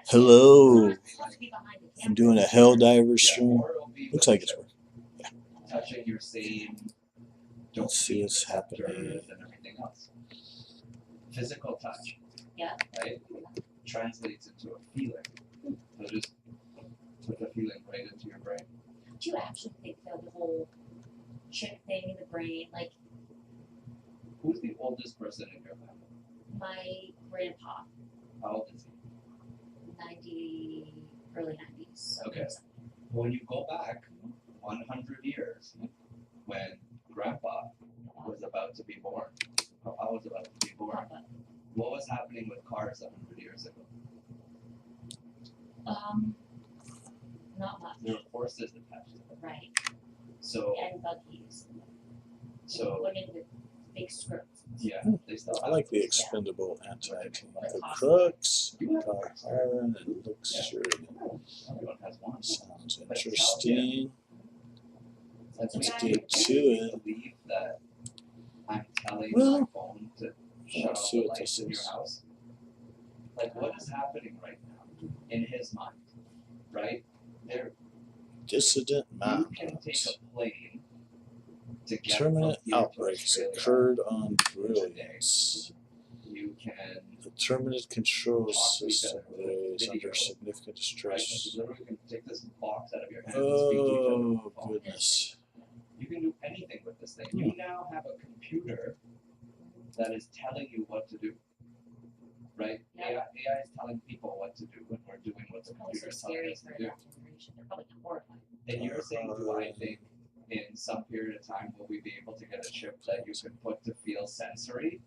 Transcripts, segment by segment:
Hello, I'm doing a HellDivers stream. Looks like it's working. Yeah. Let's see what's happening. Physical touch, right, translates into a feeling. So just put the feeling right into your brain. Do you actually think that the whole chip thing in the brain, like, Who's the oldest person in your family? my grandpa, How old is he? 90, early 90s. So Okay. When you go back 100 years, when Grandpa was about to be born, I was about to be born, what was happening with cars 100 years ago? Not much. There were horses attached to them. Right. So, And buggies. so Women with big skirts. yeah, they still I have like the those. expendable anti-tank. The crooks, and it looks sure. Everyone has one. Sounds interesting. Let's Let's make get to you it. believe that I'm telling Well, my phone to shut let's off see the what lights this in your is. house. Like, what is happening right now in his mind, right? There, Dissident you mountains. can take a plane to get Terminate from here to outbreaks Australia. occurred on Brilliance. You can, The terminate control Talk to each system other with a is video, under significant right? distress. You literally can take this box out of your hand and speak to each other on the Oh, phone. goodness. You can do anything with this thing. You now have a computer that is telling you what to do, right? Yeah. AI is telling people what to do, and we're doing what the It's probably computer so is telling scary us to for do. that generation. They're probably horrified. And you're saying, do I think in some period of time will we be able to get a chip that you can put to feel sensory?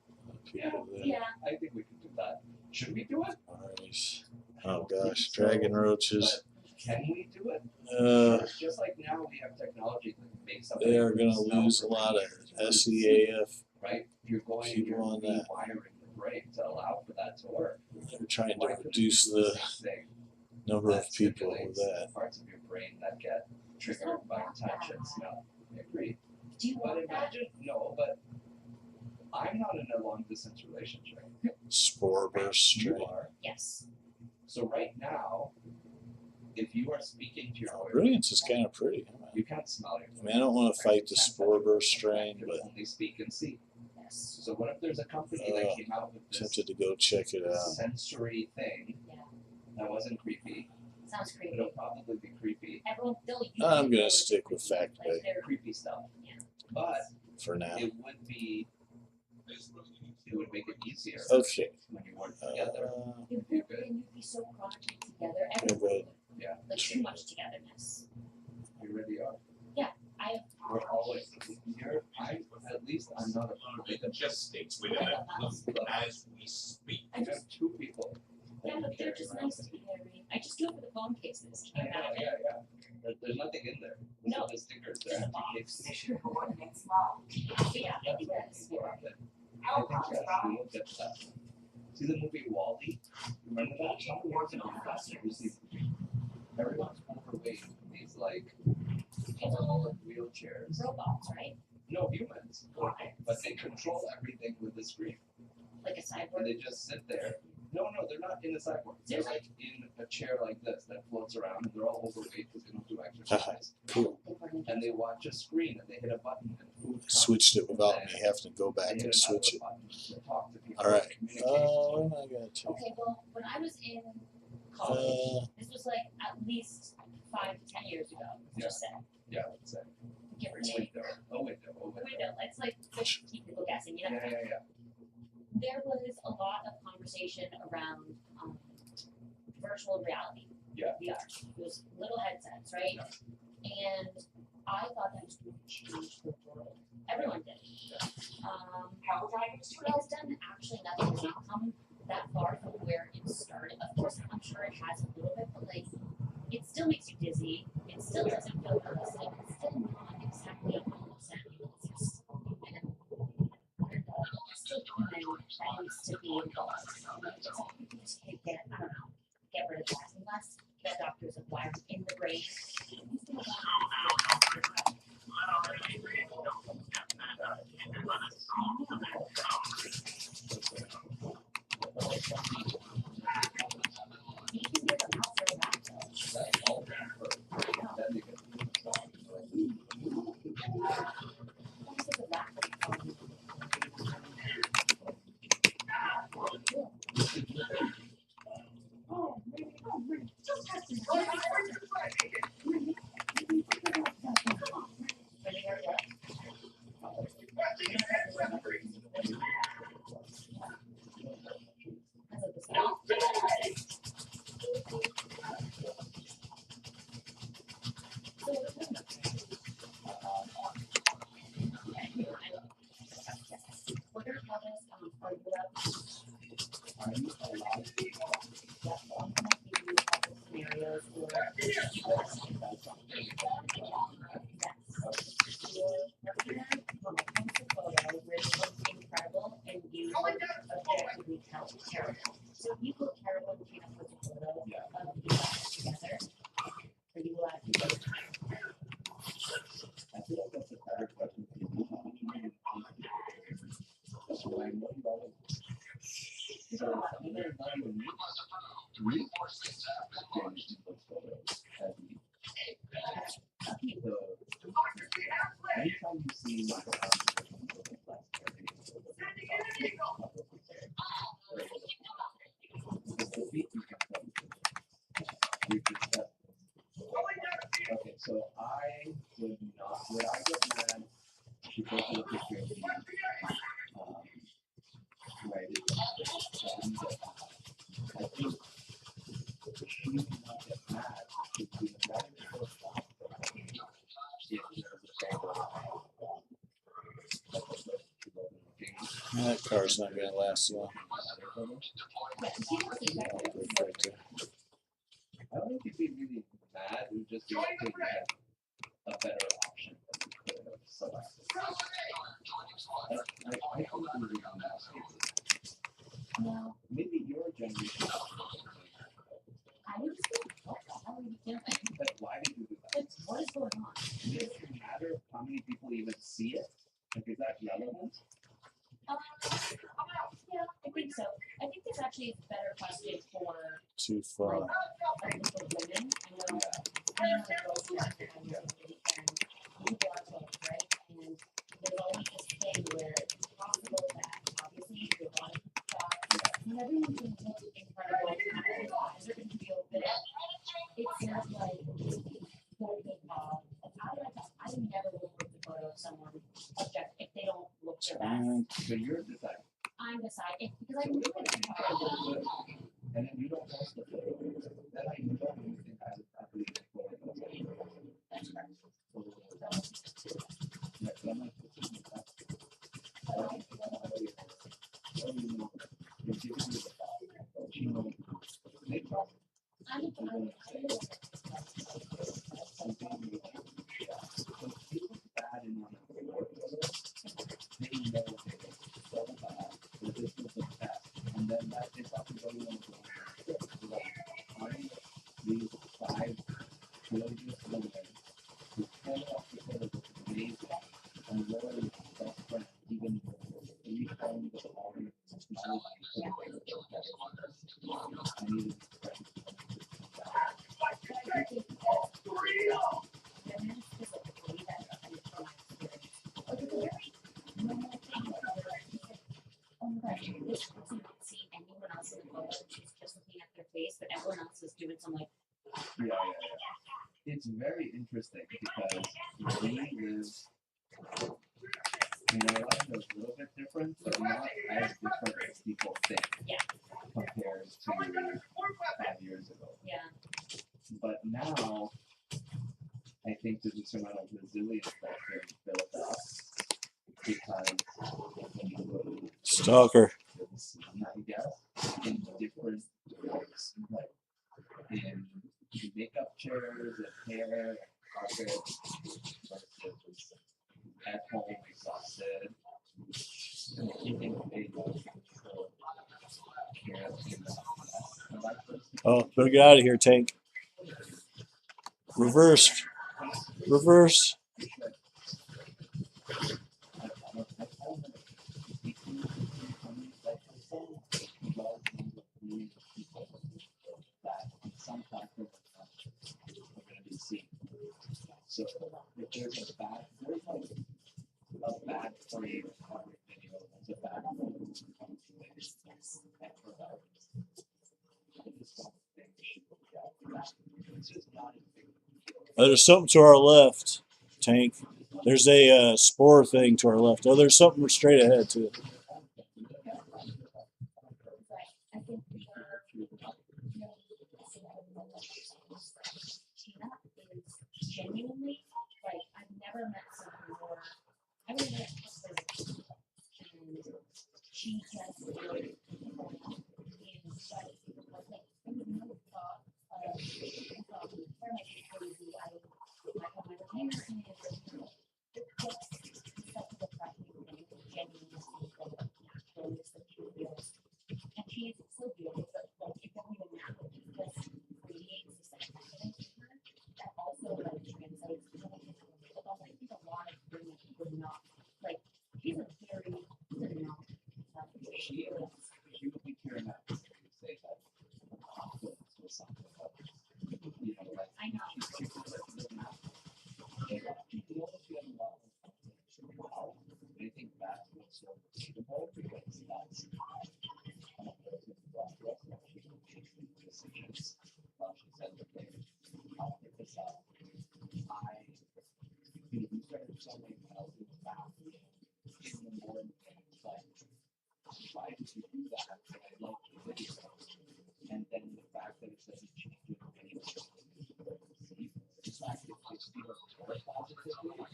People there. Yeah. I think we can do that. Should we do it? Nice. Oh gosh, dragon roaches. But can we do it? Just like now we have technology that makes something. They are going to lose a lot of SEAF Right? You're going and people you're on that. rewiring the brain to allow for that to work. They're trying to Why couldn't we reduce do the same thing number that of people with stimulates that. the parts of your brain that get triggered by touch and smell? I agree. Do you But want that? imagine, no, but I'm not in a long distance relationship. Spore burst You strain. are. Yes. So right now, if you are speaking to your Oh, boyfriend, Brilliance is kind of pretty. you can't smell your I mean, I don't want to fight the spore burst strain, You but can only speak and see. Yes. So what if there's a company that came out with this tempted to go check it out. sensory thing Yeah. that wasn't creepy? Sounds creepy. It'll probably be creepy. Everyone, they'll use I'm it, gonna they'll stick with like fact bay they're- Creepy stuff. Yeah. But for now. it would be, it would make it easier Okay. when you work together. You'd be so chronically together. Everyone good. would. Yeah. Like too much togetherness. You really are. I have We're always here. At least I'm not a It just states within it as we speak. I You just have two people. that yeah, you but they're carry just around nice with to you. be carried. I just do it for the phone cases. I Can you know, imagine? yeah. There's nothing in there. Those No. are the stickers. Just They're a box. empty cases. But yeah, I think that's I think yes, we will get to that. See the movie Wall-E? Remember that? You see, everyone's overweight. These like all wheelchairs. robots, right? No humans, but they control everything with the screen. Like a And cyborg. they just sit there. No, they're not in a cyborg. They're like in a chair like this that floats around, and they're all overweight because they don't do exercise. Cool. And they watch a screen and they hit a button and food comes. Switched it without me having to go They back hit and another switch it. button to talk to people. All right. Communicate. Oh, what am I going to Okay, well, when I was in college, this was like at least 5 to 10 years ago. Just say, Yeah, let's say. give or A take. window. The window. Let's like just keep people guessing. You know, Yeah. there was a lot of conversation around virtual reality. Yeah. VR. It was little headsets, right? Yeah. And I thought that was going to change the world. Everyone did. But it's done actually nothing. It's not come that far from where it started. Of course, I'm sure it has a little bit, but like, it still makes you dizzy. It still doesn't feel realistic. It's still not exactly 100%. It's just, and it's still human that needs to be involved. Just get, I don't know, get rid of that. Unless the doctors have wired in the brain. You can get Incredible, and you objectively tell terrible. So if you go terrible and Tina puts a photo of you guys together, are you allowed to go? I feel like that's a better question for you. So I know you all. So there's not even me. Anytime you see my okay, so I would not, would I get mad because of the picture of me? Right. I think she would not get mad because we got it first off. That car's not gonna last long. I don't think you'd be really mad. It would just be like you had a better option that you could have selected. I think we would be mad. No, Maybe your generation. I would just be like, how are you doing? But why did you do that? What is going on? Does it matter how many people even see it? Like, is that relevant? Yeah, I think so. I think this actually is a better question for Too far. women. I know the girls who have family and you are both, right? And there's always this thing where it's possible that obviously you do a lot of thoughts, and everyone's going to look incredible, people's eyes are going to be open. It's not like very good Bob. I never will put the photo of someone object if they don't look their best. So you're deciding. I'm deciding because I can do it. And then you don't post the photo. Then I don't even think I believe the photo. That's right. Yeah, so I'm like, Doing some like yeah. It's very interesting because we live in our life is a little bit different, but not as different as people think. Yeah. Compared to 5 years ago. Yeah. But now, I think there's a certain amount of resilience that's been built up because when you go to Stalker. I guess, in different ways, like in makeup chairs and hair and carpet versus at home exhausted. And keeping big Oh, better get out of here, Tank. Reversed. Reverse. So if there's a bad frame on your video, it's a bad There's something to our left, Tank. There's a spore thing to our left. Oh, there's something straight ahead too. Tina is genuinely like I've never met someone more. I really met her and she just really people and like I would never thought of decisions. She said that I'll pick this up. We started something else in the bathroom in the morning, like, why did you do that? And I like the video. And then the fact that it doesn't change it anyway. The fact that it's still positively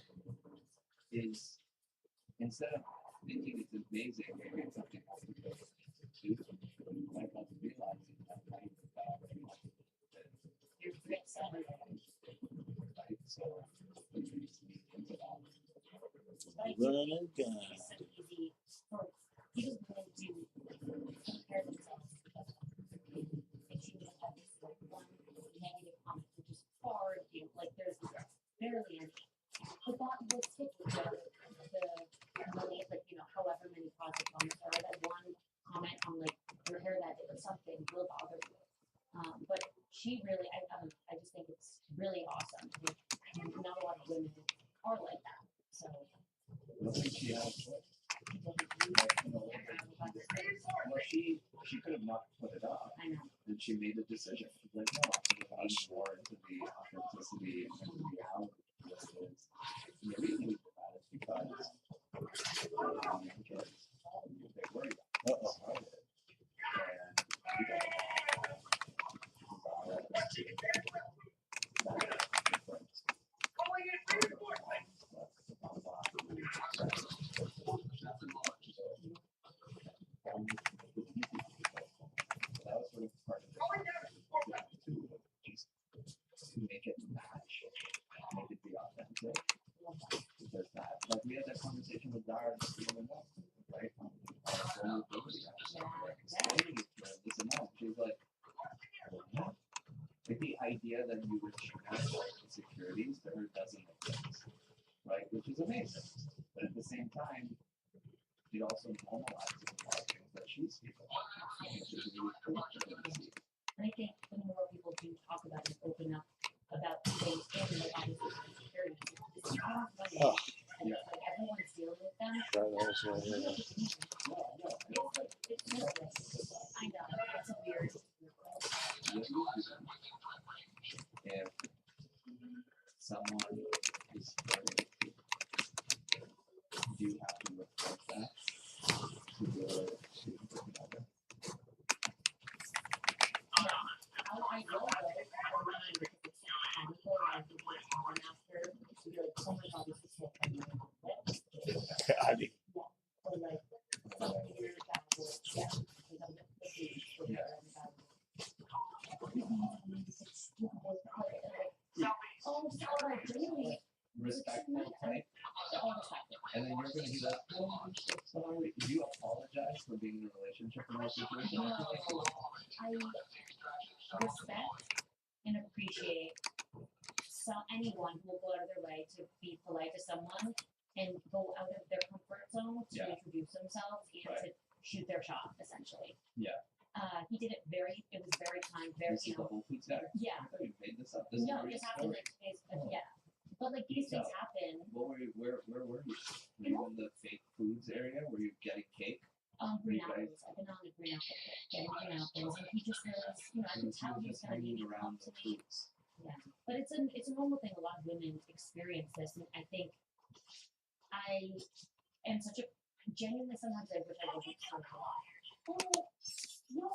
is, instead of thinking it's amazing, maybe it's something else to do. Like us realizing that kind of You're great son. right? So it makes me think about Running a gun. It's so easy for people who do compare themselves to other people. If you just have this like one negative comment, which is far and few, like there's barely any. But that will stick with the money, like, you know, however many positive comments are, that one comment on like your hair that day or something will bother you. But she really, I just think it's really awesome. Like, not a lot of women are like that. So I think she has, well, she could have not put it up, I know. and she made a decision. She's like, no, I'm going to more into the authenticity and the reality of this is. And the reason we did that is because young kids, they worry about it. Started. And we got that was sort of part of the to make it match, make it be authentic. Because that, like we had that conversation with Dara the other night, right? Vulnerability. Like explaining it to her, this and that. She's like the idea that you would share insecurities to her doesn't make sense, right? Which is amazing. But at the same time, it also normalizes a lot of things that she's speaking about, which is really cool to see. And I think the more people do talk about it, open up about things and like obviously insecurities, it's kind of funny. Oh. And it's like everyone's dealing with them. Try those right here. It's nervous. I know, it's a weird. If someone is hurting, you have to report that to the significant other. I know though, for mine, because it's comical and I think it's on after, to be like, oh my god, this is so funny. God. Or like, some weird bad words, yeah. Like I'm looking for Yeah. Oh, sorry, really? Respectful type, and then you're gonna be like, oh, I'm so sorry. Do you apologize for being in a relationship in that situation? I respect and appreciate anyone who will go out of their way to be polite to someone and go out of their comfort zone to Yeah. introduce themselves and to shoot their shot, essentially. Yeah. He did it it was very kind, very, This is the Whole Foods guy? yeah. I thought you made this up. This is No, a real this happened story. like today's, yeah. But like these things happen. What were you, where were you? Were you in the fake foods area? Were you getting cake? Green apples. I've been on the green apple kick, getting green apples, and he just was, you know, I And could she tell was he was just kind of hanging being around to the me. foods. But it's a normal thing. A lot of women experience this, and I think I am such a genuinely sometimes I wish I wasn't so oh no,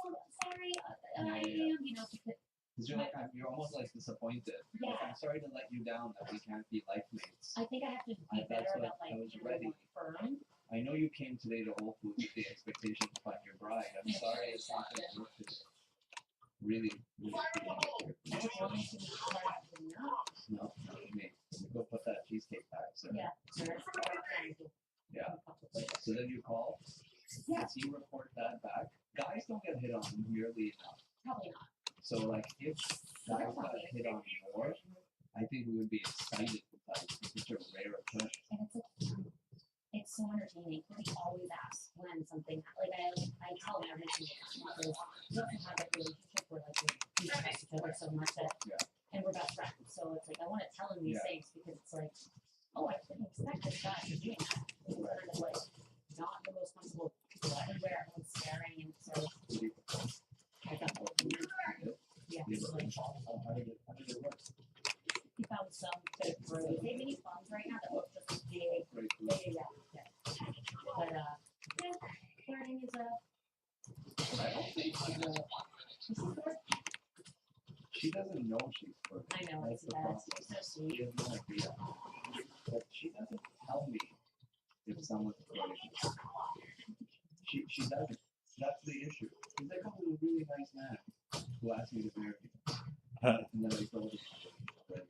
sorry, I am, you know, because Because you're like, you're almost like disappointed. Yeah. Like, I'm sorry to let you down that we can't be life mates. I think I have to be better That's what about like I was being ready. more firm. I know you came today to Whole Foods with the expectation to find your bride. I'm sorry it's not going to work today. Really, really. I just want to be hard to know. No, not me. Go put that cheesecake back. So. Yeah, sure. Yeah. So then you call. Yeah. Does he report that back? Guys don't get hit on nearly enough. Probably not. So like if guys got hit on more, I think we would be excited because it's such a rare occurrence. And it's so entertaining. He always asks when something like I tell him every single time because we don't have that relationship where like we trust each other so much that and we're best friends. So it's like I want to tell him these things because it's like, oh, I didn't expect this guy to do that. It's kind of like not the most comfortable people everywhere, everyone's staring, and so I got He found some that are they mini farms right now that look just big. Yeah. But yeah, learning is She doesn't know she's flirting. I know That's it's the problem. so She sweet. has no idea. But she doesn't tell me if someone's flirting. She doesn't. That's the issue. She's like, oh, a really nice man who asked me to marry him. And then I told him I was married.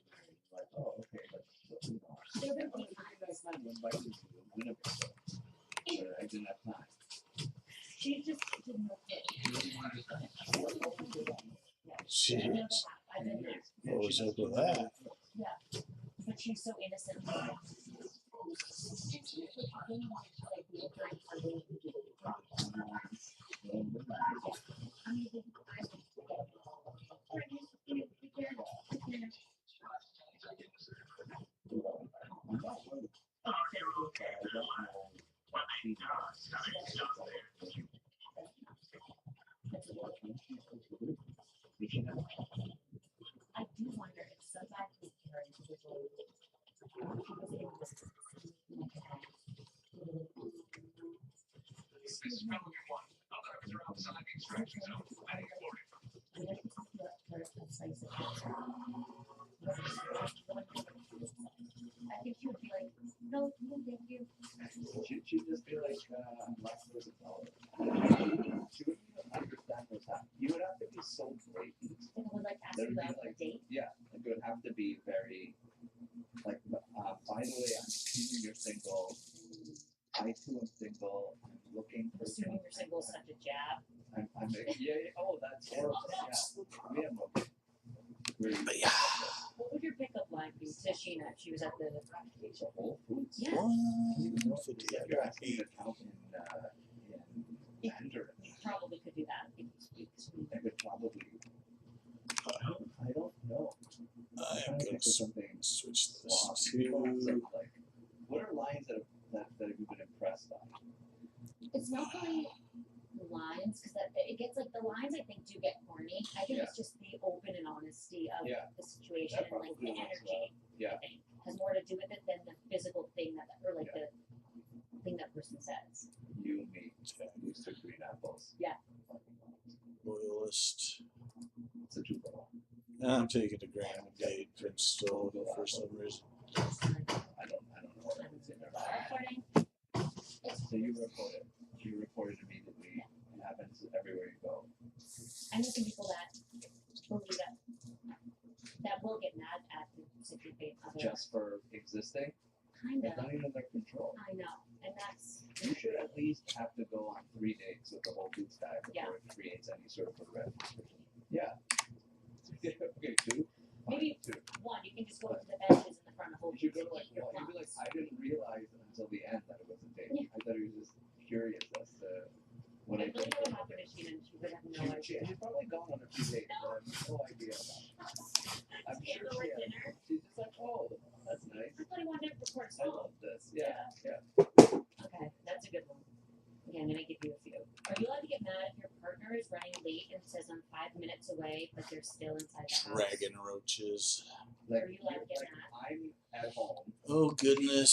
Like, oh, okay, but you know, They're a really really nice man who invited me to Winnebago. But I didn't have time. She just didn't know it. Jeez. I've been there. What was up with that? Yeah. But she's so innocent. I do wonder if somebody who's carrying I think she would be like, no, thank you. She'd just be like, I'm lactose intolerant. She wouldn't even understand what's happening. You would have to be so blatant. And would like ask There you would be out on a like, date. yeah, it would have to be very, like, by the way, I'm assuming you're single. I too am single. I'm looking for. Assuming you're single is such a jab. I'm yeah, oh, that's horrible. Yeah, we have no. But yeah. What would your pickup line be to Sheena if she was at the Whole Foods. Yeah. 150. If you're asking to count in Mandarin, You probably could do that. I could probably. I don't know. I am going to something. switch this Like, to. what are lines that you've been impressed by? It's not really lines because it gets like the lines I think do get corny. I think it's just the open and honesty of the situation That and like the probably works energy. Yeah. I think has more to do with it than the physical thing that or like the thing that person says. You, me, used to green apples. Yeah. Loyalist. It's a 2-for-1. I'm taking the Grand Gate Prince Stole for some reason. I don't know what I would say there. Recording. So you reported. You reported immediately. It happens everywhere you go. I know some people that believe that will get mad at the situation of it. Just for existing? Kind It's of. not even their control. I know, and that's You should at least have to go on 3 dates with the whole Foods guy before it creates any sort of a reputation. Yeah. Okay, 2. Maybe Fine, 2. one. You can just go to the benches in the front of Whole You should Foods go to and like, eat your you'd be like, plums. I didn't realize until the end that it was a date. Yeah. I thought he was just curious as to what I I really did. know what happened to Sheena, and she would have no idea. She's probably gone on a few dates and I have no idea about it. I'm She had sure to she like has. dinner. She's just like, oh, that's nice. I thought he wanted to record a I song. love this. Yeah, yeah. Okay, that's a good one. Okay, I'm gonna give you a few. Are you allowed to get mad if your partner is running late and says I'm 5 minutes away, but they're still inside the house? Dragon roaches. Like, Are you allowed to get like mad? I'm at home. Oh goodness.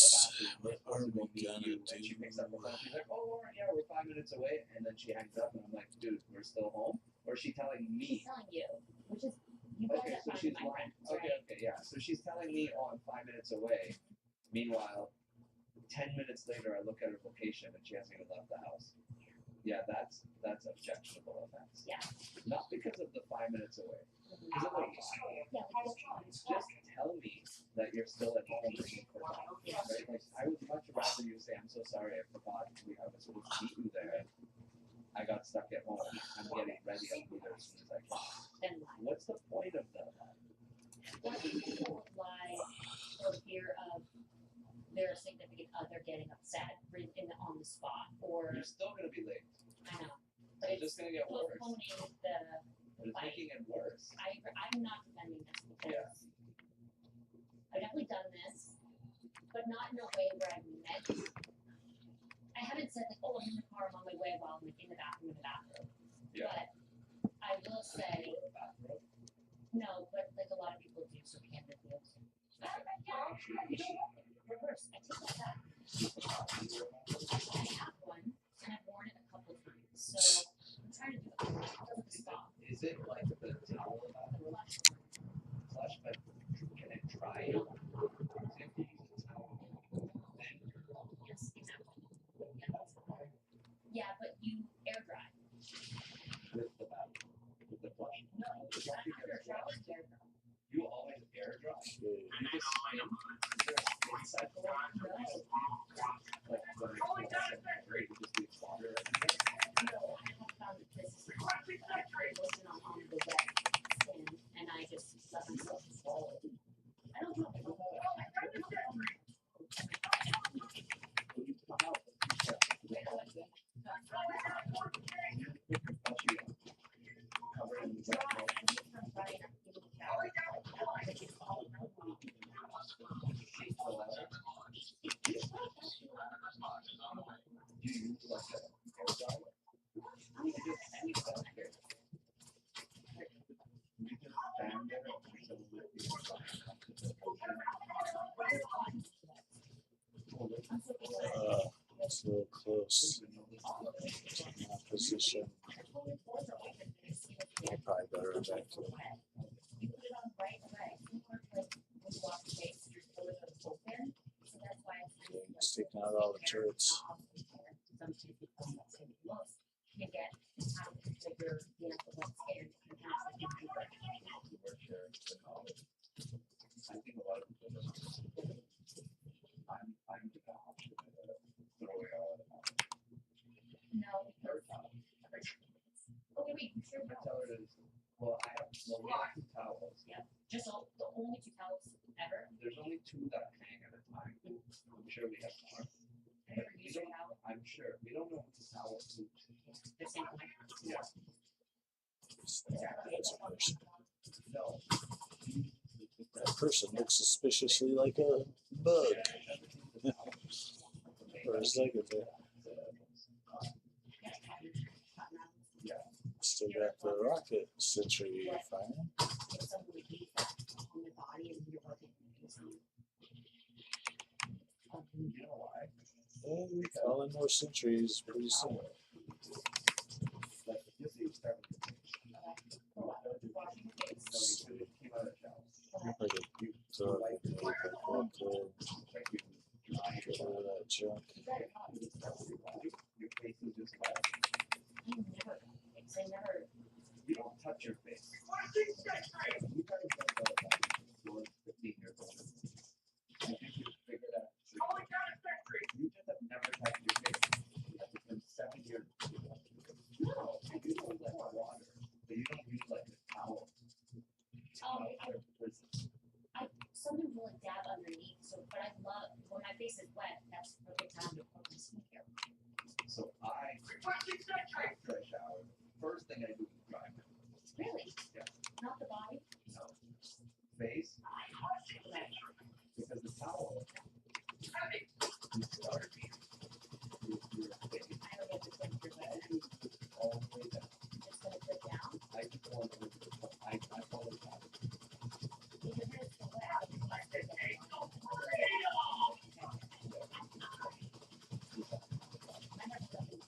What What are we gonna gonna And she do? picks up the phone. She's like, oh, Lauren, yeah, we're 5 minutes away. And then she hangs up, and I'm like, dude, we're still home? Or is she telling She's me? telling you, which is you guys Okay, are so fine she's with my lying. friends, Okay, right? okay, yeah. So she's telling me, oh, I'm 5 minutes away. Meanwhile, 10 minutes later, I look at her location, and she hasn't even left the house. Yeah, that's objectionable offense. Yeah. Not because of the 5 minutes away. Mhm. Because of the lie. Yeah, like, Just tell me that you're still at home and you forgot. Right? Like, I would much rather you say, I'm so sorry, I forgot. I was supposed to meet you there. I got stuck at home. I'm getting ready. I'll be there as soon as I can. then lie. What's the point of that? Or people lie for fear of their significant other getting upset on the spot, or You're still going to be late. I know, but It's it's just going to get worse. postponing the. But it's making it worse. I'm not defending this because I've definitely done this, but not in a way where I've meant. I haven't said like, oh, I'm in the car, I'm on my way while I'm like in the bathroom. Yeah. But I will say, Reverse. I take that back. I have one, and I've worn it a couple times. So I'm trying to do it. It doesn't stop. Is it like the towel flush, but can it dry? So if you use a towel, then Yes, exactly. Yeah, but you air dry. with the bath, with the flush. No, after a shower, it's air dry. You always air dry. Okay. You just spin. Is there a spin cycle? Like when it's great, you just leave water. No, I have found that this is actually wasn't on the wet skin, and I just let myself fall. I don't know. Cover it in Dry. I need some dry enough to give it a shower. Like it's all the leather. Do you use like a air dryer? You just stand there until So close to my position. I'm probably better back to You put it on right away. Similar to like when you wash your face, your toes are open. So that's why it's sticking out all the turrets. You get out of your wet skin and have to do it. I think a lot of people just I'm gonna throw away all of it. No, okay, wait, you sure? I tell her to, well, we have 2 towels. Just all, the only 2 towels ever. There's only 2 that hang at a time. I'm sure we have more. Ever use your towel? I'm sure. We don't know what the towel is. The same one. Yeah. That's a person. No. That person looks suspiciously like a bug. Or a Zegabit. Still got the rocket sentry firing. If someone would use that on their body and you're working with someone. You know why? And we call in more sentries pretty soon. Like, just so you start with Washing your face. so you came out of the house. Like a deep throat, like a good Like you dry get rid of that junk. your face is just wet. I never, You don't touch your face. You guys don't know that. You're 15 years old. I think you figured out. You just have never touched your face. It's been 7 years. No, you use like water, but you don't use like a towel. sometimes will like dab underneath, so, but I love, when my face is wet, that's the perfect time to put my skincare. So after I shower, first thing I do is dry my face. Really? Yeah. Not the body? No. Face, Right. because the towel, you start with your face. I don't get the temperature, but I do all the way down. just gonna put it down. I just want to, I follow that. Because it's so wet, it's like there's a- I have something.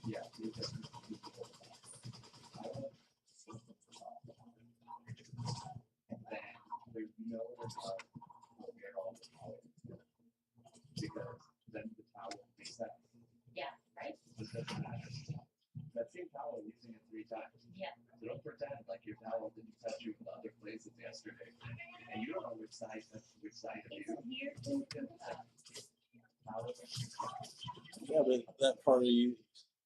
Yeah, you just, I will. And then there's no other towel will wear all the towel. Because then the towel resets. Yeah, right? It doesn't matter. That same towel, using it 3 times. Yeah. So don't pretend like your towel didn't touch you in the other places yesterday. And you don't know which side of It's you. a weird thing to think about. Towel. Yeah, but that part of you,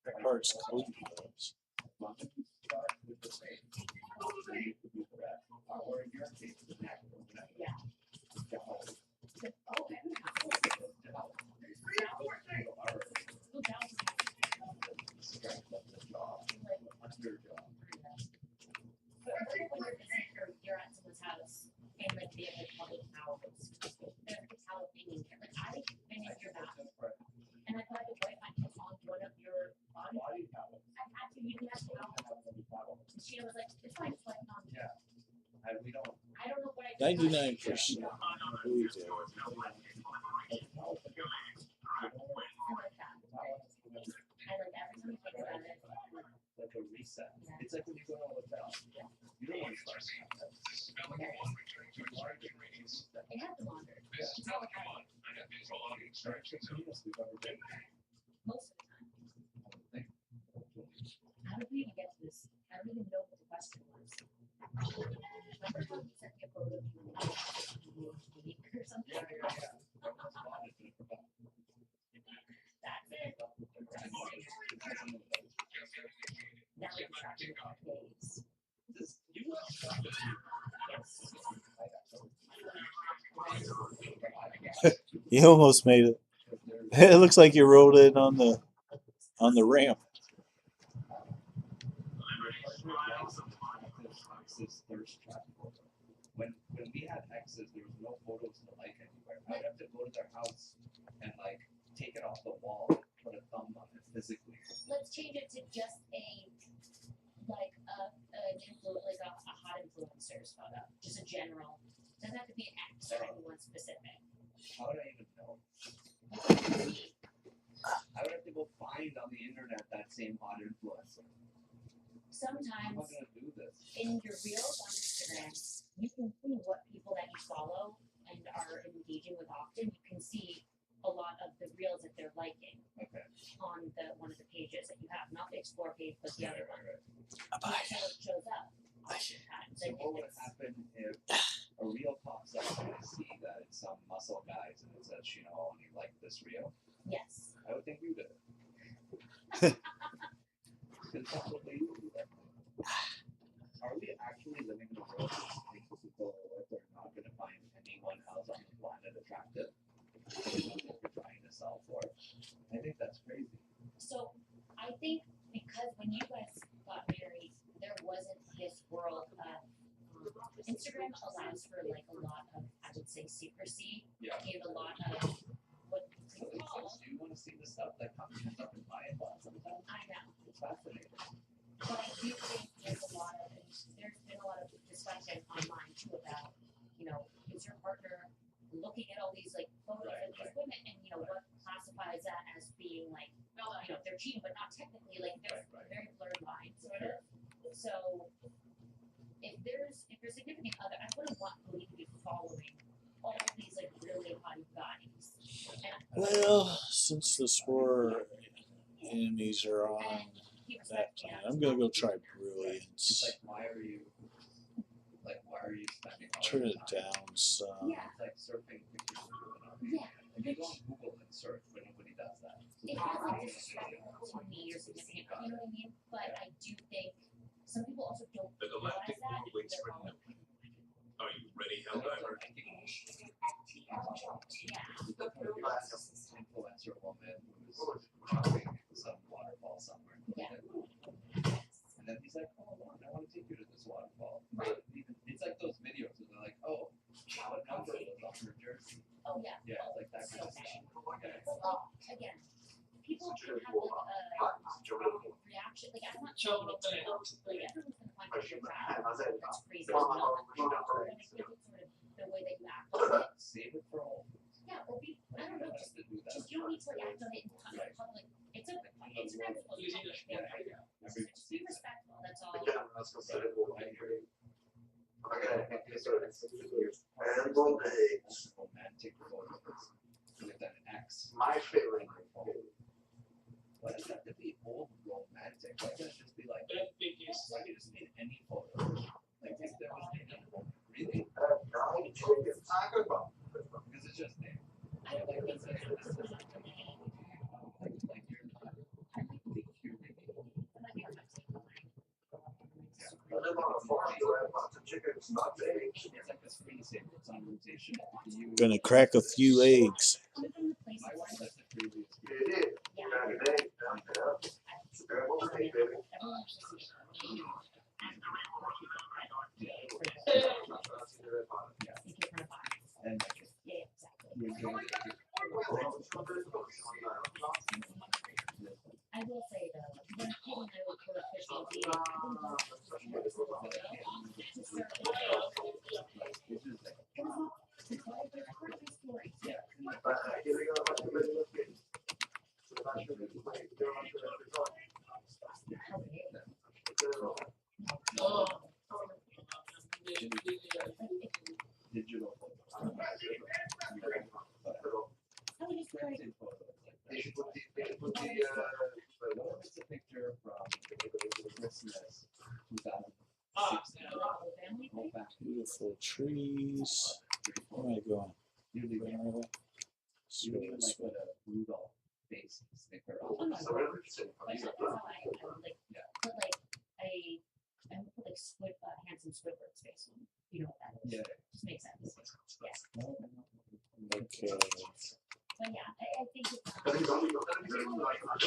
that part's clean. Though. Start with the face. So you can do the rest. Or in your case, the neck. Yeah. Towel. Oh, okay. Towel. Go down. Strength of the jaw. Under jaw. When you're visiting or you're at someone's house and like they have like public towels, there's a towel hanging there. Like I've been in your bathroom and I've had the boyfriend put on one of your body. Body towel. I've had to use that towel. And she was like, it's fine, it's fine. We don't. I don't know what I 99%. We do. I like every time I think about it. Like a reset. It's like when you go to a hotel. You don't want to start It had the longer. It's all I most of the time. How did we even get to this? I don't even know what the question was. Remember how you sent me a photo of you or something? That's it. Now we can track your days. Yes. You almost made it. It looks like you rolled in on the ramp. When we had exes, there was no photos to like anywhere. I'd have to go to their house and like take it off the wall and put a thumb on it physically. Let's change it to just like a hot influencer's photo, just a general. Doesn't have to be an ex or anyone specific. How would I even know? I would have to go find on the internet that same hot influencer. Sometimes I'm not gonna do this. in your reels on Instagram, you can see what people that you follow and are engaging with often. You can see a lot of the reels that they're liking on one of the pages that you have, not the explore page, but the other one. That's how it shows up oftentimes. So what would happen if a reel pops up and I see that it's some muscle guys and it says, you know, only like this reel? Yes. I would think you did it. Probably you do that. Are we actually living in a world where people are not going to find anyone else on the planet attractive? What you're trying to sell for? I think that's crazy. So I think because when you guys got married, there wasn't this world of Instagram allows for like a lot of, I would say, secrecy and a lot of what you could call. Do you want to see the stuff that comes up in my inbox sometimes? I know. It's fascinating. But I do think there's been a lot of discussion online too about, you know, is your partner looking at all these like photos of these women and, you know, what classifies that as being like, you know, they're cheating, but not technically, like there's very blurred lines sort of. So if there's significant other, I wouldn't want Cody to be following all of these like really hot guys. Well, since the spore enemies are on that plan, I'm gonna go try brilliance. It's like, why are you spending all Turn your it time? down some. Yeah. It's like surfing pictures of women. Yeah. Like you go on Google and search, but nobody does that. It hasn't disrespectful to me or significant, you know what I mean? But I do think some people also don't The realize galactic that. moon waits for no one. Are you ready, HellDiver? Influencer woman who's jumping some waterfall somewhere. Yeah. And then he's like, oh, I want to take you to this waterfall. Right. It's like those videos where they're like, oh, what number was on your jersey? Oh yeah. Yeah, it's like that kind So of stuff. bad. Yeah. Well, again, people can have like a reaction. Like I'm not saying it's like everyone's gonna find what you're attractive. That's crazy. It's not but I think it's sort of the way that you act on it. Save it for all. Yeah, or be I don't know, just you don't need to like act on it in public. It's a Instagram is supposed to be public. Just be respectful. That's all. Romantic photos with an ex. My favorite. Why does it have to be old romantic? Why can't it just be like, why can't it just be any photo? Like if there was really? Because it's just there. I don't think it's Like you're not I live on a farm, so I have lots of chickens, not eggs. it's like a screensaver. It's on rotation. You, Gonna crack a few eggs. coming from the place my of wife like, has the previous. It is. yeah, Back in the day, scrambled egg, baby. everyone should see it. Yeah. You can run a box. And Yeah, exactly. you're doing it. I will say though, when Paul and I were officially dating, It's just like digital photos. But I would just like, printed photos like They that. should put the, What if it's a picture from Christmas 2016? whole family Whole thing. family. Beautiful trees. Where am I going? Usually Going they right away? you would even like put a Rudolph face sticker on. Oh, no, So everything. but that's how I would like, Yeah. put like I would put like Squid, handsome Squidward's face on. You know what that is? Yeah. Just makes sense. Okay. So yeah, I think it's, That is only, that is everyone only like. has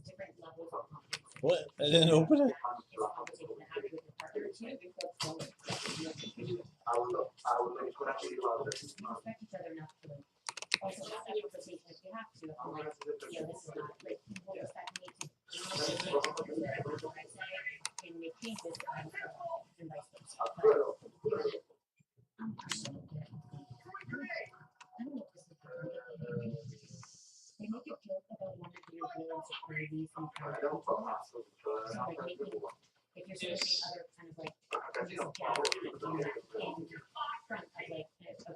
different levels of confidence. What? I didn't open it? It's a conversation to have with your partner too. I would like to actually love it. You respect each other enough to like, also have that conversation if you have to. If I'm like, you know, this is not like you won't expect me to. What I say can make changes and vice versa. But I'm so good. I don't know if this is good. They make a joke about one of your real insecurities and I don't know. so like making if you're supposed to be other kind of like use of jab in front of like a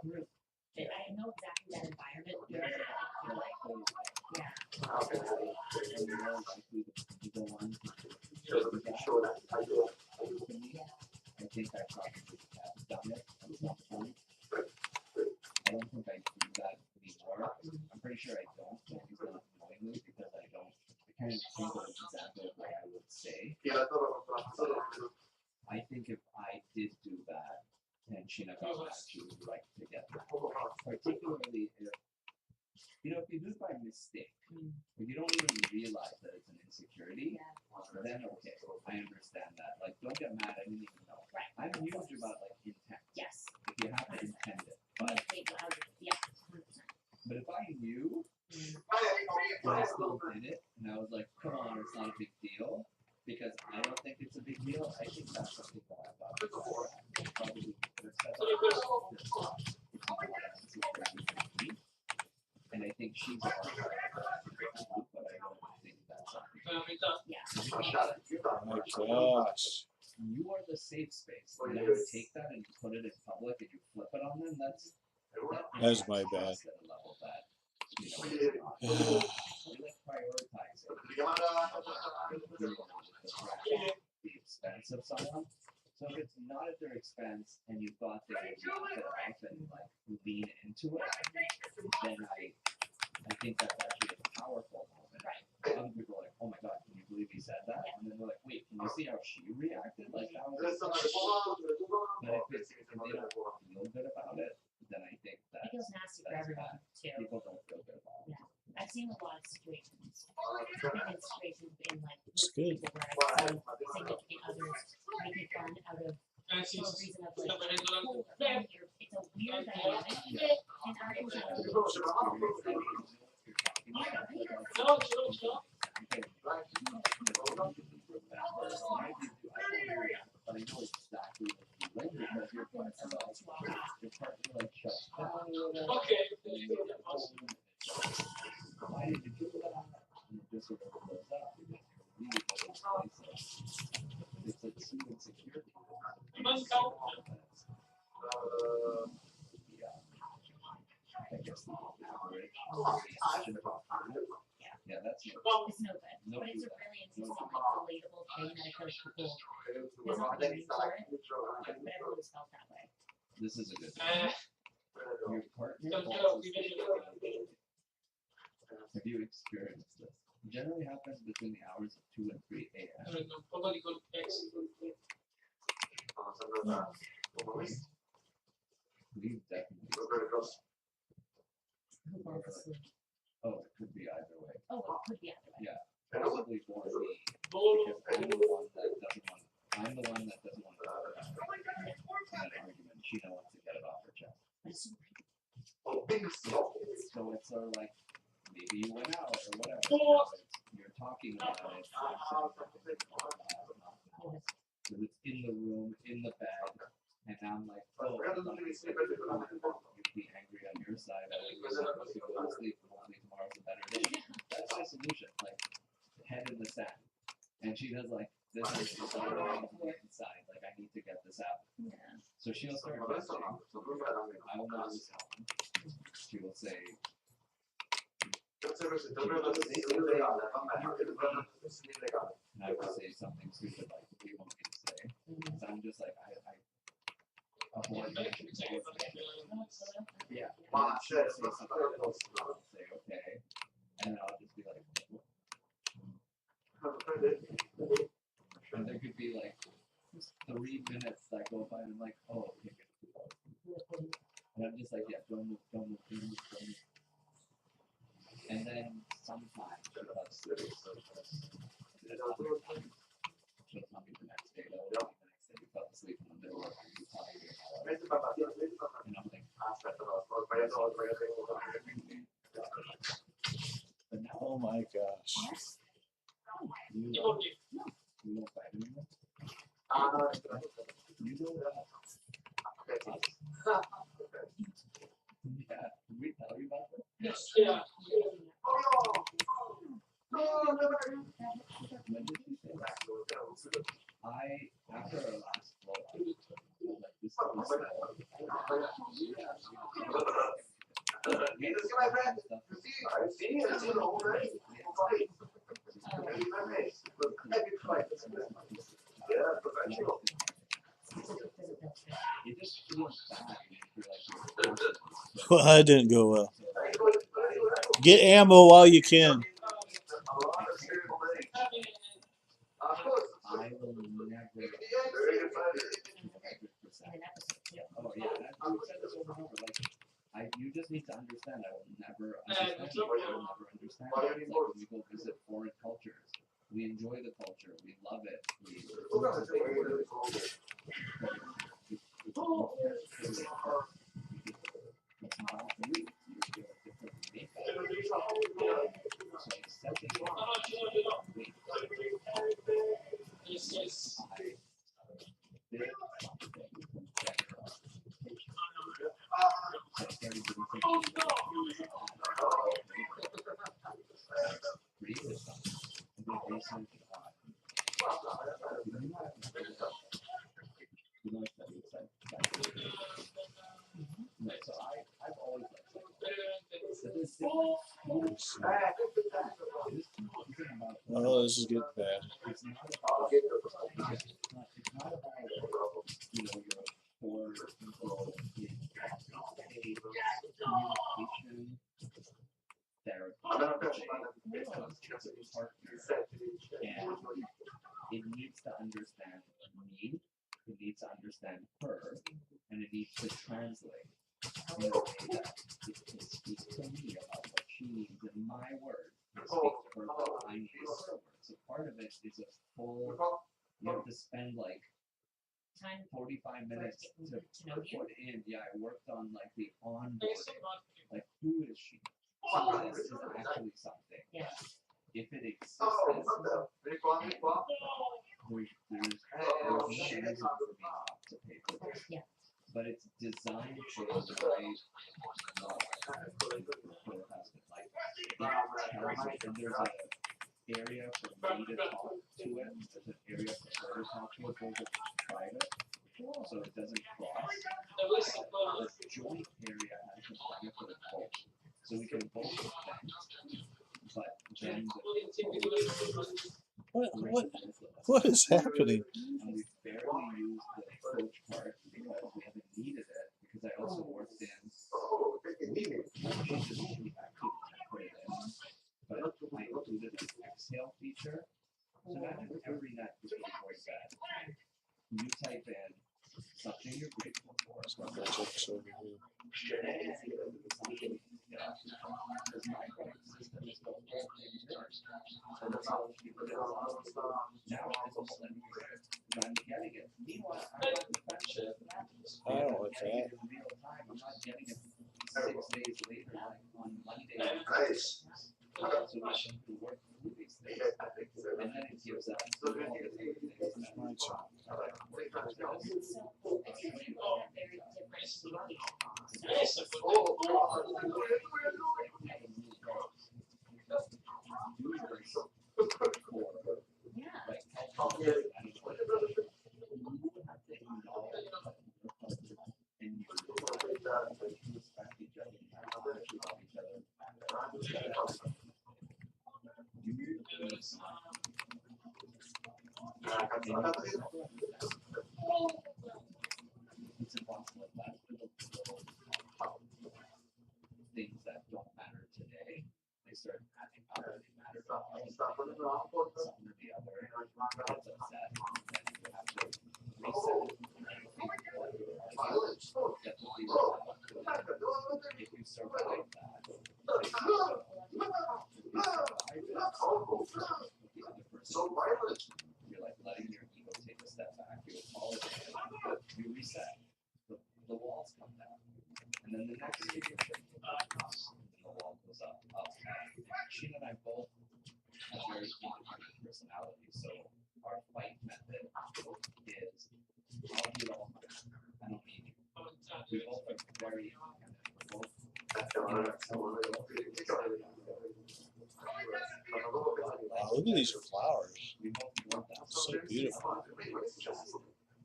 group. That I know exactly that environment. Where you're like, yeah. And you're more likely to go on to Sure that I do. I think I probably have done it at some point. I don't think I do that anymore. I'm pretty sure I don't, but it's not knowingly because I can't even think of an example of what I would say. Yeah, I I think if I did do that and Sheena got mad, she would like to get that. Particularly if, you know, if you do it by mistake, if you don't even realize that it's an insecurity, then okay, I understand that. Like, don't get mad, I didn't even know. Right. I'm huge about like intent. Yes. If you have to intend it. But Communicate loudly. Yeah. 100%. But if I knew Mm. and I still did it, and I was like, come on, it's not a big deal, because I don't think it's a big deal, I think that's something that I thought was bad. Probably could have said, and I think she's a part of that, but I don't think that's something. Yeah. Oh my gosh. You are the safe space. And then you take that and you put it in public and you flip it on them, that's That's my bad. at a level that, you know, it's not. We like prioritizing the expense of someone. So if it's not at their expense and you thought they would laugh it off and like lean into it, then I think that's actually a powerful moment. Right. Other people are like, oh my god, can you believe he said that? And then they're like, wait, can you see how she reacted? Like that was. But if they don't feel good about it, then I think It that feels nasty for that's everyone too. people don't feel good about it. I've seen a lot of situations. I've been in situations in like It's good. people where I've seen significant others making fun out of the reason of like, oh, it's a weird dynamic. And our But I know exactly what you like because your partner like shuts down. Why did you do that? And it just sort of blows up because you're really good at places. It's a true insecurity. I guess the average reaction about yeah, that's it's no good. No But it's a good. really interesting, like, relatable thing that I feel like people, there's not really a name for it, but everyone's felt that way. This is a good thing. Your partner also have you experienced this? It generally happens between the hours of 2 and 3 a.m. We've definitely. Who falls asleep? Oh, it could be either way. Oh, it could be either way. Yeah. Possibly more me. Because I'm the one that doesn't want to talk about it. In an argument. She wants to get it off her chest. But it's So it's sort of like maybe you went out or whatever. Now you're talking about it. Because it's in the room, in the bed, and I'm like, oh, you'd be angry on your side. I would go to sleep. Hopefully tomorrow's a better day. That's my solution. Like head in the sand. And she does like this is just like inside. Like I need to get this out. So she'll start guessing. I will not respond. She will say, and I will say something stupid like, what do you want me to say? So I'm just like, I avoid making it. Yeah. And then she'll say something else, and I'll say, okay. And then I'll just be like, and there could be like 3 minutes that go by, and I'm like, oh, okay, good. And I'm just like, yeah, don't move, don't move, don't move, don't move. And then sometimes she'll have sleep. She'll tell me the next day, that will be the next day, you fell asleep in the middle of it, you tired. And I'm like, but now, Oh my gosh. you don't fight anymore. You know that. Yeah, did we tell you about this? Yeah. When did you say that? After our last blow up, like this is it just feels bad when you feel like Well, that didn't go well. Get ammo while you can. I will never. Oh yeah, I've said this over and over. Like, you just need to understand. I will never understand. I will never understand. It's like when we go visit foreign cultures, we enjoy the culture, we love it. It's not you. You feel different makeup. So accepting it. Yes, yes. So I've always liked Oh, this is getting bad. it's not about, it's not about, you know, your core control. It's a communication therapy. It's a partner. And it needs to understand me, it needs to understand her, and it needs to translate in a way that it can speak to me about what she needs in my words, and speak to her about what I need in her words. So part of it is a full, you have to spend like Time 45 minutes to know you. put in, yeah, I worked on like the onboarding, like who is she? So this is actually something. Yeah. If it existed, there's no reason for me not to pay for this. Yeah. But it's designed for the right for the husband. Like it tells me, and there's an area for me to talk to it, there's an area for her to talk to it, those are private, so it doesn't cross. The joint area has the benefit of both. So we can both vent, but then What is happening? and we barely used the coach part because we haven't needed it, because I also worked in actually put it in, but I included an exhale feature. So imagine every night before you go to bed, you type in something you're grateful for. Now it's all in here. I'm getting it. Meanwhile, I'm not defensive. I don't like that. In real time, I'm not getting it 6 days later, like on Monday. Nice. So we should work through these things. And then it gives us all the other things that My turn. It's impossible. That's the little things that don't matter today. They start adding up and they matter tomorrow. Something or the other gets upset, and you have to reset. If you survive that, the other person, you're like letting your ego take a step back. You apologize. You reset. The walls come down, and then the next year, and the wall goes up. Sheen and I both have very independent personalities, so our fight method is I'll do it all myself. I don't need you. We both are very independent. We're both Wow, look at these flowers. we both love that. So beautiful.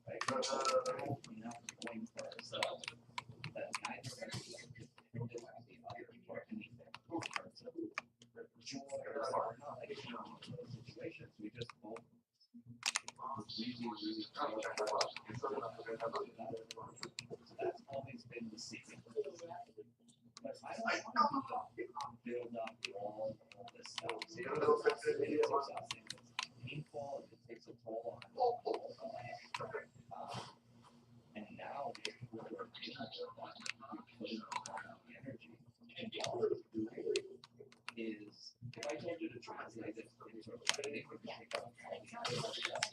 Right? We're both enough going for ourselves that neither of us is the other for anything in terms of joy or not like those situations. We just both really so that's always been the secret. But I don't want to build up all this stuff. It's exhausting. It's painful. It takes a toll on all of us. And now we're able to put in the energy. And all it's doing is, if I told you to translate it into a writing, we could take out all the other stuff.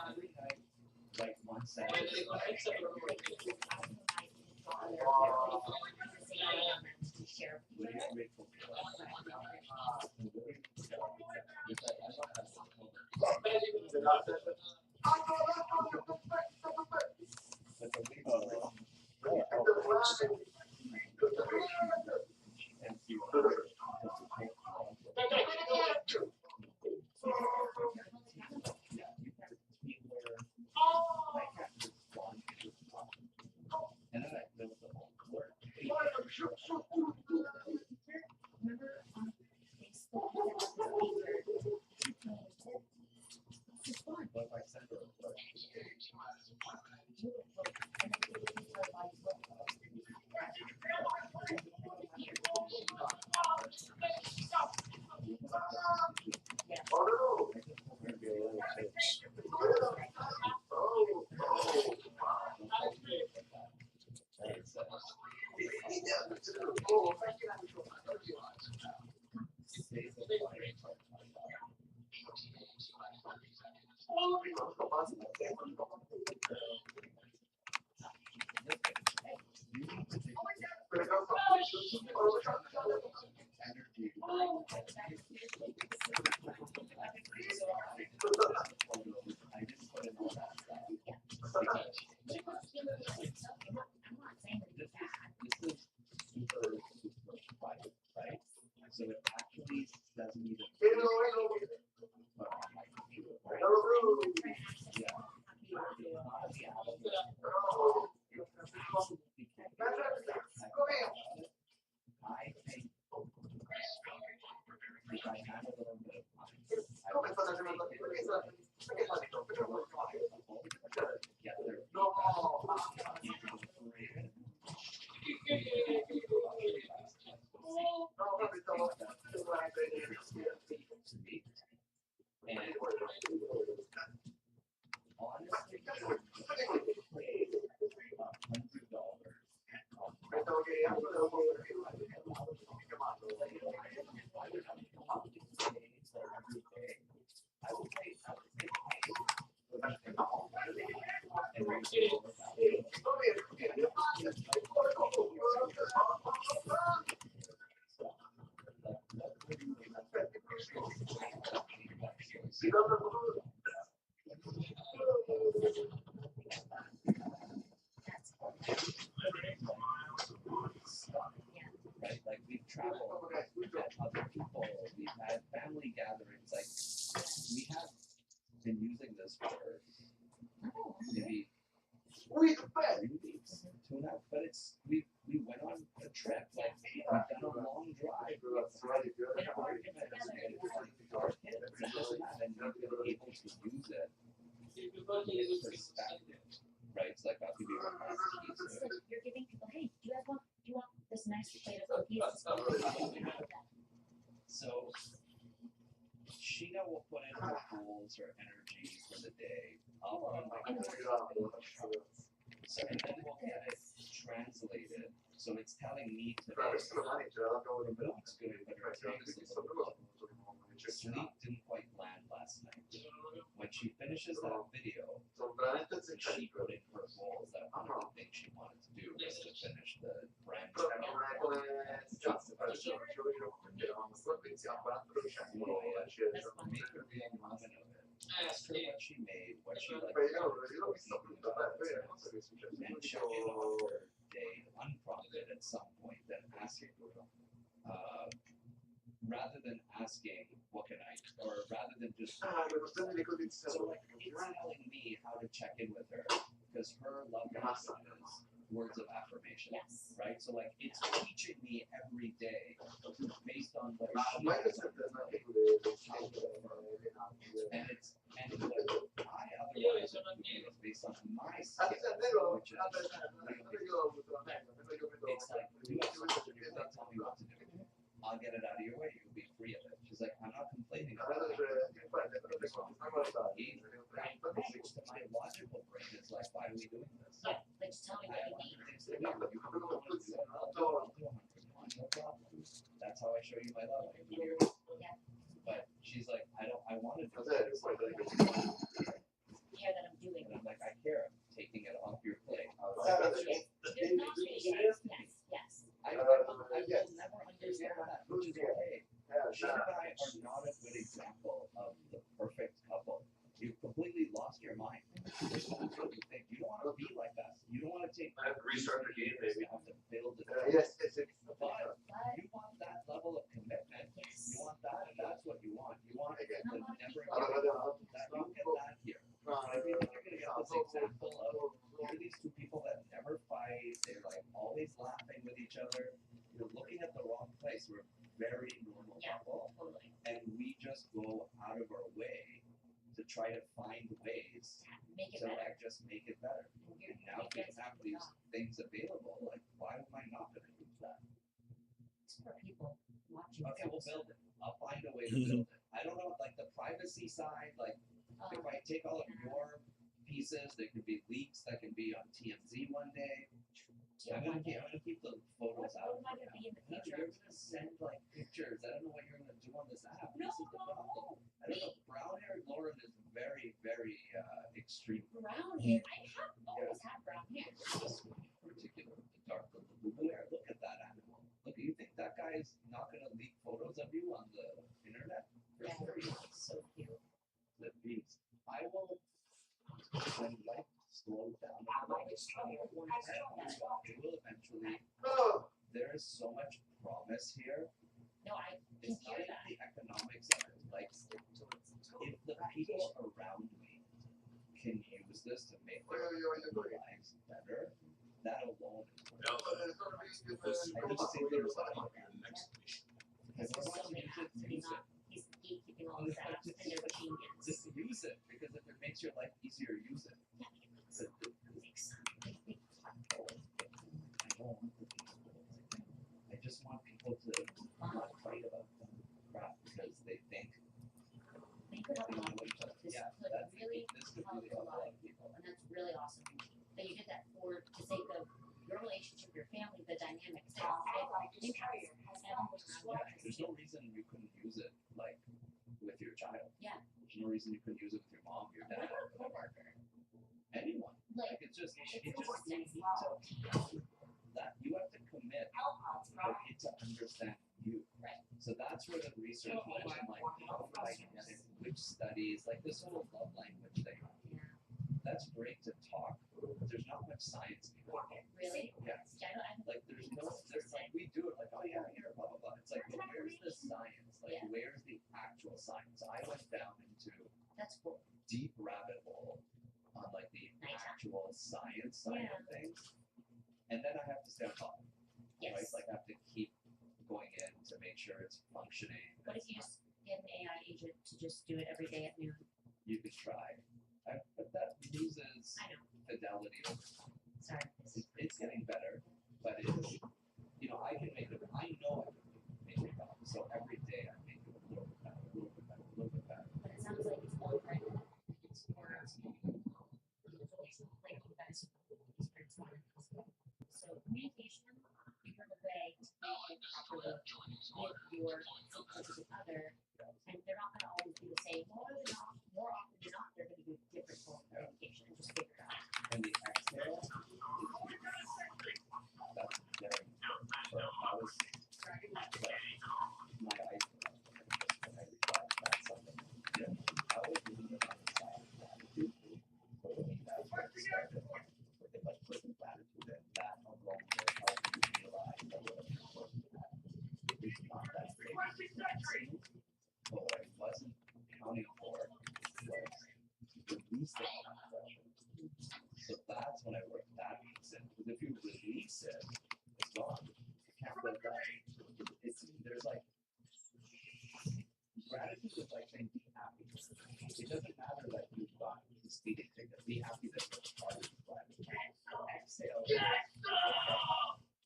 Every night, write one sentence. What are you grateful for? But the way and see what and then I built the whole word. Remember on Facebook, But if I send her a word, Maybe a little tips. So it actually doesn't even. I think if I had a little bit of time, I would get there. And honestly, right? Like we've traveled, we've met other people, we've had family gatherings. Like we have been using this for maybe 3 weeks, 2.5. But it's we went on a trip. Like we've done a long drive. We've arguments with our kids and this and that, and we've been able to use it nice plate of cookies. So Sheena will put in her goals, her energy for the day. I'll put in my goals So and then we'll get it translated. So it's telling me today looks good, but her tank's a little low. Sleep didn't quite land last night. When she finishes that video, she put in her goals that one of the things she wanted to do was to finish the brand new ask her what she made, what she liked, and check in on her day unprompted at some point, then asking, rather than asking, what can I, or rather than just, so like, it's telling me how to check in with her, because her love language is words of affirmation, Yes. right? So like, it's teaching me every day, based on what she has on her plate, how to love her. And it's, and what I otherwise am doing is based on my skill, which is it's like, you have something on your plate, tell me what to do. I'll get it out of your way, you'll be free of it. She's like, I'm not complaining about it. To my logical brain, it's like, why are we doing this? Yeah, like just tell me I what have you need. other things to do. You can go and do it. I'll do 101, no problem. That's how I show you my love. I do your Yeah. But she's like, I want to do Care this. that I'm doing. And I'm like, I care. I'm taking it off your plate. There's not yes, yes. I will never understand that, which is okay. She and I are not a good example of the perfect couple. You've completely lost your mind. This is what you think. You don't want to be like us. You don't want to take Restart the game, baby. You have to build it. Yes. But you want that level of commitment. Yes. You want that, and that's what you want. You want to never get that. You get that here. I mean, you're gonna get this example of here are these two people that never fight. They're like always laughing with each other. You're looking at the wrong place. We're very normal Yeah, couple, totally. and we just go out of our way to try to find ways Make it to better. like just make it better. And now we have these things available. Like, why am I not gonna use that? It's for people watching. Okay, we'll build it. I'll find a way to build it. I don't know, like the privacy side, like if I take all of your pieces, there could be leaks that can be on TMZ one day. I'm gonna keep the photos out. What am I gonna be in the No, future? you're gonna send like pictures. I don't know what you're gonna do on this app. No, This is the problem. I don't know. Brown haired Lauren is very, very extreme. Brown hair. I have always had brown hair. This one in particular, the dark blue hair. Look at that animal. Look, you think that guy is not gonna leak photos of you on the internet? For Yeah, sure. so cute. The beast. I will when life slows down. It will eventually. There is so much promise here. No, I can It's not hear even that. the economics of it. Like, if the people around me can use this to make their lives better, that alone is worth it. This I just think there's like, next week. because He's once so you mad. use it, use it. He's gatekeeping all his apps, and they're genius. Just use it, because if it makes your life easier, use it. Yeah, because it makes big platform. I don't want the people. I just want people to not fight about dumb crap because they think They could help a lot of each people. other. This Yeah, could that's really this could help really a help a lot lot of of people. and that's really awesome that you did that for the sake of your relationship, your family, the dynamics. It impacts everyone around you. There's no reason you couldn't use it like with your child. Yeah. There's no reason you couldn't use it with your mom, your What dad, about a coworker? anyone. Like, Like it's just it's you need important. to that you have to commit for it to understand you. Right. So that's where the research went and like how do I get it? Which studies, like this whole love language thing. Yeah. That's great to talk, but there's not much science behind it. Really? Yeah. Like there's like we do it like, oh yeah, here, blah blah blah. It's like, but where's the science? Like Yeah. where's the actual science? I went down into That's cool. deep rabbit hole on like the Nice. actual science side of things. And then I have to stay on top. Right? Yes. Like I have to keep going in to make sure it's functioning. What if you just get an AI agent to just do it every day at noon? You could try. But that loses I know. fidelity over time. Sorry. It's getting better, but it's, you know, I can make it. I know I can make it better. So every day I make it a little bit better, a little bit better, a little bit better. But it sounds like it's all right. It's more like you guys experience one. So communication is the way to communicate properly with your significant other, and they're not gonna always be the same. More often than not, they're gonna do different form of communication. Just figure it out. And the exhale, that's very important. So I was like, my eyes were up when I realized that's something. Yeah, I was reading on the side of gratitude. So that's where it started. With like putting gratitude in that alone will help you realize that what's important to that is not that big. But what I wasn't accounting for was releasing that pressure. So that's when I worked that piece in. Because if you release it, it's gone. You can't build that. It's there's like gratitude is like saying be happy. It doesn't matter that you've got this speeding ticket. Be happy that you're part of the gratitude. Exhale.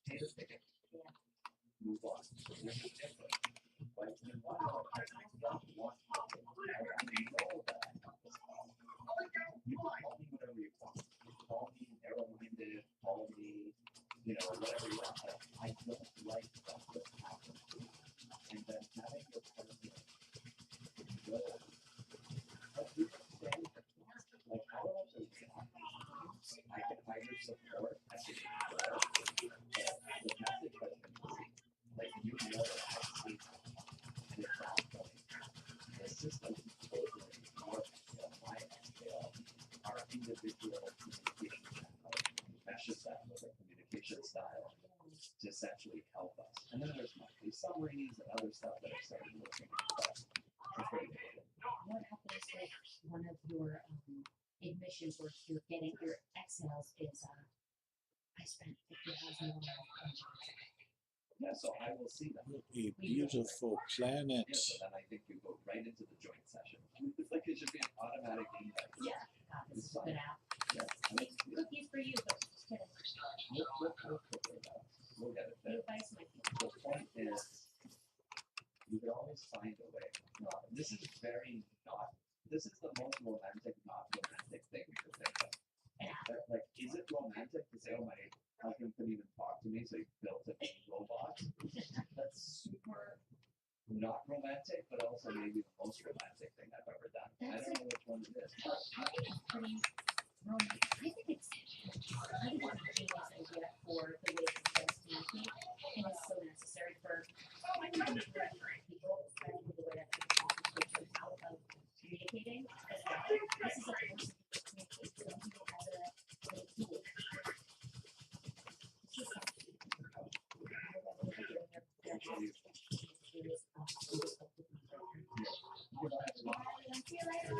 Pay the ticket. Move on. There's a difference. Like in one moment, I don't want to. I know that I got this problem. You can call me whatever you want. You can call me narrow-minded, call me, whatever you want. But I don't like that what happened. And then having your partner go, but you can say, like, I don't have to react. I can either support, I can ignore, but the message has been received. Like, you know that I see that. And at that point, the system is totally your exhale, my exhale, our individual communication channel meshes that with a communication style to essentially help us. And then there's monthly summaries and other stuff that I started looking at. But it's pretty good. What happens if one of your admissions where you're getting your exhales is I spent $50,000 on Yeah, so I will see that. What a beautiful planet. Yeah, so then I think you go right into the joint session. It's like it should be an automatic invite. Yeah. God, this is a good app. Yeah, I mean, Cookies for you, but just kidding. we'll figure it out. We'll get it The there. advice might be. The point is, you could always find a way. This is very not, this is the most romantic, not romantic thing you could think of. Yeah. Like, is it romantic to say, oh, my husband couldn't even talk to me, so he built a robot? That's super not romantic, but also maybe the most romantic thing I've ever done. I don't know which one it is. I think it's pretty romantic. I think it's a genius idea for the way that you guys communicate, and it's so necessary for people, especially the way that people out of communicating as well. This is a person who communicates. Some people have a tool. It's just something. See you later.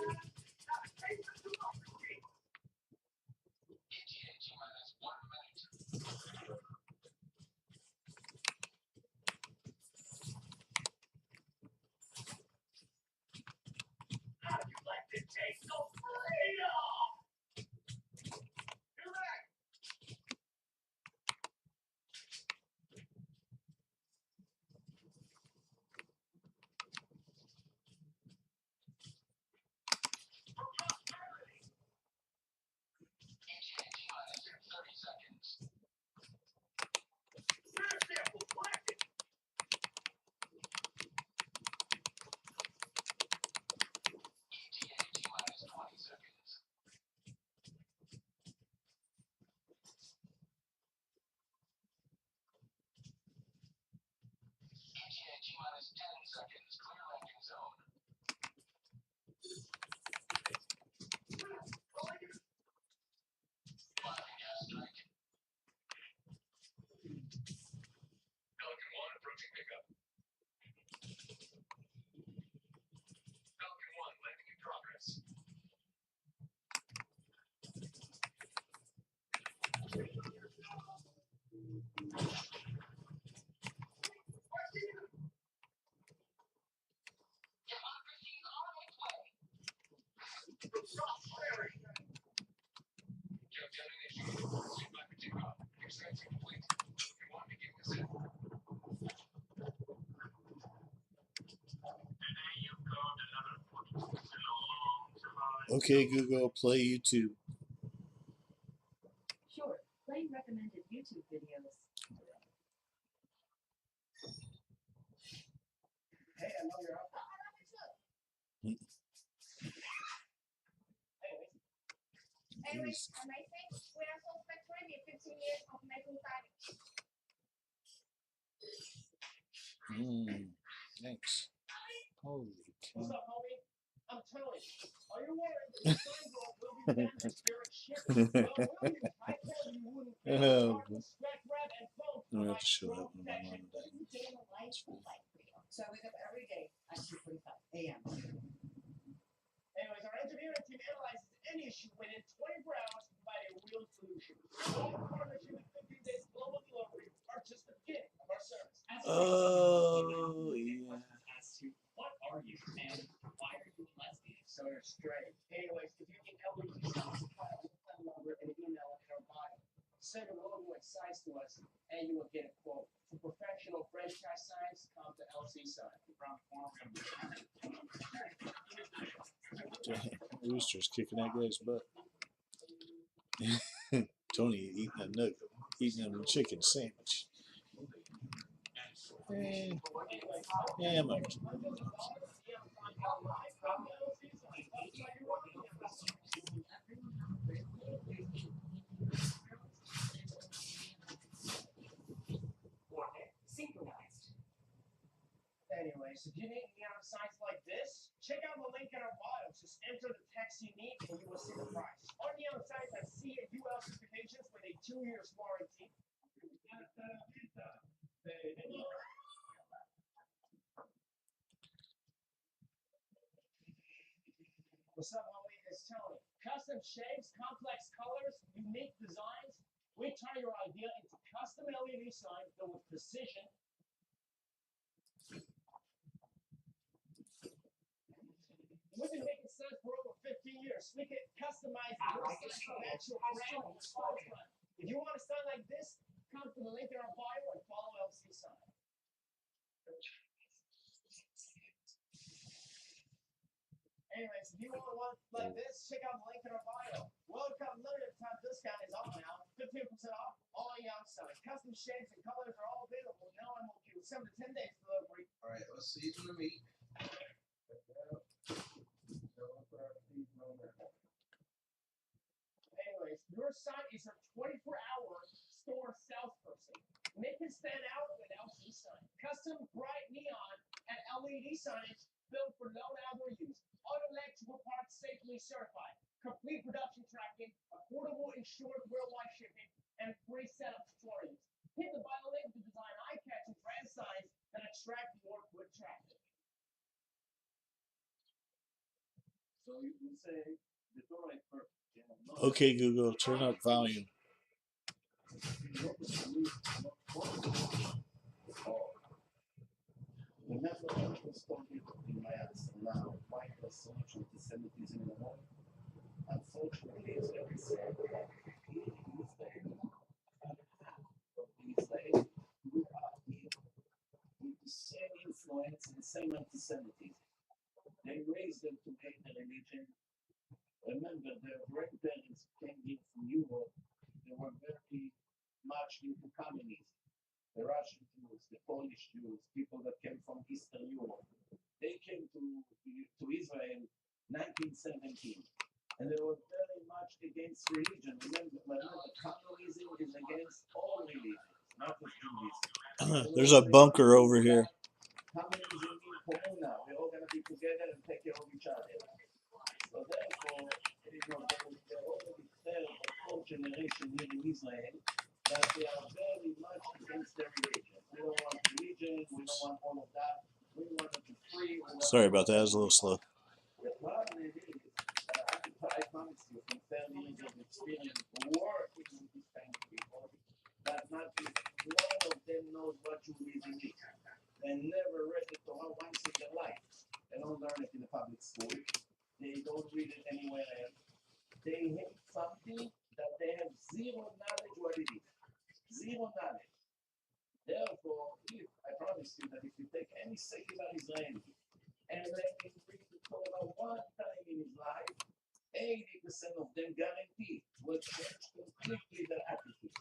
How'd you like to taste of freedom? You're back. Okay, Google, play YouTube. Sure, playing recommended YouTube videos. Hey, I know you're up. Anyways, amazing. We are so spectrum in 15 years of making that. Thanks. Holy What's cow. up, homie? I'm Tony. Are you worried that your sign will be banned at direct shipping? Well, we'll use high-quality wooden Oh, frames, scratch wrap, and foam I'm gonna have provide to show that strong one to my mom protection. and dad. What is a day in the life like for you? So I wake up every day at 2:45 a.m. Anyways, our engineering team analyzes any issue within 24 hours to provide a real solution. All in partnership with 15 Days Global Delivery are just the beginning of our service. Oh, yeah. As to what are you and why are you lesbian? So you're straight. Anyways, if you need LED signs, file a phone number and email in our bio. Send a logo and size to us, and you will get a quote. For professional franchise signs, come to LC Sign. Damn, Rooster's kicking that guy's butt. Tony eating a nugget, eating a chicken sandwich. Yeah, I'm okay. Synchronized. Anyways, if you need neon signs like this, check out the link in our bio. Just enter the text you need and you will see the price. Our neon signs have CE and UL certifications with a 2-year warranty. What's up, homie? It's Tony. Custom shapes, complex colors, unique designs. We turn your idea into custom LED signs built with precision. We've been making signs for over 15 years. We can customize your sign to match your brand or storefront. If you want a sign like this, come to the link in our bio and follow LC Sign. Anyways, if you want one like this, check out the link in our bio. Welcome limited time discount is on now. 15% off all young signs. Custom shapes and colors are all available. No MOQ. 7 to 10 days delivery. All right, let's season the meat. Anyways, your sign is a 24-hour store salesperson. Make it stand out with LC Sign. Custom bright neon and LED signs built for low outdoor use. Auto electrical parts safely certified. Complete production tracking, affordable insured worldwide shipping, and free setup tutorials. Hit the bio link to design eye-catching brand signs that attract more foot traffic. So you can say the door is perfect. Okay, Google, turn up volume. Remember what I was talking in my answer now, why there's so much anti-Semitism in the world? Unfortunately, it's very sad that in Israel, of the Israeli grew up with the same influence and the same anti-Semitism. They raised them to hate the religion. Remember, their grandparents came in from Europe. They were very much into communism. The Russian Jews, the Polish Jews, people that came from Eastern Europe. They came to Israel 1917, and they were very much against religion. Remember, communism is against all religions, not just Judaism. There's a bunker over here. Communism means comuna. We're all going to be together and take care of each other. So therefore, they're already third or fourth generation here in Israel that they are very much against their religion. We don't want religion. We don't want all of that. We want to be free. Sorry about that. I was a little slow. The problem is, I promise you, from 30 years of experience working with these kind of people, that not one of them knows what Judaism is. They never read the Torah once in their life. They don't learn it in the public school. They don't read it anywhere else. They hate something that they have zero knowledge what it is. Zero knowledge. Therefore, I promise you that if you take any secular Israeli and let him read the Torah one time in his life, 80% of them guaranteed will change completely their attitude.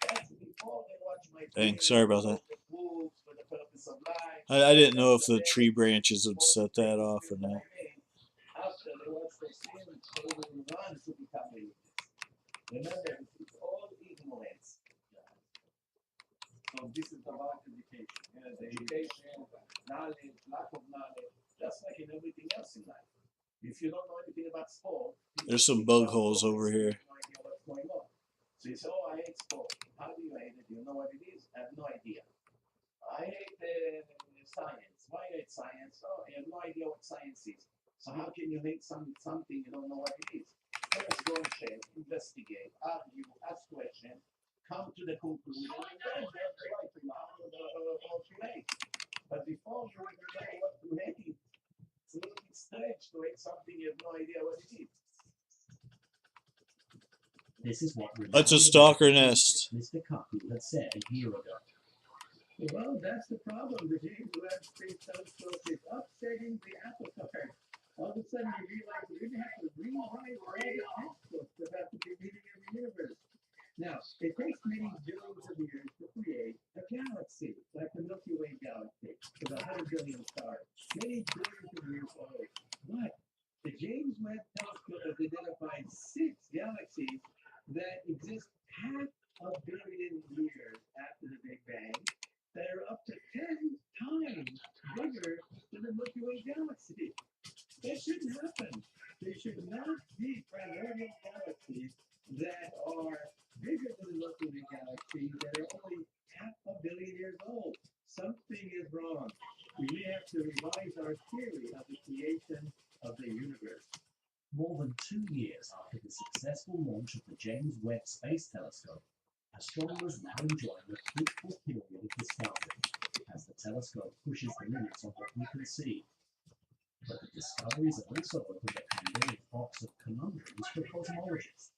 That's before they watch my Dang, videos sorry about that. with the books, for the purpose of life. I didn't know if the tree branches would set that off or not. After they watch those things, they will run to become religious. Remember, it's all ignorance. So this is about education. The education, knowledge, lack of knowledge, just like in everything else in life. If you don't know anything about sport, There's some bug holes over here. You have no idea what's going on. So you say, "Oh, I hate sport." How do you hate it? Do you know what it is? I have no idea. I hate science. Why I hate science? Oh, I have no idea what science is. So how can you hate something you don't know what it is? First, go and check, investigate, argue, ask questions, come to the conclusion, and then there's the right to love or to hate. But before you even know what to hate, it's a little bit strange to hate something you have no idea what it is. This is what That's a stalker nest. Mr. Kaku had said a year ago. Well, that's the problem. The James Webb Space Telescope is upsetting the apple cart. All of a sudden, you realize you didn't have to rewrite all the textbooks about the beginning of the universe. Now, it takes many billions of years to create a galaxy, like the Milky Way galaxy, with 100 billion stars. Many billions of years old. But the James Webb Telescope has identified 6 galaxies that exist half a billion years after the Big Bang, that are up to 10 times bigger than the Milky Way galaxy. That shouldn't happen. There should not be primordial galaxies that are bigger than the Milky Way galaxy that are only half a billion years old. Something is wrong. We may have to revise our theory of the creation of the universe. More than 2 years after the successful launch of the James Webb Space Telescope, astronomers now enjoy the fruitful period of discovery as the telescope pushes the limits on what we can see. But the discoveries have also opened a Pandora's box of conundrums for cosmologists.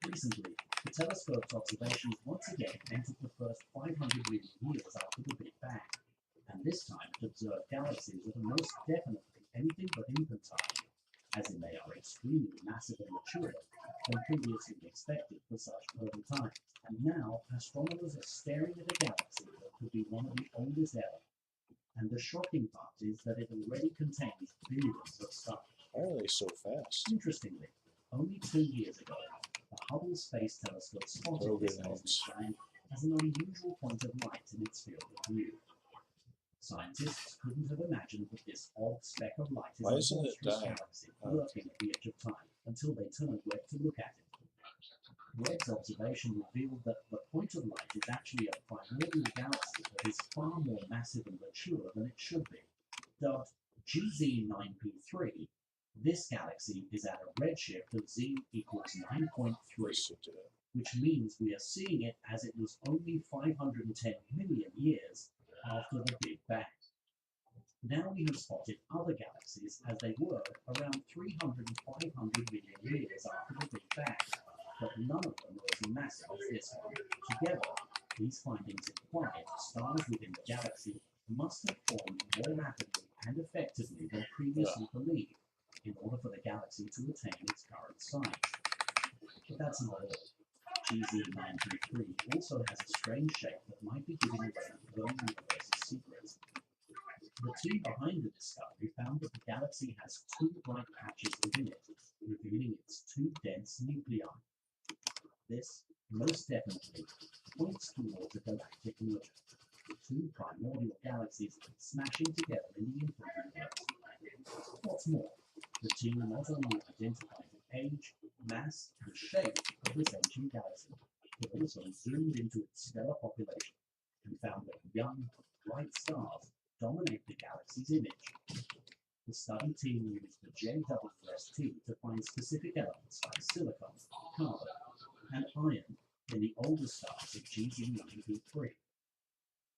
Recently, the telescope's observations once again entered the first 500 million years after the Big Bang, and this time it observed galaxies that are most definitely anything but infantile, as in they are extremely massive and mature than previously expected for such early time. And now, astronomers are staring at a galaxy that could be one of the oldest ever. And the shocking part is that it already contains billions of stars. Why are they so fast? Interestingly, only 2 years ago, the Hubble Space Telescope spotted this cosmic giant as an unusual point of light in its field of view. Scientists couldn't have imagined that this odd speck of light is Why a isn't it monstrous dying? galaxy lurking at the edge of time until they turned Webb to look at it. Webb's observation revealed that the point of light is actually a primordial galaxy that is far more massive and mature than it should be. Dubbed GZ9P3, this galaxy is at a redshift of Z equals 9.3, which means we are seeing it as it was only 510 million years after the Big Bang. Now we have spotted other galaxies as they were around 300 and 500 million years after the Big Bang, but none of them are as massive as this one. Together, these findings imply that stars within the galaxy must have formed more rapidly and effectively than previously believed in order for the galaxy to attain its current size. But that's not all. GZ9P3 also has a strange shape that might be giving away the known universe's secrets. The team behind the discovery found that the galaxy has 2 bright patches within it, revealing its 2 dense nuclei. This, most definitely, points towards a galactic merger, 2 primordial galaxies smashing together in the infinite universe. What's more, the team not only identified the age, mass, and shape of this ancient galaxy, but also zoomed into its stellar population and found that young, bright stars dominate the galaxy's image. The study team used the HellDivers II to find specific elements like silicon, carbon, and iron in the older stars of GZ9P3.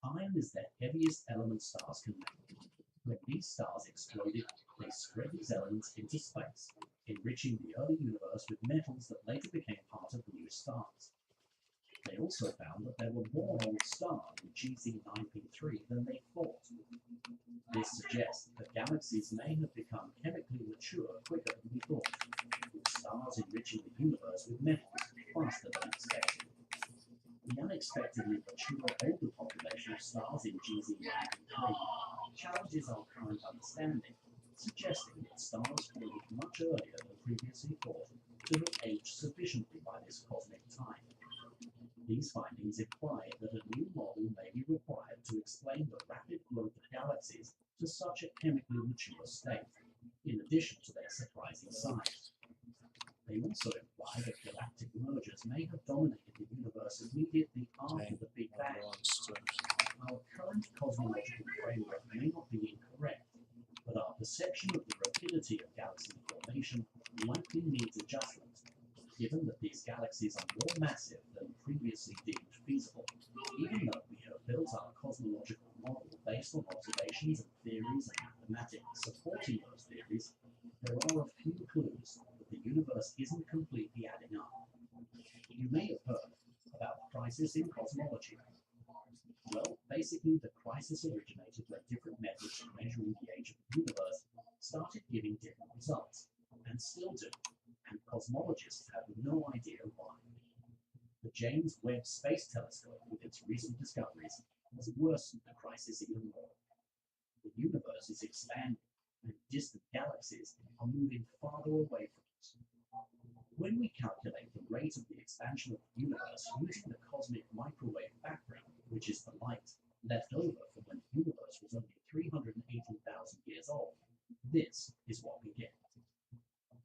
Iron is the heaviest element stars can make. When these stars exploded, they spread these elements into space, enriching the early universe with metals that later became part of new stars. They also found that there were more old stars in GZ9P3 than they thought. This suggests that galaxies may have become chemically mature quicker than we thought, with stars enriching the universe with metals faster than expected. The unexpectedly mature older population of stars in GZ9P3 challenges our current understanding, suggesting that stars formed much earlier than previously thought to have aged sufficiently by this cosmic time. These findings imply that a new model may be required to explain the rapid growth of galaxies to such a chemically mature state, in addition to their surprising size. They also imply that galactic mergers may have dominated the universe immediately after the Big Bang. Our current cosmological framework may not be incorrect, but our perception of the rapidity of galaxy formation likely needs adjustment, given that these galaxies are more massive than previously deemed feasible. Even though we have built our cosmological model based on observations and theories and mathematics supporting those theories, there are a few clues that the universe isn't completely adding up. You may have heard about the crisis in cosmology. Well, basically, the crisis originated when different methods of measuring the age of the universe started giving different results, and still do, and cosmologists have no idea why. The James Webb Space Telescope, with its recent discoveries, has worsened the crisis even more. The universe is expanding, and distant galaxies are moving farther away from us. When we calculate the rate of the expansion of the universe using the cosmic microwave background, which is the light left over from when the universe was only 380,000 years old, this is what we get.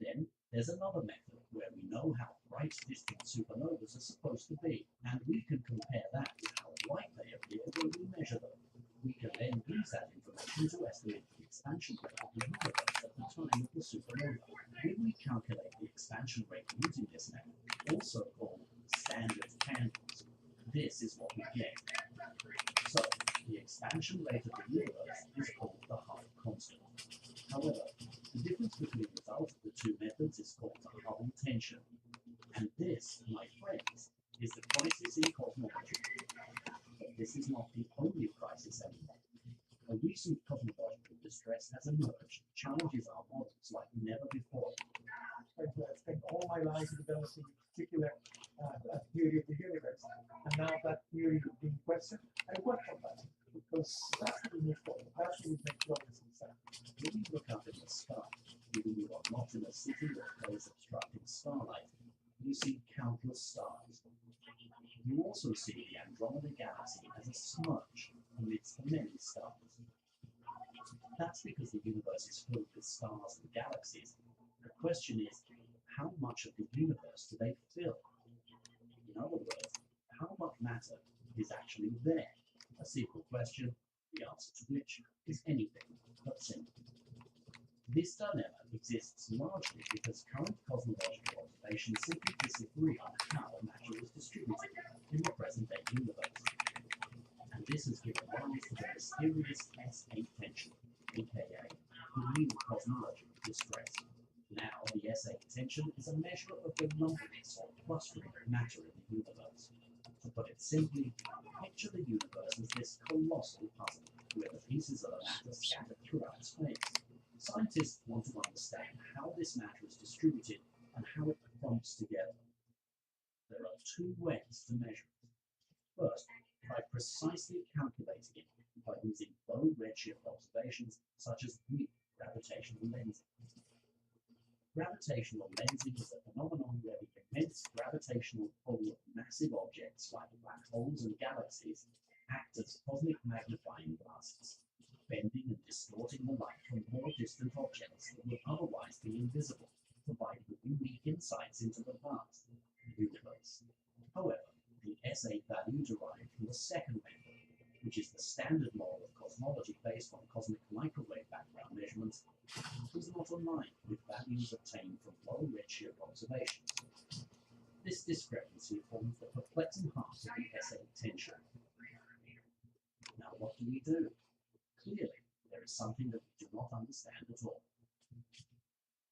Then there's another method where we know how bright distant supernovas are supposed to be, and we can compare that with how light they appear when we measure them. We can then use that information to estimate the expansion rate of the universe at the time of the supernova. When we calculate the expansion rate using this method, also called standard candles, this is what we get. So, the expansion rate of the universe is called the Hubble constant. However, the difference between the result of the two methods is called the Hubble tension. And this, my friends, is the crisis in cosmology. But this is not the only crisis anymore. A recent cosmological distress has emerged, challenges our models like never before. I spent all my life developing a particular theory of the universe, and now that theory is being questioned, I work on that because that's what we move forward. That's what we make progress in science. When you look up in the sky, even you are not in a city or place obstructing starlight, you see countless stars. You also see the Andromeda Galaxy as a smudge amidst the many stars. That's because the universe is filled with stars and galaxies. The question is, how much of the universe do they fill? In other words, how much matter is actually there? A simple question, the answer to which is anything but simple. This dilemma exists largely because current cosmological observations simply disagree on how matter is distributed in the present-day universe. And this has given rise to the mysterious S8 tension, aka the new cosmological distress. Now, the S8 tension is a measure of the numberness or clustering of matter in the universe. To put it simply, picture the universe as this colossal puzzle where the pieces of the matter scattered throughout space. Scientists want to understand how this matter is distributed and how it clumps together. There are two ways to measure it. First, by precisely calculating it by using low redshift observations such as weak gravitational lensing. Gravitational lensing is a phenomenon where the immense gravitational pull of massive objects like black holes and galaxies act as cosmic magnifying glasses, bending and distorting the light from more distant objects that would otherwise be invisible, providing unique insights into the vast universe. However, the S8 value derived from the second method, which is the standard model of cosmology based on cosmic microwave background measurements, is not aligned with values obtained from low redshift observations. This discrepancy forms the perplexing heart of the S8 tension. Now, what do we do? Clearly, there is something that we do not understand at all.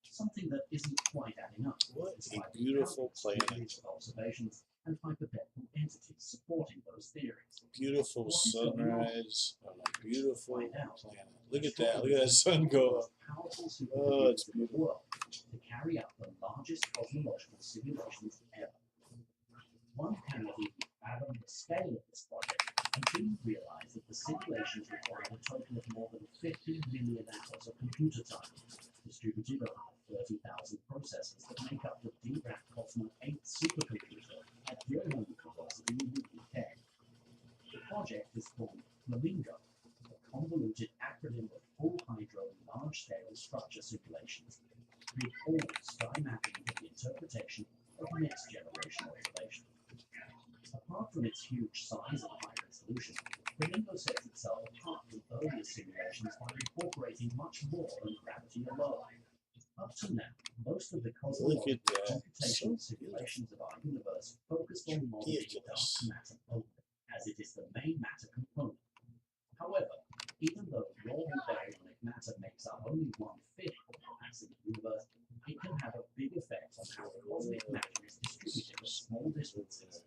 Something that isn't quite adding up. What a beautiful planet. Observations and hypothetical entities supporting those theories. Beautiful sunrise on a beautiful Find out. planet. Look at that. Look at that sun go up. Powerful Oh, it's supercomputers in the world to carry out the largest cosmological simulations ever. One cannot even fathom the scale of this project until you realize that the simulations required a total of more than 50 million hours of computer time, distributed over 30,000 processors that make up the DRAC Cosmo 8 supercomputer at Durham University in the UK. The project is called Flamingo, a convoluted acronym of full hydro large-scale structure simulations, with all sky mapping for the interpretation of next-generation observation. Apart from its huge size and high resolution, Flamingo sets itself apart from earlier simulations by incorporating much more than gravity alone. Up to now, most of the cosmological computational simulations of our universe focused on modeling dark matter only, as it is the main matter component. However, even though raw baryonic matter makes up only 1/5 of the mass in the universe, it can have a big effect on how cosmic matter is distributed at small distances.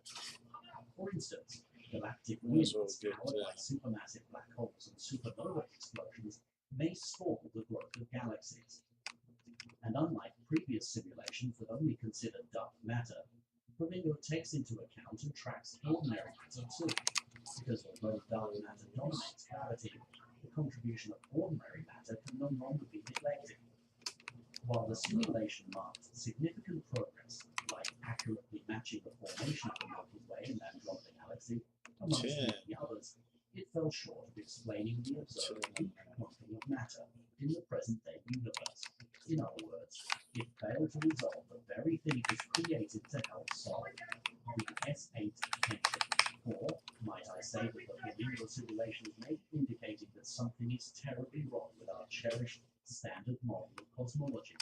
For instance, galactic winds powered by supermassive black holes and supernova explosions may stall the growth of galaxies. And unlike previous simulations that only consider dark matter, Flamingo takes into account and tracks ordinary matter too, because although dark matter dominates gravity, the contribution of ordinary matter can no longer be neglected. While the simulation marked significant progress, like accurately matching the formation of the Milky Way in the Andromeda Galaxy, amongst many others, it fell short of explaining the observed weak quantum of matter in the present-day universe. In other words, it failed to resolve the very thing it was created to help solve, the S8 tension. Or, might I say that the Flamingo simulations may be indicating that something is terribly wrong with our cherished standard model of cosmology.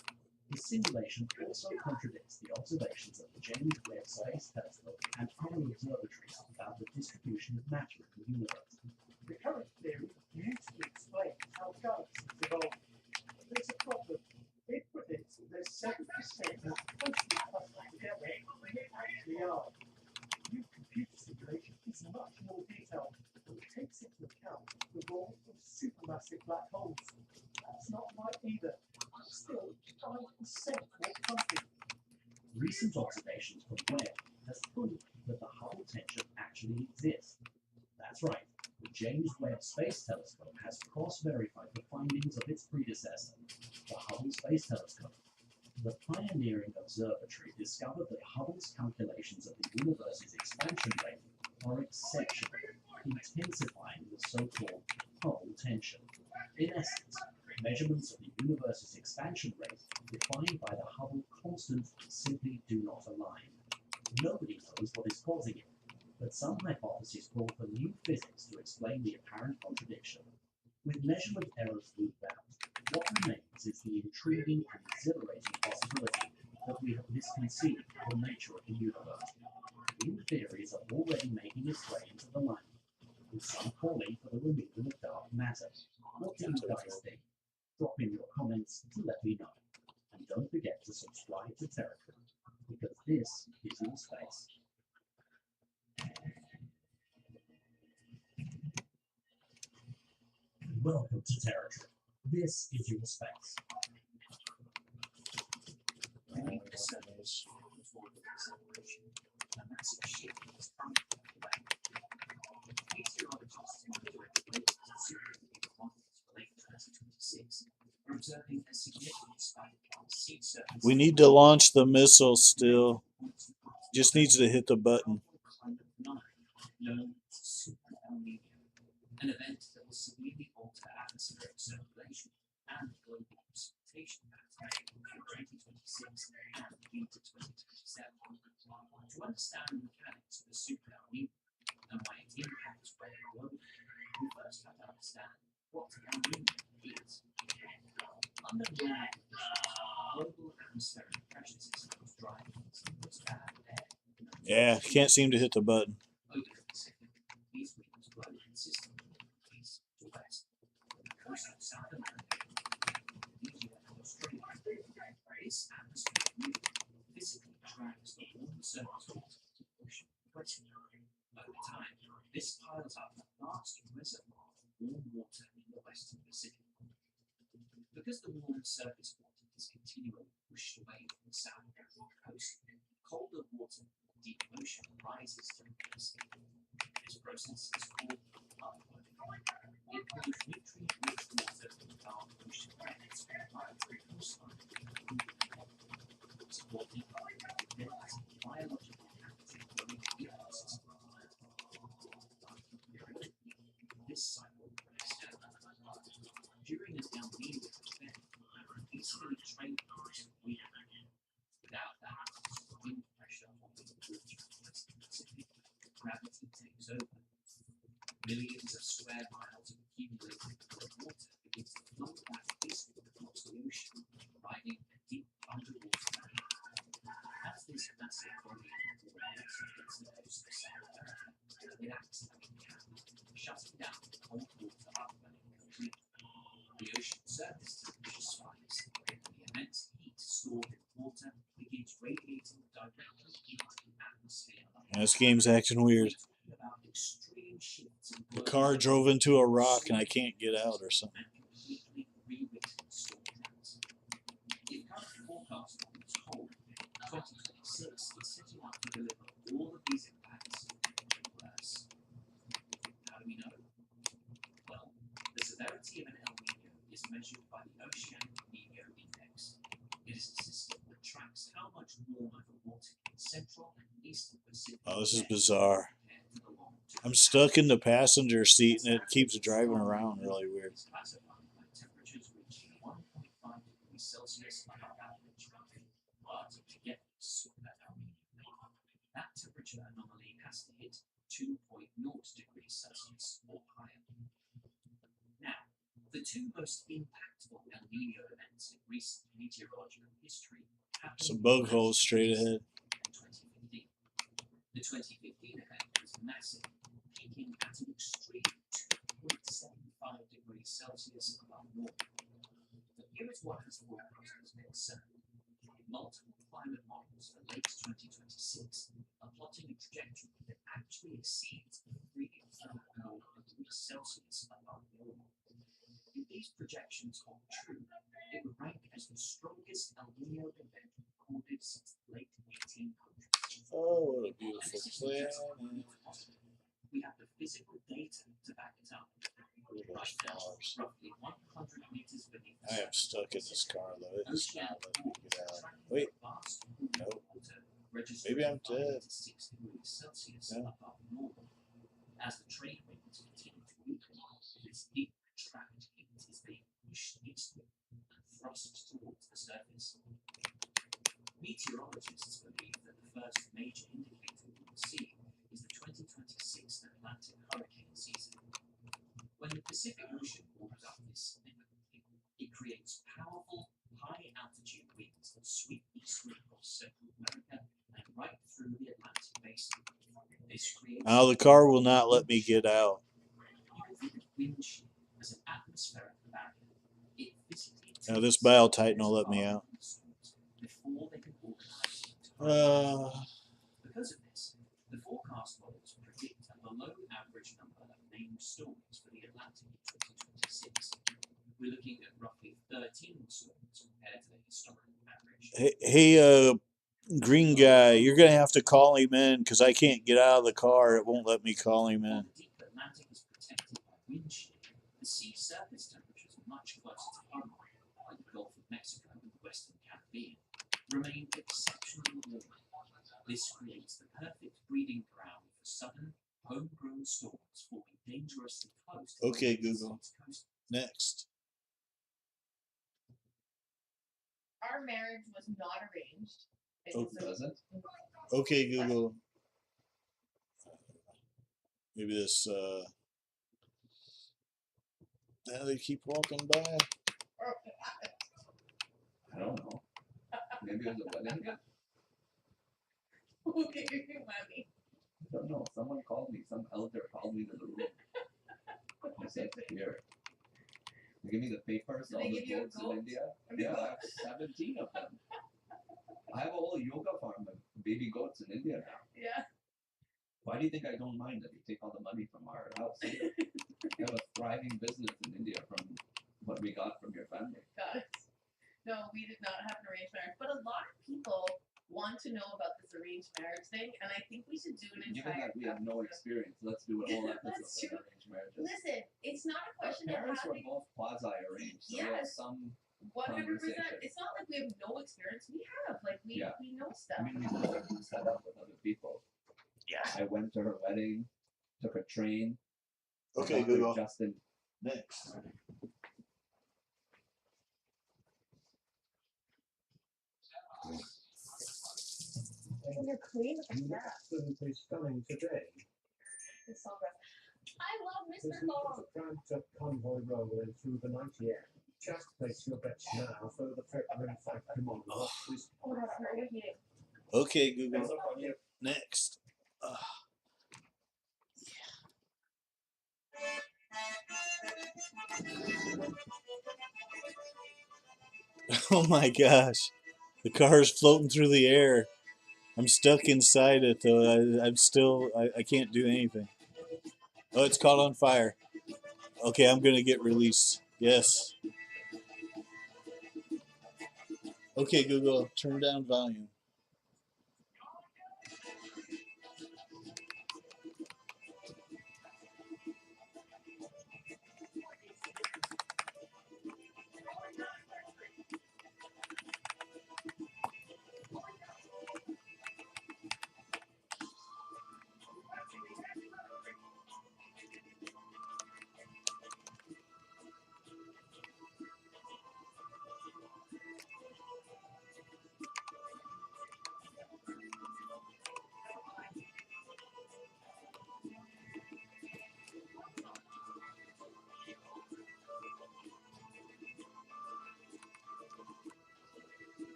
The simulation also contradicts the observations of the James Webb Space Telescope and other observatories about the distribution of matter in the universe. The current theory beautifully explains how galaxies evolve. But there's a problem. It predicts that there's 7% more closely clustered together than they actually are. New computer simulation is much more detailed, but it takes into account the role of supermassive black holes. That's not right either. Still, 5% more clumping. Recent observations from Webb has proved that the Hubble tension actually exists. That's right, the James Webb Space Telescope has cross-verified the findings of its predecessor, the Hubble Space Telescope. The pioneering observatory discovered that Hubble's calculations of the universe's expansion rate are exceptional, intensifying the so-called Hubble tension. In essence, measurements of the universe's expansion rate defined by the Hubble constant simply do not align. Nobody knows what is causing it, but some hypotheses call for new physics to explain the apparent contradiction. With measurement errors ruled out, what remains is the intriguing and exhilarating possibility that we have misconceived the nature of the universe. New theories are already making its way into the light, with some calling for the removal of dark matter. What do you guys think? Drop in your comments to let me know. And don't forget to subscribe to Territory, because this is your space. Welcome to Territory. This is your space. A massive shift is coming away. Meteorologists monitor the latest supercomputer models for late 2026 are observing a significant spike on sea surface. We need to launch the missile still. Just needs to hit the button. Known as Super El Nino, an event that will severely alter atmospheric circulation and global precipitation patterns through 2026 and into 2027. To understand the mechanics of the Super El Nino and why it impacts weather globally, we first have to understand what El Nino is. Under normal conditions, global atmospheric pressure systems drive continuous bad air. Yeah, can't seem to hit the button. Over the Pacific, these winds blow consistently from east to west. On the coast of South America, Indonesia, and Australia, this atmospheric movement physically drags the warm surface water to the ocean. quitting. Over time, this piles up a vast reservoir of warm water in the western Pacific. Because the warm surface water is continually pushed away from the South Pacific coast, colder water in the deep ocean rises to the Pacific. This process is called upwelling. It pulls nutrient-rich water from the dark ocean depths right through the coastline, supporting the biological active marine ecosystem. Periodically, this cycle breaks down. During an El Nino event, easterly trade winds weaken. Without that, wind pressure on the water in the Western Pacific, gravity takes over. Millions of square miles of accumulated cold water begins to flow back eastward across the ocean, driving a deep underwater valley. As this massive volume of warm water hits the coast of South America, it acts like a cap, shutting down the cold water upwelling completely. The ocean surface temperature spikes, and the immense heat stored in the water begins radiating directly into the atmosphere. This game's acting weird. The car drove into a rock and I can't get out or something. If current forecast holds hold, 2026 is setting up to deliver all of these impacts and worse. How do we know? Well, the severity of an El Nino is measured by the Oceanic Nino Index. It is a system that tracks how much warmer the water in Central and Eastern Pacific. Oh, this is bizarre. I'm stuck in the passenger seat and it keeps driving around really weird. Temperatures reaching 1.5 degrees Celsius above average. But to get this that temperature anomaly has to hit 2.0 degrees Celsius or higher. Now, the two most impactful El Nino events in recent meteorological history happened. Some bug holes straight ahead. 2015. The 2015 event was massive, peaking at an extreme 2.75 degrees Celsius above normal. But here is what has forecasters concerned. Multiple climate models for late 2026 are plotting a trajectory that actually exceeds 3.4 degrees Celsius above normal. If these projections hold true, it would rank as the strongest El Nino event recorded since the late 1800s. Oh, what a beautiful planet. We have the physical data to back it up. Right now, roughly 100 meters beneath the I am stuck in this car though. It is not letting me get out. Wait. Nope. Maybe I'm dead. 6 degrees Celsius Yeah. above normal. As the trade winds continue to weaken, this deep trapped heat is being pushed eastward and thrust towards the surface. Meteorologists believe that the first major indicator we will see is the 2026 Atlantic hurricane season. When the Pacific Ocean warms up this significantly, it creates powerful, high-altitude winds that sweep eastward across Central America and right through the Atlantic basin. This creates The car will not let me get out. You can think of wind shear as an atmospheric barrier. It physically Now this Bio Titan will let me out. before they can organize into Because of this, the forecast models predict a below-average number of named storms for the Atlantic in 2026. We're looking at roughly 13 storms compared to the historical average. Hey, green guy, you're gonna have to call him in because I can't get out of the car. It won't let me call him in. While the deep Atlantic is protected by wind shear, the sea surface temperatures much closer to home, like the Gulf of Mexico and the Western Caribbean, remain exceptionally warm. This creates the perfect breeding ground for southern, homegrown storms forming dangerously close to Okay, the Google. coast. Next. Our marriage was not arranged. It Oh. was a- Wasn't? Okay, Google. Maybe this, now they keep walking by. I don't know. Maybe it was a wedding gift? Who gave you money? I don't know. Someone called me. Some elder called me to the room. I said, here. They give me the papers, Did all they the give you a goats in goat? India. I mean, Yeah, I have 17 of them. I have a whole yoga farm of baby goats in India now. Yeah. do you think I don't mind that you take all the money from our house? We have a thriving business in India from what we got from your family. Got it. No, we did not have an arranged marriage, but a lot of people want to know about this arranged marriage thing, and I think we should do an Given entire. that we have no experience, let's do a whole That's episode true. on arranged marriages. Listen, it's not a Our question of parents were having both quasi-arranged, so we have Yes. some 100%. It's not like we have no experience. We have, like, we Yeah. we know I stuff. mean, we both set up with other people. Yeah. I went to her wedding, took a train. Okay, got there Google. just in Next. And you're clean with You look that. absolutely stunning today. It's so good. I love This Mr. is Long. a cranked up convoy rolling through the night air. Just place your bets now for the February 5 command. Oh my god, I'm already eating. Okay, Google. Next. Oh my gosh. The car is floating through the air. I'm stuck inside it though. I can't do anything. Oh, it's caught on fire. Okay, I'm gonna get released. Yes. Okay, Google, turn down volume.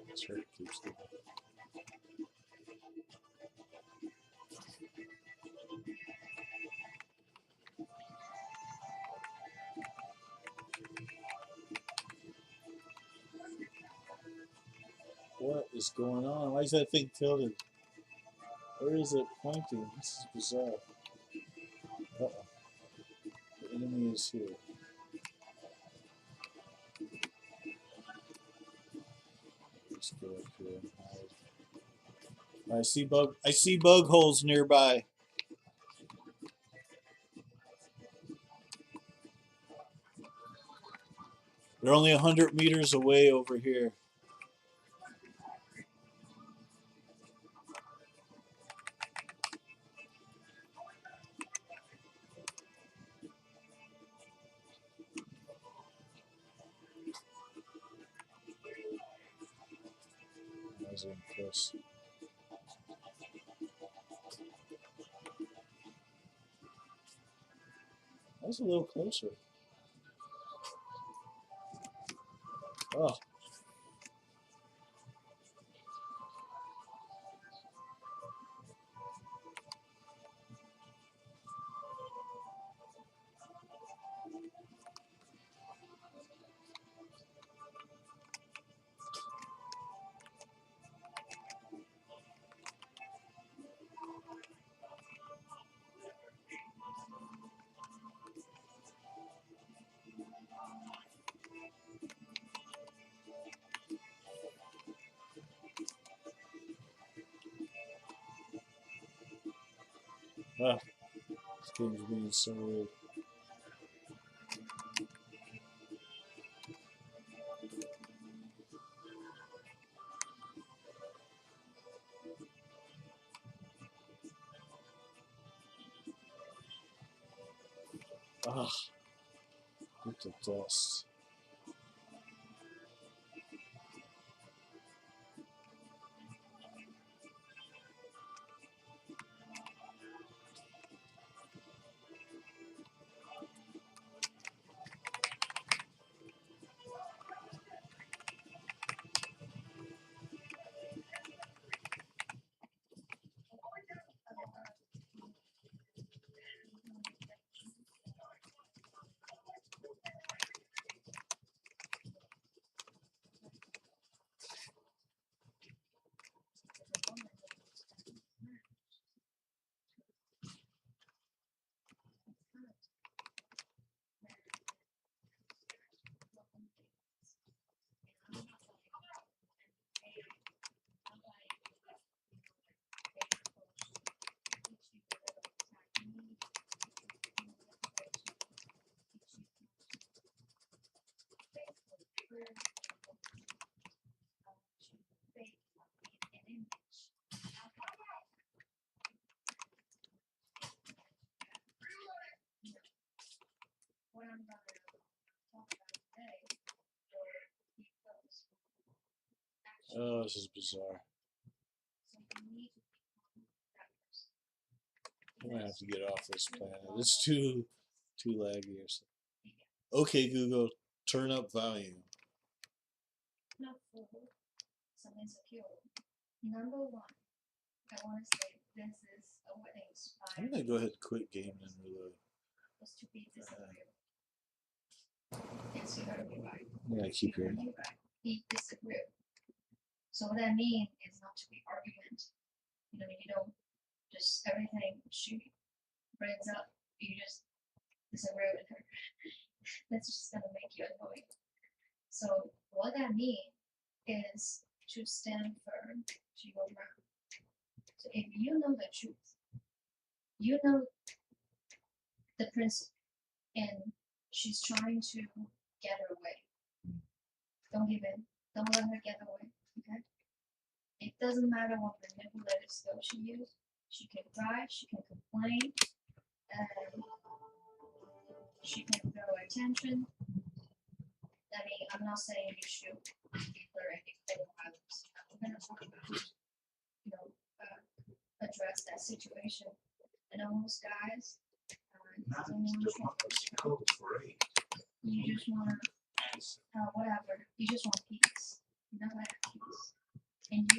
That's right, it keeps going. What is going on? Why is that thing tilted? Where is it pointing? This is bizarre. Uh-oh. The enemy is here. Let's go up here and hide. I see bug holes nearby. They're only 100 meters away over here. That was close. That was a little closer. Oh. Ah. This game's being so weird. Ah. Get the dust. Oh, this is bizarre. So you need to become that person. I'm gonna have to get off this planet. It's too laggy or something. Okay, Google, turn up volume. Not full, something secure. Number one, I want to say this is a wedding I'm inspired gonna go ahead and quit gaming and reload. was to be disagreeable. Yes, you heard me right. Yeah, keep You heard hearing. me right. Be disagreeable. So what that means is not to be argument. You don't just everything she brings up, you just disagree with her. That's just gonna make you annoying. So what that means is to stand firm to your ground. So if you know the truth, you know the principle, and she's trying to get her way. Don't give in. Don't let her get away. Okay? It doesn't matter what manipulative skill she uses. She can cry, she can complain, and she can throw attention. I mean, I'm not saying you should declare any violence. We're gonna talk about, address that situation. And most guys, don't want trouble. You just want whatever. You just want peace. You know that peace, and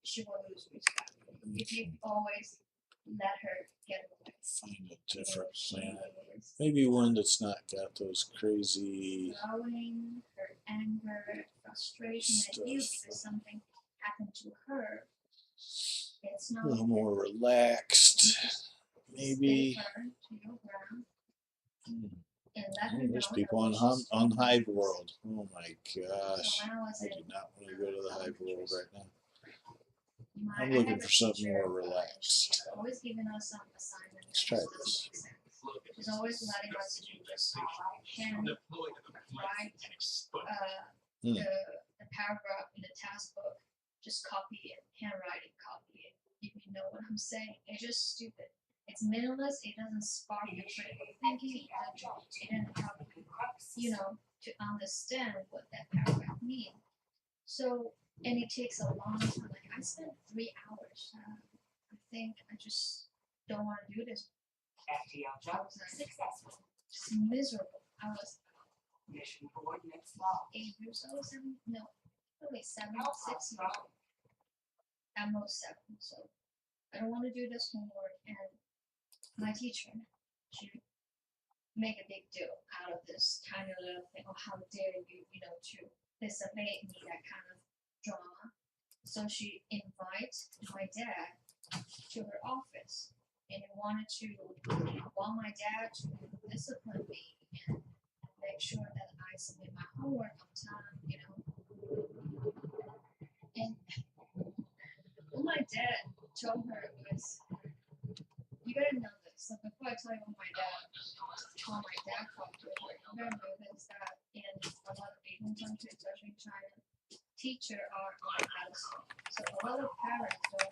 she will lose respect if you always let her get away. Find a different planet. Maybe one that's not got those crazy Throwing her anger, frustration at you because something happened to her. It's a not little more relaxed. Maybe. stay firm to your ground and let Oh, her know there's that people what on she's Hive doing World. Oh my gosh. So when I was I in do not want to go to the Hive World right now. I I'm had looking a for something teacher, more relaxed. She's always giving us some assignment Let's that try just doesn't this. make sense. She's always letting us do just hand write the paragraph in the task book, just copy it, handwriting copy it. If you know what I'm saying, it's just stupid. It's meaningless. It doesn't spark your critical thinking. It doesn't help you, to understand what that paragraph means. So, and it takes a long time. Like I spent 3 hours. I think I just don't want to do this. FTL job successful. Just miserable. I was Mission coordinates locked. 8 years old, 7, no, probably 7, 6 years old. At most 7. So I don't want to do this homework. And my teacher, she make a big deal out of this tiny little thing. Oh, how dare you, to disobey me, that kind of drama. So she invites my dad to her office and want my dad to discipline me and make sure that I submit my homework on time. And what my dad told her was, you gotta know this. So before I tell you what my dad talked to her, you gotta know this that in a lot of Asian countries, especially in China, teachers are on a pedestal. So a lot of parents don't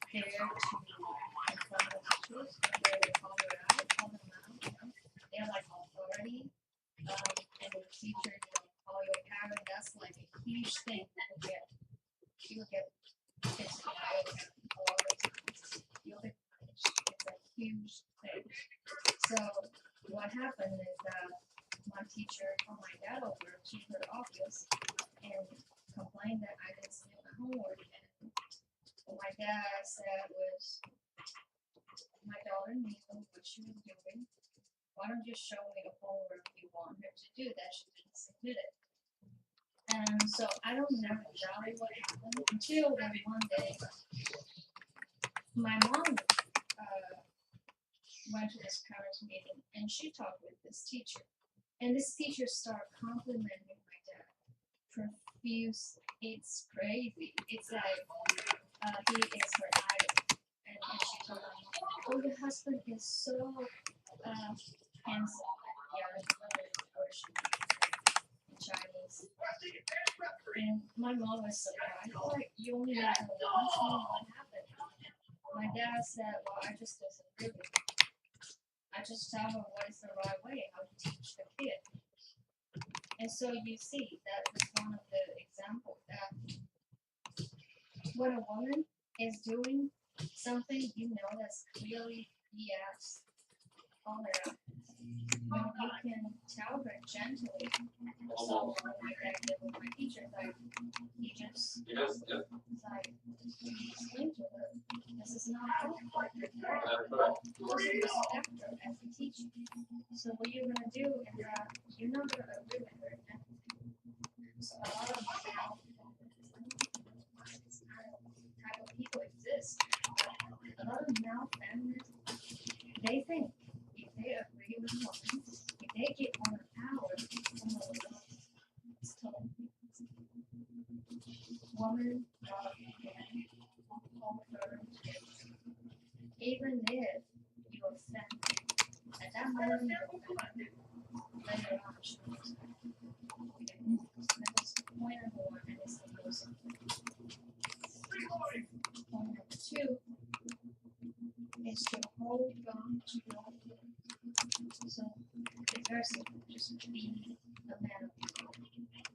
dare to confront the teachers, dare to call them out. They're like authority. And the teacher, call your parent, that's like a huge thing. You'll get pissed all the time. You'll get punished. It's a huge thing. So what happened is that my teacher called my dad over to her office and complained that I didn't submit my homework. And what my dad said was, my daughter knew what she was doing. Why don't you show me the homework you want her to do that she didn't submit it? And so I don't know exactly what happened until one day my mom went to this parents meeting and she talked with this teacher. And this teacher started complimenting my dad profusely. It's crazy. It's like he is her idol. And she told him, oh, your husband is so handsome. Yeah, in Chinese. And my mom was surprised. Like, you only met him once, what happened? My dad said, well, I just disagree with you. I just tell her what is the right way, how to teach the kid. And so you see that this one of the examples that when a woman is doing something you know that's clearly BS, call her out. You can tell her gently. So like I did with my teacher, like you just like explain to her, this is not helpful. Just respect her as a teacher. So what you're gonna do is that you're not gonna agree with her. So a lot of type of people exist. A lot of male feminists, they think if they agree with women, if they give women power, it's total. Woman, man, hold her. Even if you offend, at that moment you're offended. Later on, she knows that. Okay, so that's point number one, and it's the most point number two is to hold on to your word. So it's very simple. Just be a man of God,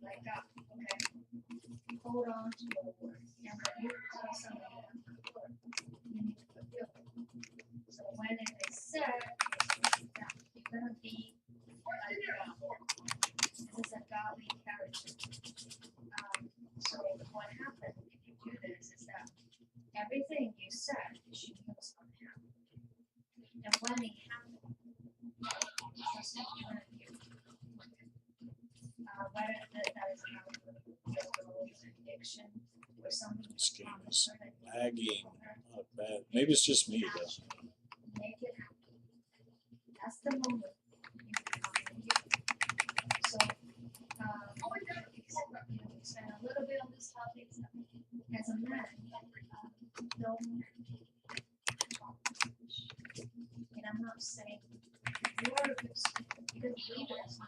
like God. Okay, hold on to your word. And when you tell somebody a word, you need to fulfill it. So when it is said that you're gonna be like God, this is a godly character. So what happens if you do this is that everything you said she knows on him. And when it happens, just in front of you, whether that is how addiction or something This game is lagging. Not bad. Maybe it's just me though. make it happen. That's the moment you become you. So you spend a little bit on this topic as a man, don't talk too much. And I'm not saying you are a good student because leaders,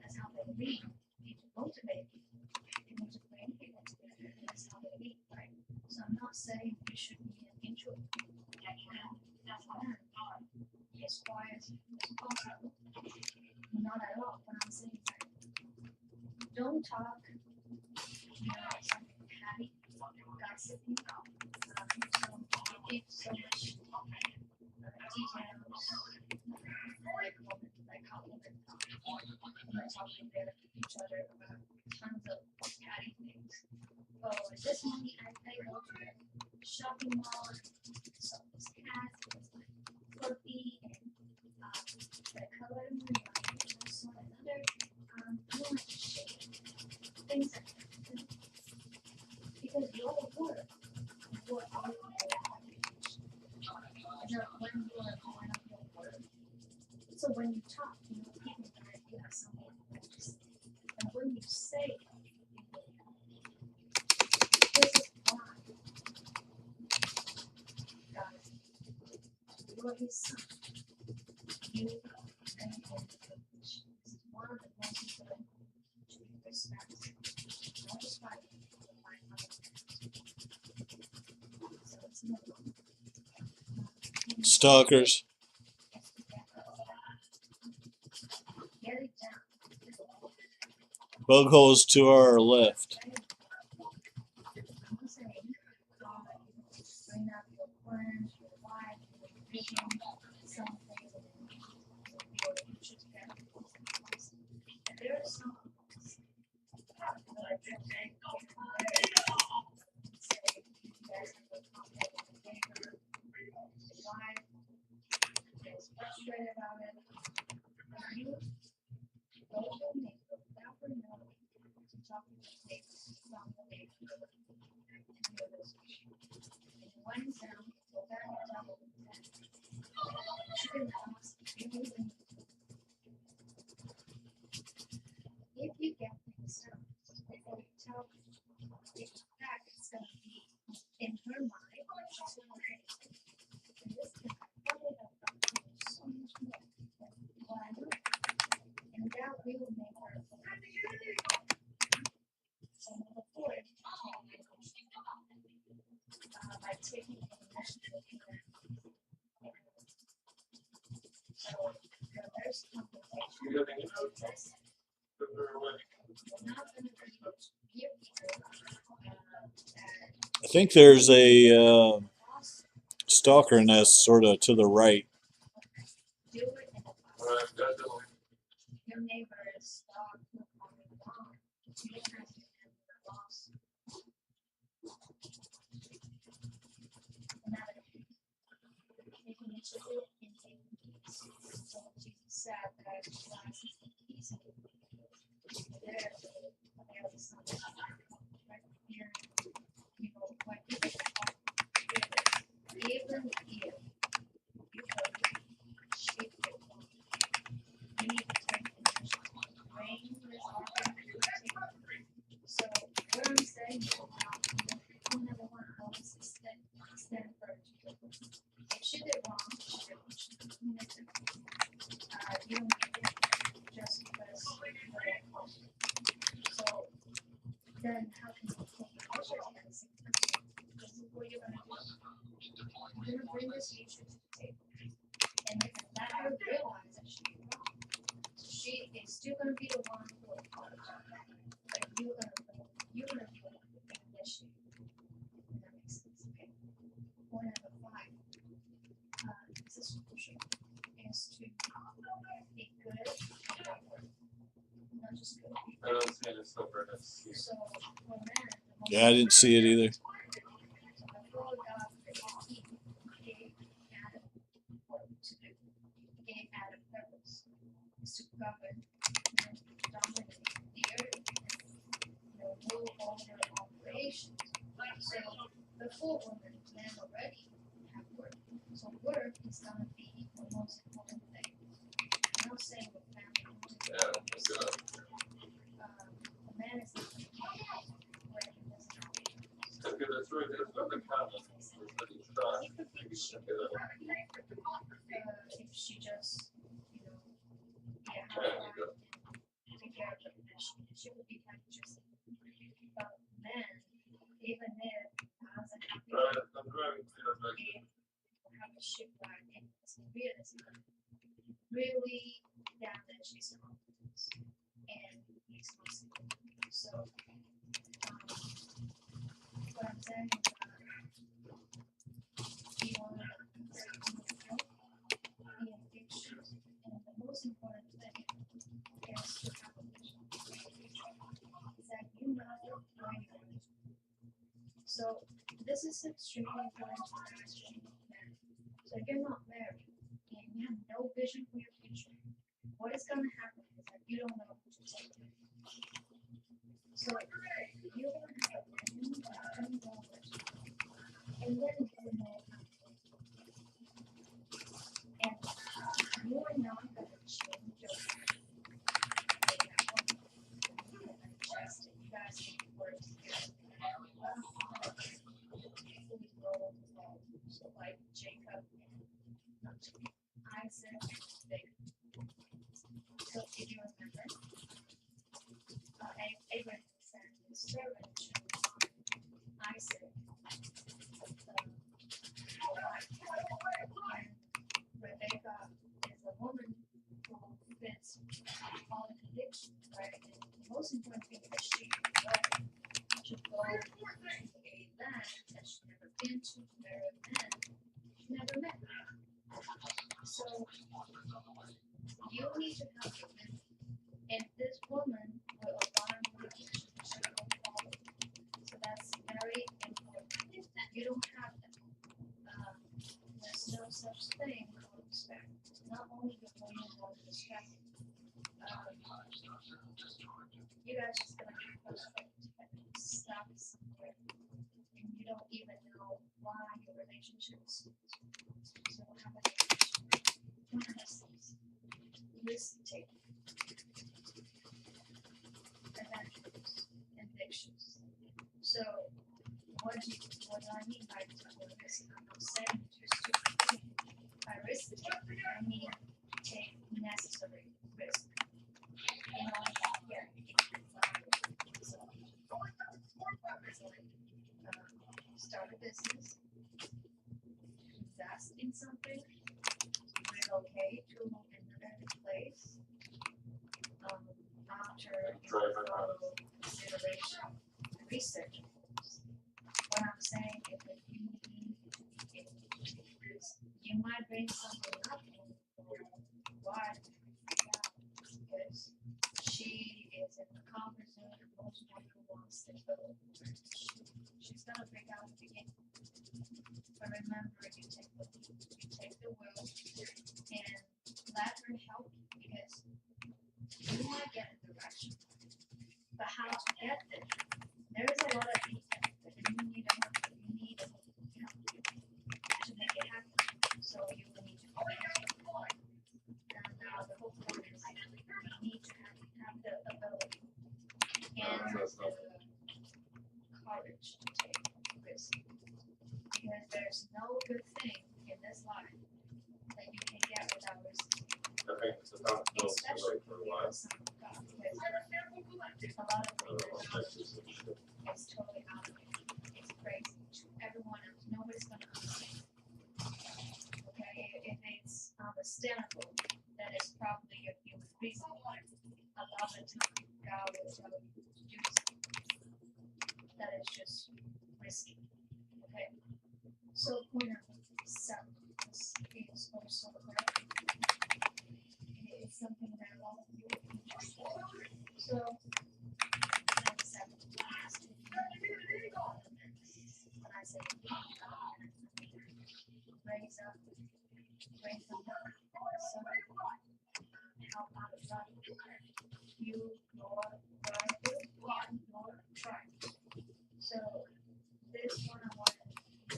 that's how they lead. You need to motivate people. You need to bring people together, and that's how they lead, right? So I'm not saying you should be an introvert. As quiet as possible. Not at all. What I'm saying is that don't talk, something catty, gossipy. You give so much details, like how women talk. They're talking to each other about tons of catty things. Oh, this morning I go to the shopping mall, so this cat was like fluffy and the color of my life. I saw another orange shade. Things like that. Because your word, your own when you are going up your word. So when you talk, people that you have something to say. And when you say it, this is why God, you are his son. You and this is one of the most important to be respected. Not just by so it's not Stalkers. get it down. Bug holes to our left. I'm saying, bring up your plans, your life, your vision, some things that your future together. And there are some that I think say, you guys have a conflict with the neighbor, the wife, is frustrated about it. And you go to the neighbor without her knowing to talk to the neighbor about the neighbor. And one down, go back and double that. Chicken house, if you get things done, before you tell them, if that is going to be in her mind, she's going to think, and this can probably have so much more than what I know. And that will make her so number four, by taking the initiative in that. So there's complication. I think there's a stalker nest sort of to the right. Your neighbor's dog will probably belong. You have to have a loss. Another making it so Jesus said that lies is easy. There, there is something right here. You know, what even if you could shape it, you need to take initiative. Brain is often so what I'm saying is you never want to always stand for it. If she did wrong, she did wrong. You don't get it just because you're that close. So then how can you take the measures at the same time? This is what you're gonna do. You're gonna bring this issue to the table. And if let her realize that she did wrong. So she is still gonna be the one who apologizes. But you're gonna be the one with the initiative. If that makes sense. Okay. Point number 5. This is crucial. Is to be good at your work. Not just good. I don't see any stubbornness. So for men, Yeah, I didn't see it either. so before God created Eve, He gave Adam work to do. He gave Adam purpose. Is to govern and dominate the earth and rule over all creation. So before women, men already have work. So work is gonna be the most important thing. I'm not saying with family. Yeah, that's good. A man is not gonna be where he doesn't have it. Okay, that's right. There's nothing common. There's nothing strong. He could be Maybe she check it out. if she just, yeah, There you go. take care of it, she would be kind of interesting. But men, even if as a happy Right, I'm driving to the back. have a shipwreck and it's really damage his confidence and his responsibility. So what I'm saying is you want to be ambitious, and the most important thing is to have a vision. Is that you know where you're going. So this is extremely important to understand. So if you're not married and you have no vision for your future, what is going to happen is that you don't know who to take care of. So you're going to have a vision and knowledge, and then you know how to do it. And you are not going to change your life. You guys can work together. So like Jacob and Isaac, Jacob. So if you remember, Abraham sent his servant to Isaac, and Rebecca is a woman who fits all the conditions, right? And the most important thing is she should go to a land that she's never been to, marry a man she never met. So you need to have a vision. And this woman will align with the vision she will follow. So that's very important. You don't have that. There's no such thing called respect. Not only the woman will respect, you guys just gonna have to stop somewhere, and you don't even know why your relationship is so have a one of those things. Risk taking, adventures, and addictions. So what do I mean by risk? I'm not saying just to by risk taking, I mean take necessary risk. Start a business, invest in something, relocate to another place, after consideration, research. What I'm saying is that you might bring something up. Why? Because she is in the comfort zone and most women wants to go. She's gonna break out again. But remember, you take the will and let her help you because you want to get a direction. But how to get there? There's a lot of details that you need to help to make it happen. So you will need to and now the whole point is you need to have the ability and the courage to take risks. Because there's no good thing in this life that you can get without risk. Especially for the Son of God. Because a lot of things it's totally out of it. It's crazy to everyone else. Nobody's gonna understand. Okay, if it's understandable, then it's probably a human reason. A lot of the time, God will tell you to do something that is just risky. Okay, so point of self is also correct. It's something that all of you are interested in. So, when I say raise up, raise them up, so help out of life. You, your tribe. So, this one I want to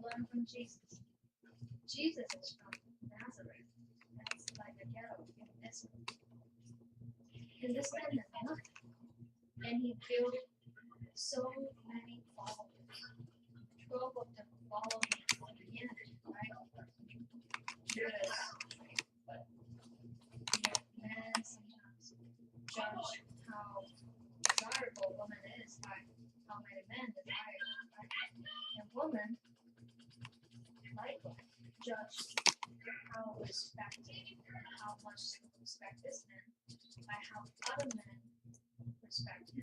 learn from Jesus. Jesus is from Nazareth. That's like a ghetto in Israel. And this man has nothing. And he built so many followers. 12 of them followed him from the end, right? Because men sometimes judge how desirable a woman is by how many men desire her, right? And women, likewise, judge how respected, how much they respect this man by how other men respect him.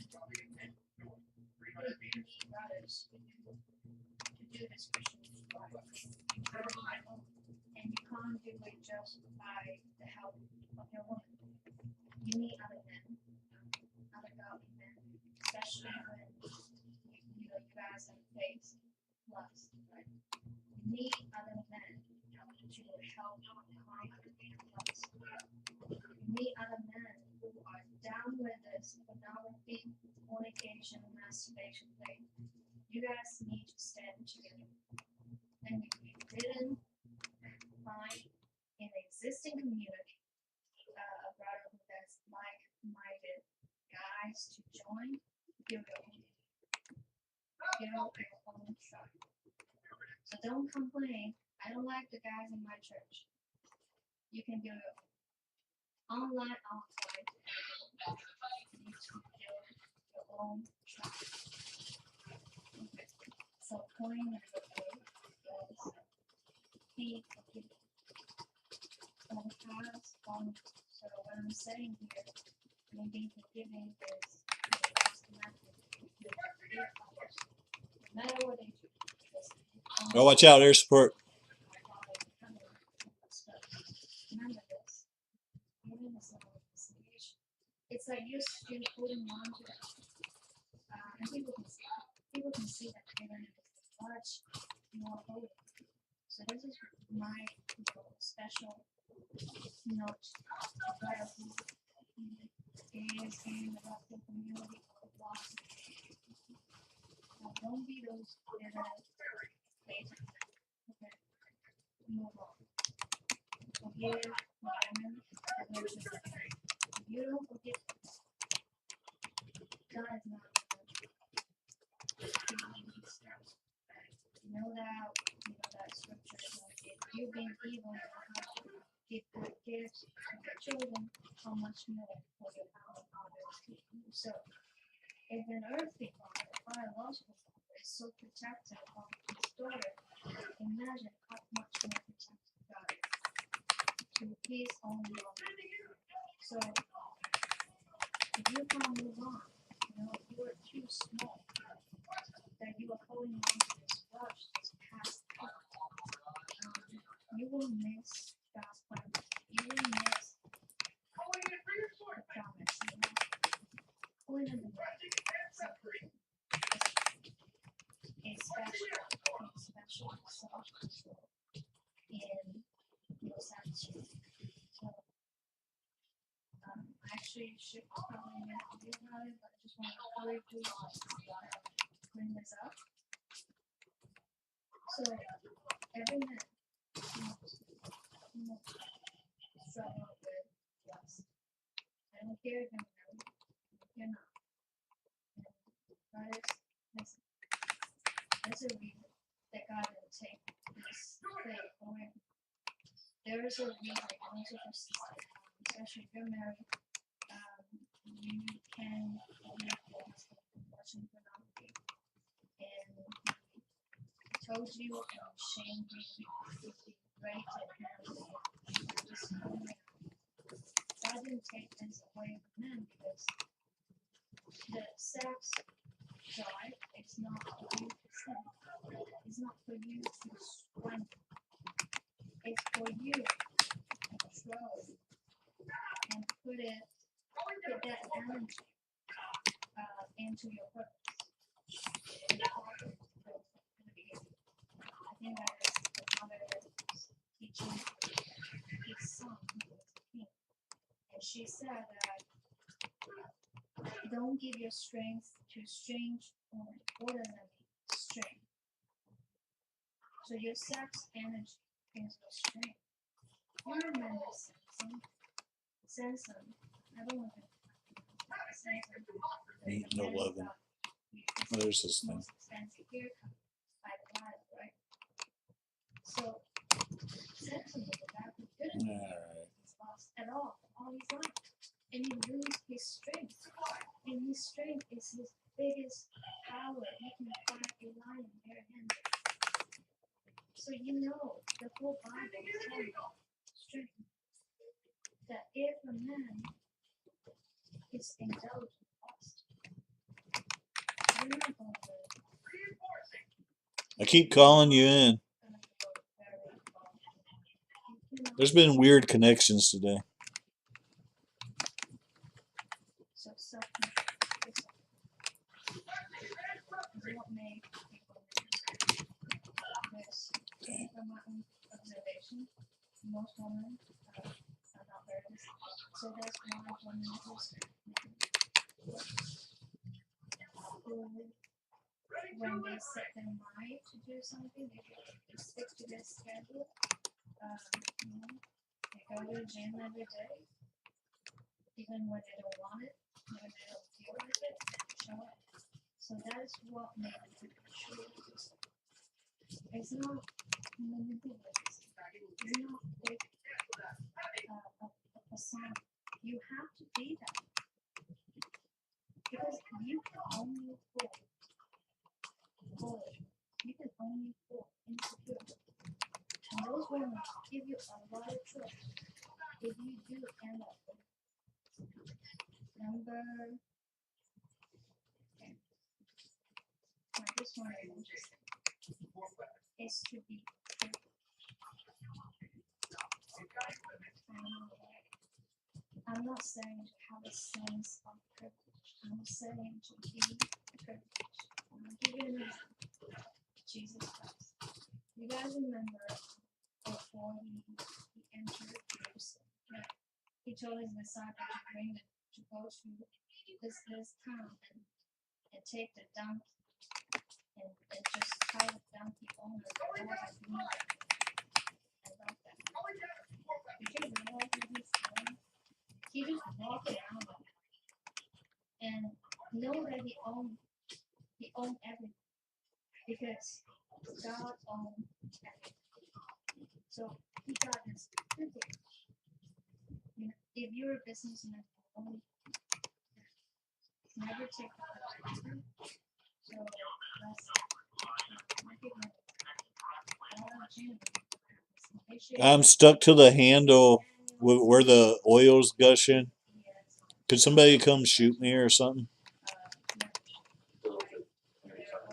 Brothers to do this Christian life. And you can't do it just by the help of your woman. You need other men, other godly men, especially when you guys have faith, lust, right? You need other men to help conquer lust. You need other men who are down with this pornography, fornication, masturbation thing. You guys need to stand together. And if you didn't find in the existing community a brotherhood that's like-minded guys to join, build your own. Build your own tribe. So don't complain. I don't like the guys in my church. You can build your own. Online, offline. You need to build your own tribe. Okay. So point number 8 is be forgiving. From past on. So what I'm saying here, being forgiving is no matter what they do. Oh, watch out, air support. Remember this. Even is not a reconciliation. It's like you're still holding on to that. And people can see that even if it's much more holy. So this is my special note to brother who is in the gospel community of lost. Don't be those bitter lazy. Okay, move on. Forgive, forgive, if you don't forgive, God is not you know that scripture is like, if you've been evil in your heart, give good gifts to your children, how much more will your Heavenly Father give you? So, if an earthly father, a biological father, is so protective of his daughter, imagine how much more protective God is to his own love. So, you can't move on. You know, you are too small. That you are holding on to this rush, this past life. You will miss God's plan. You will miss the promise. You know, pulling in the right. Especially so in Los Angeles. So I actually should probably make a video about it, but I just want to quickly clean this up. So every minute you struggle with lust. I don't care if you're married, if you're not. And that is, there's a reason that God didn't take this thing away. There is a reason, also for especially if you're married, you can leave your husband from watching pornography. And he told you and shamed you with the great technology. God didn't take this away from men because the sex drive is not for you to sin. It's not for you to strengthen. It's for you to control and put that energy into your purpose. I think that is the mother teaching his son who was a king. And she said that don't give your strength to strange women. What does that mean? Strength. So your sex energy is your strength. You remember Samson. I don't know if Ain't no loving. There's this thing. most expensive haircut by the Ladio, right? So Samson was a guy who didn't Alright. his boss at all his life. And he loses his strength. And his strength is his biggest power. He can fight a lion barehanded. So you know the whole Bible is telling you strength. That if a man is indulged in lust, you're not going to I keep calling you in. go very far. There's been weird connections today. So self-control is what made people this. From my own observation, most women are not virgins. So that's why women also when they set their mind to do something, they stick to their schedule. You know, they go to the gym every day, even when they don't want it, when they don't feel like it, show up. So that is what makes it true. It's not manipulative. It's not fake a persona. You have to be that because you can only fool. You can only fool insecure. And those women give you a lot of trust if you do end up with number. Okay. Now this one is interesting. Is to be I'm not saying to have a sense of privilege. I'm saying to be privileged. I'm going to give you an example. Jesus Christ. You guys remember before he entered Jerusalem, right? He told his disciples to bring them to go to this town and take the donkey and just tie the donkey on the door and leave it. I love that. Did you realize what he's doing? He just walked around and know that he owned everything because God owned everything. So he got this privilege. You know, if you're a businessman, only never take the privilege. So I'm stuck to the handle where the oil's gushing Could somebody come shoot me or something? There are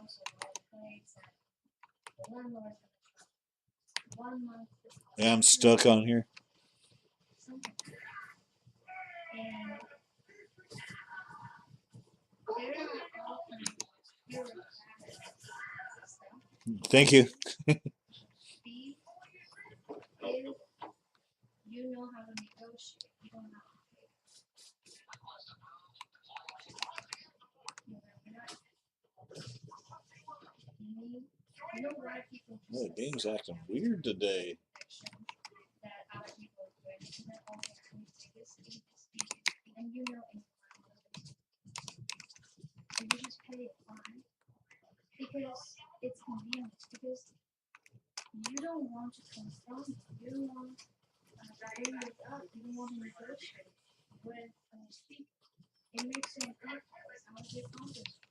also place that the landlord's gonna 1 month. Yeah, I'm stuck on here. Something. And there are all kinds of bureaucratic stuff. Thank you. Be if you know how to negotiate, you don't have to pay. You know why people do Oh, the game's acting weird today. that other people do it, and then okay, I need to this, and you know and you just pay it fine because it's convenient because you don't want to confront, you don't want to bring it up, you don't want to negotiate with people. It makes you uncomfortable. It's out of your comfort zone.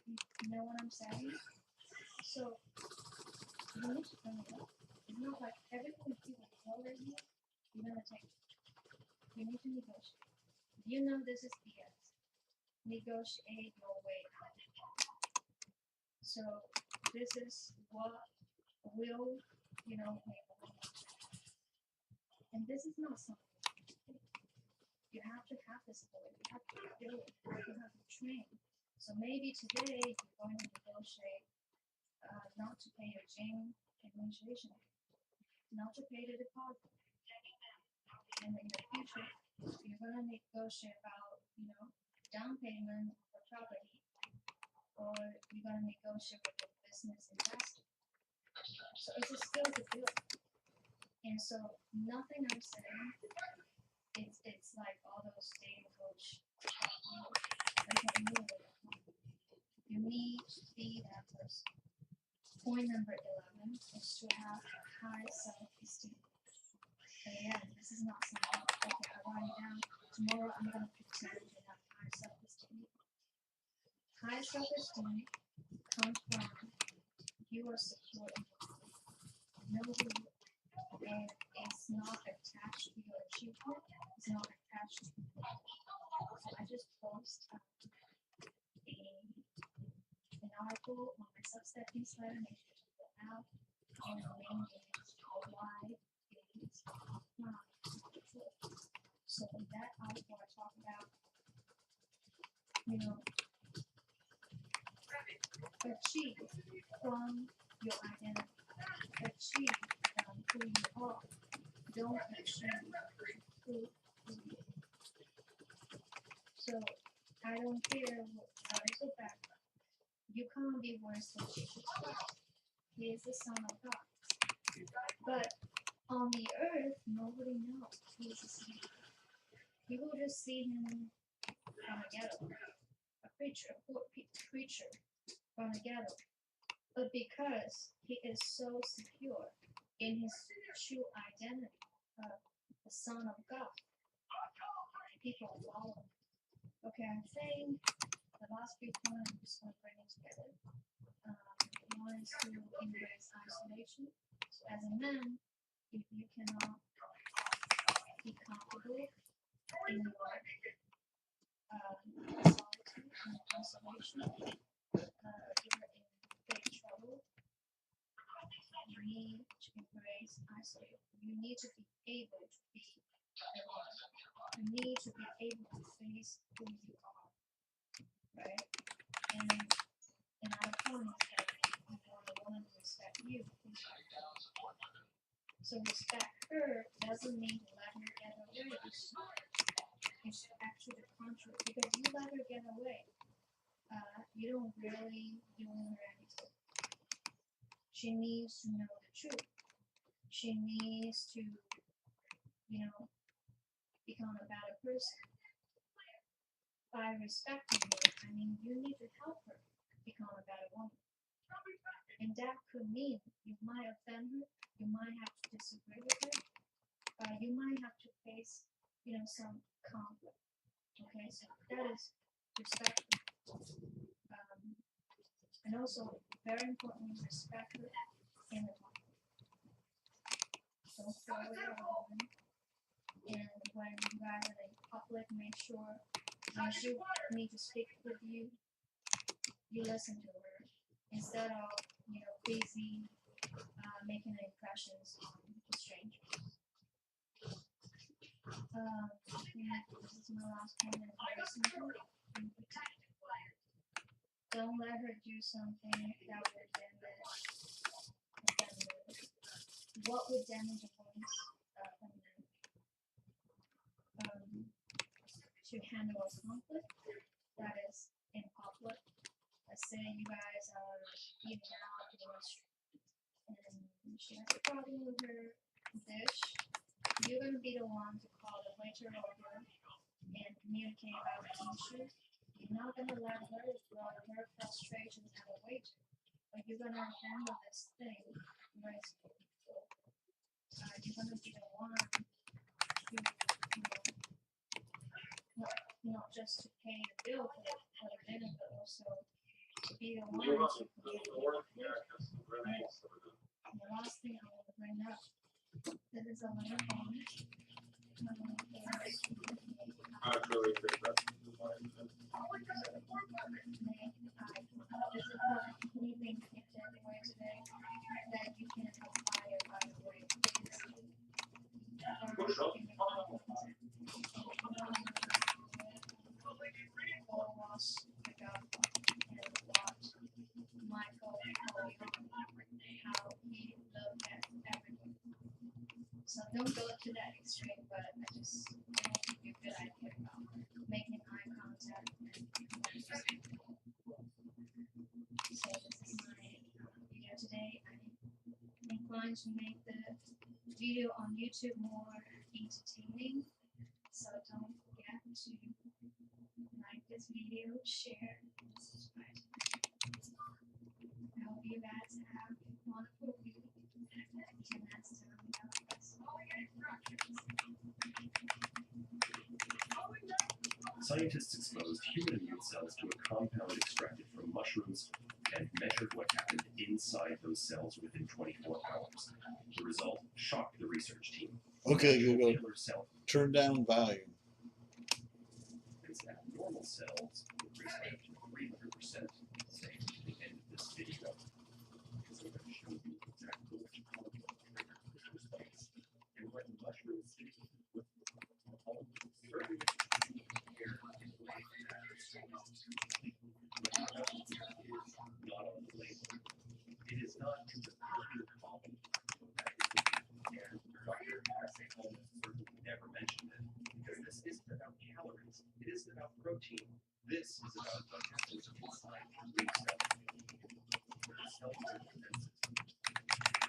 You know what I'm saying? So you need to bring it up. It's not like everything people tell you, you're gonna take it. You need to negotiate. You know this is BS. Negotiate your way out. So this is what will, make a difference. And this is not something you have to have this ability. You have to build it. You have to train. So maybe today you're going to negotiate not to pay your gym administration, not to pay the deposit. And in the future, you're going to negotiate about, down payment for property, or you're going to negotiate with a business investor. So it's a skill to build. And so nothing I'm saying, it's like all those dating coach. You need to be that person. Point number 11 is to have a high self-esteem. Again, this is not something, okay, I write it down. Tomorrow I'm going to pretend to have high self-esteem. High self-esteem comes from you are secure in your body. Know who you are. And it's not attached to your achievement. It's not attached to your So I just posted an article on my Substack newsletter. Make sure to check it out. And the name is why it is not true. So in that article, I talk about, achieve from your identity. Achieve from who you are. Don't achieve who you are. So I don't care what is your background. You can't be worse than Jesus Christ. He is the Son of God. But on the earth, nobody knows he is the Son of God. People just see him from a ghetto, a preacher, a poor preacher from a ghetto. But because he is so secure in his true identity of the Son of God, people follow him. Okay, I'm saying the last few points I'm just going to bring it together. One is to embrace isolation. So as a man, if you cannot be comfortable in your solitude and isolation, you're in big trouble. You need to embrace isolation. You need to be able to be alone. You need to be able to face who you are, right? And another point is that you want a woman to respect you. So respect her doesn't mean to let her get away. It's actually the contrary. Because you let her get away, you don't really doing her anything. She needs to know the truth. She needs to, become a better person. By respecting her, I mean you need to help her become a better woman. And that could mean you might offend her, you might have to disagree with her, you might have to face, some conflict. Okay, so that is respectful. And also, very importantly, respect her in the conflict. Don't throw away a woman And when you guys are in public, make sure when she need to speak with you, you listen to her instead of crazy making impressions on strangers. Yeah, this is my last point. And very simple. Don't let her do something that would damage. What would damage a woman's to handle a conflict that is in public. Let's say you guys are eating out in a restaurant and she has a problem with her dish. You're gonna be the one to call the waiter over and communicate about the issue. You're not gonna let her throw her frustrations at the waiter, but you're gonna handle this thing gracefully. You're gonna be the one to, not just to pay the bill for the dinner, but also to be the one to communicate. And the last thing I want to bring up, that is a letter bomb. Anything anyway today that you can apply it by the way. Michael how he looked at everyone. So don't go to that extreme, but I just want to give you a good idea about making eye contact and so this is my video today. I'm inclined to make the video on YouTube more entertaining. So don't forget to like this video, share, and subscribe. I hope you guys have a wonderful week. Until next time, God bless. Scientists exposed human immune cells to a compound extracted from mushrooms and measured what happened inside those cells within 24 hours. The result shocked the research team. Okay, Google. Killer cell Turn down volume. is that normal cells increase by up to 300%, say, at the end of this video. Because I'm going to show you exactly what this response and what mushrooms do with all serving here in the way that what is not on the label. It is not to the pure column. And Dr. Hassan certainly never mentioned it because this isn't about calories. It isn't about protein. This is about what happens inside green cells. Their cell defenses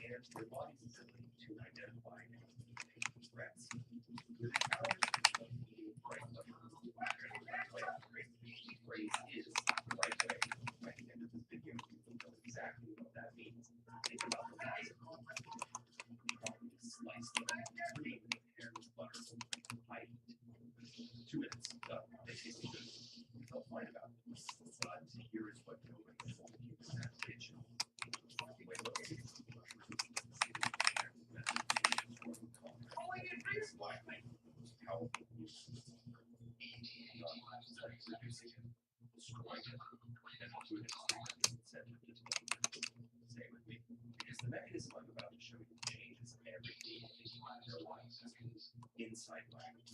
and their body's ability to identify threats. Within hours of eating bright mushrooms, the key phrase is right way. By the end of this video, you will know exactly what that means. Think about the size of probably slice them, cream, hair, butter, hide. 2 minutes, done. They taste good. You felt fine about it. But here is what nobody told you in that kitchen. Wait, look. How reducing it, destroying it, and food incentive to stay with me. Because the mechanism I'm about to show you changes everything in their lives inside mushrooms.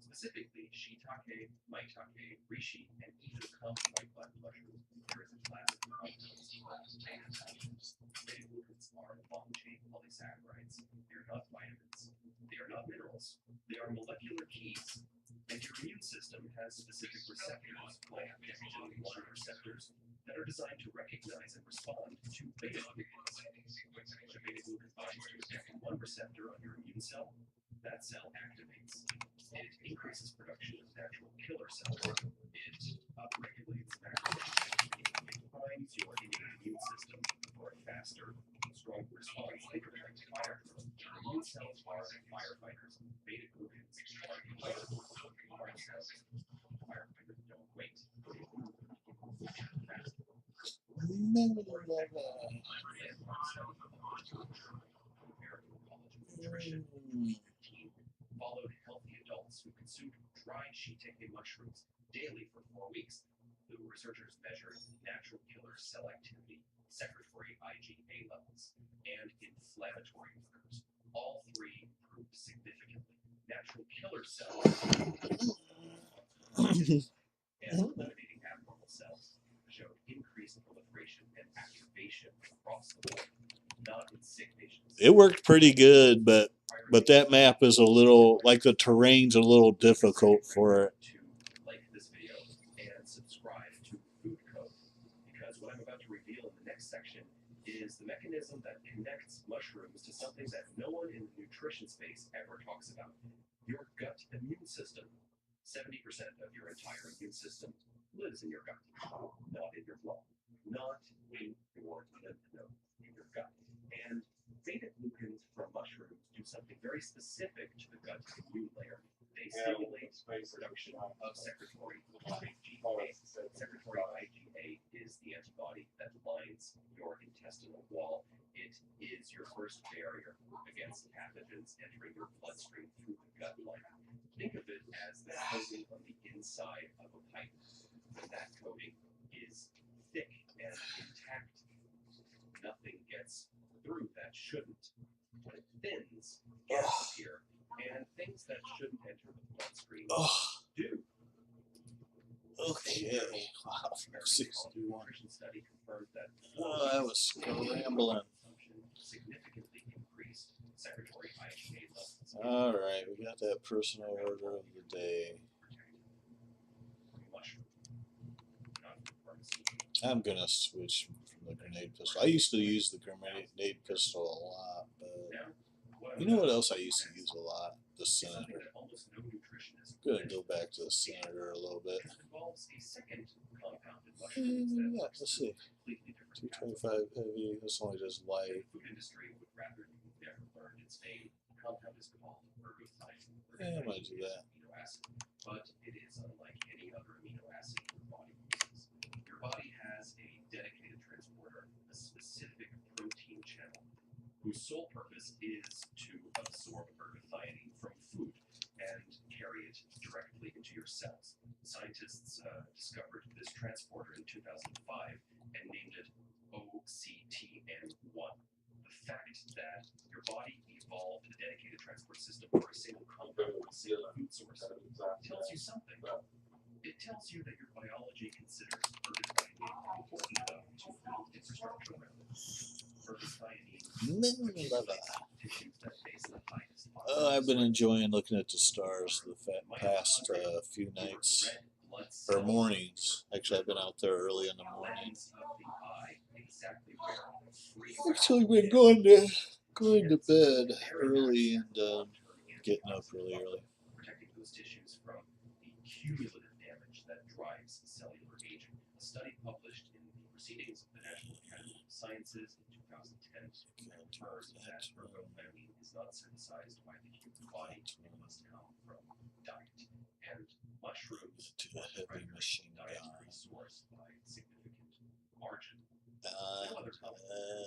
Specifically, shiitake, maitake, reishi, and even common white button mushrooms. There is a class of compounds called beta-glucans. Beta-glucans are long-chain polysaccharides. They are not vitamins. They are not minerals. They are molecular keys. And your immune system has specific receptors, like Nectin-1 receptors, that are designed to recognize and respond to beta-glucans. When a beta-glucan binds to a Nectin-1 receptor on your immune cell, that cell activates. It increases production of natural killer cells. It upregulates activation. It primes your innate immune system for a faster, stronger response. They protect fire. Your immune cells are firefighters. Beta-glucans are invisible fire cells. Firefighters don't wait. Fast. American College of Nutrition 2015 followed subjects who consumed dried shiitake mushrooms daily for 4 weeks. The researchers measured natural killer cell activity, secretory IgA levels, and inflammatory markers. All three improved significantly. Natural killer cells and eliminating abnormal cells showed increased proliferation and activation across the board, not in sick patients. It worked pretty good, but that map is a little, like the terrain's a little difficult for it. To like this video and subscribe to Food Code, because what I'm about to reveal in the next section is the mechanism that connects mushrooms to something that no one in the nutrition space ever talks about: your gut immune system. 70% of your entire immune system lives in your gut, not in your blood, not in your lymph node, in your gut. And beta-glucans from mushrooms do something very specific to the gut immune layer. They stimulate production of secretory IgA. Secretory IgA is the antibody that lines your intestinal wall. It is your first barrier against pathogens entering your bloodstream through the gut lining. Think of it as the coating on the inside of a pipe. When that coating is thick and intact, nothing gets through that shouldn't. When it thins, gases appear, and things that shouldn't enter the bloodstream do. Okay. Wow. 61. Study confirmed that That was scrambling. significantly increased secretory IgA levels. All right, we got that personal order of the day. I'm gonna switch from the grenade pistol. I used to use the grenade pistol a lot, but you know what else I used to use a lot? The Senator. I'm gonna go back to the Senator a little bit. Yeah, let's see. 225 heavy. This only does light. Yeah, I might do that. But it is unlike any other amino acid your body uses. Your body has a dedicated transporter, a specific protein channel, whose sole purpose is to absorb ergothioneine from food and carry it directly into your cells. Scientists discovered this transporter in 2005 and named it OCTN1. The fact that your body evolved a dedicated transport system for a single compound or a single food source tells you something. It tells you that your biology considers ergothioneine important enough to build infrastructure around it. Ergothioneine tissues that face the highest. I've been enjoying looking at the stars the past few nights or mornings. Actually, I've been out there early in the morning. Actually, been going to bed early and getting up really early. Protecting those tissues from the cumulative damage that drives cellular aging. A study published in the Proceedings of the National Academy of Sciences in 2010 confirms that ergothioneine is not synthesized by the human body. It must come from diet. And mushrooms To a heavy machine gun. dietary source by significant margin. No other company.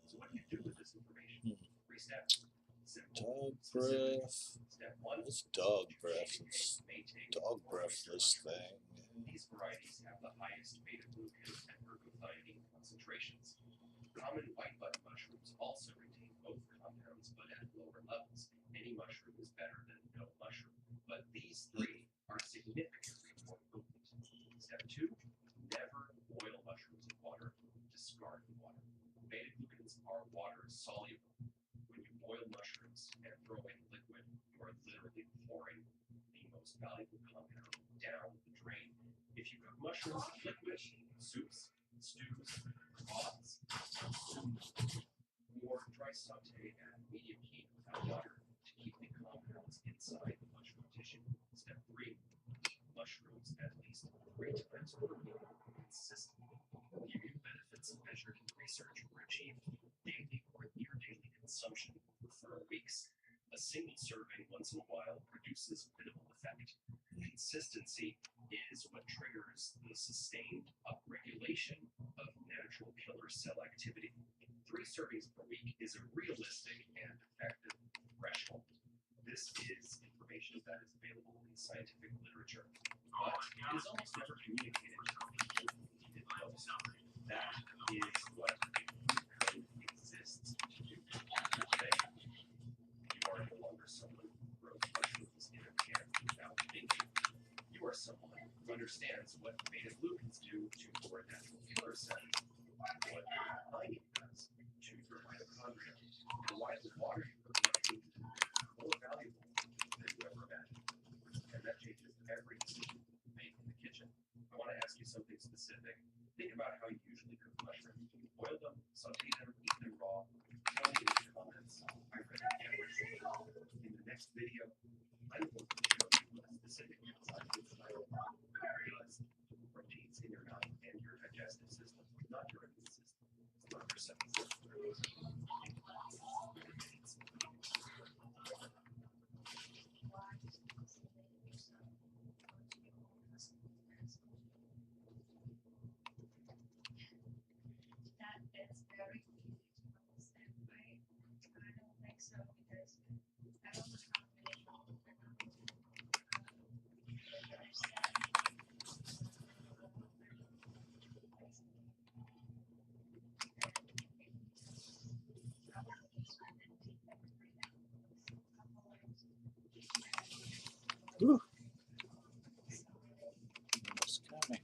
So what do you do with this information? 3 steps. Simple. Dog breath. Step 1. It's dog breath. It's dog breath, this thing. These varieties have the highest beta-glucan and ergothioneine concentrations. Common white button mushrooms also retain both compounds, but at lower levels. Any mushroom is better than no mushroom, but these 3 are significantly more potent. Step 2. Never boil mushrooms in water. Discard the water. Beta-glucans are water soluble. When you boil mushrooms and throw in liquid, you are literally pouring the most valuable compound down the drain. If you cook mushrooms in liquid, soups, stews, broths, or dry saute at medium heat without water to keep the compounds inside the mushroom tissue. Step 3. Mushrooms at least 3 times per week consistently. The immune benefits measured in research were achieved through daily or near daily consumption for weeks. A single serving once in a while produces minimal effect. Consistency is what triggers the sustained upregulation of natural killer cell activity. 3 servings per week is a realistic and effective threshold. This is information that is available scientific literature, but it is almost never communicated to people who need it most. That is what code exists to do. Today, you are no longer someone who grows mushrooms in a can without thinking. You are someone who understands what beta-glucans do to your natural killer cells, what honey does to your mitochondria, and why the water you put mushrooms in is more valuable than you ever imagined. And that changes every decision you make in the kitchen. I want to ask you something specific. Think about how you usually cook mushrooms. Do you boil them, saute them, eat them raw? Tell me in the comments. I read everything. In the next video, I'm going to show you a specific science because proteins in your mouth and your digestive system, not your immune system, not your cells. That is very easy to understand, right? I don't think so because I don't know how many Whew. Almost coming.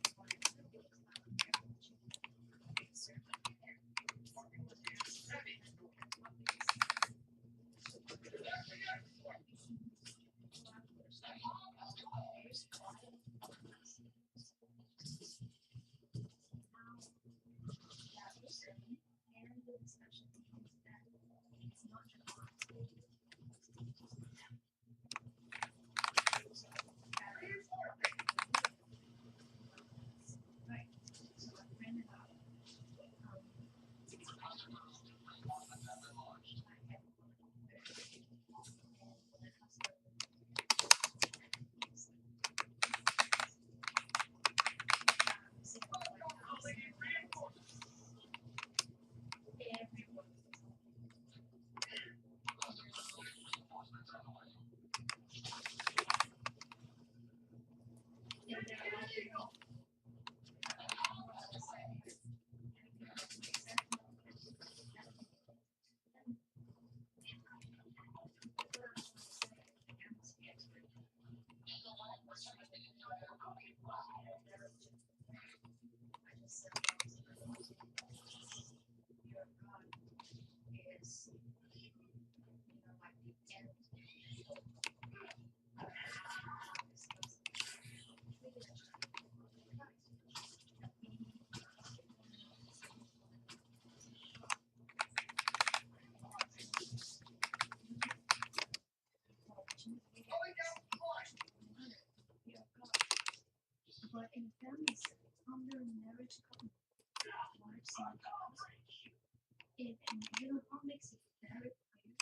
Right. So I ran it out. But in families under marriage covenant, wives and husbands, it middle law makes it very clear,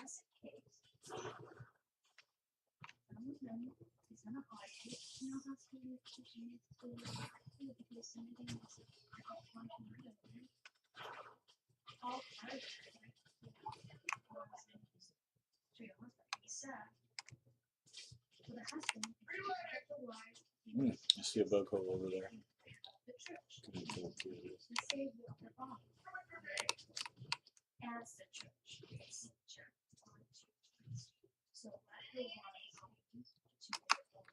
just in case some of them is gonna argue, no husband needs to because something is about one another. All marriage, right? To your husband, he said, to the husband, if you protect the wife, I see a bug hole over there. the church. Couldn't tell what it is. The Savior of the body. As the church is church on Jesus. So let the wives be to their own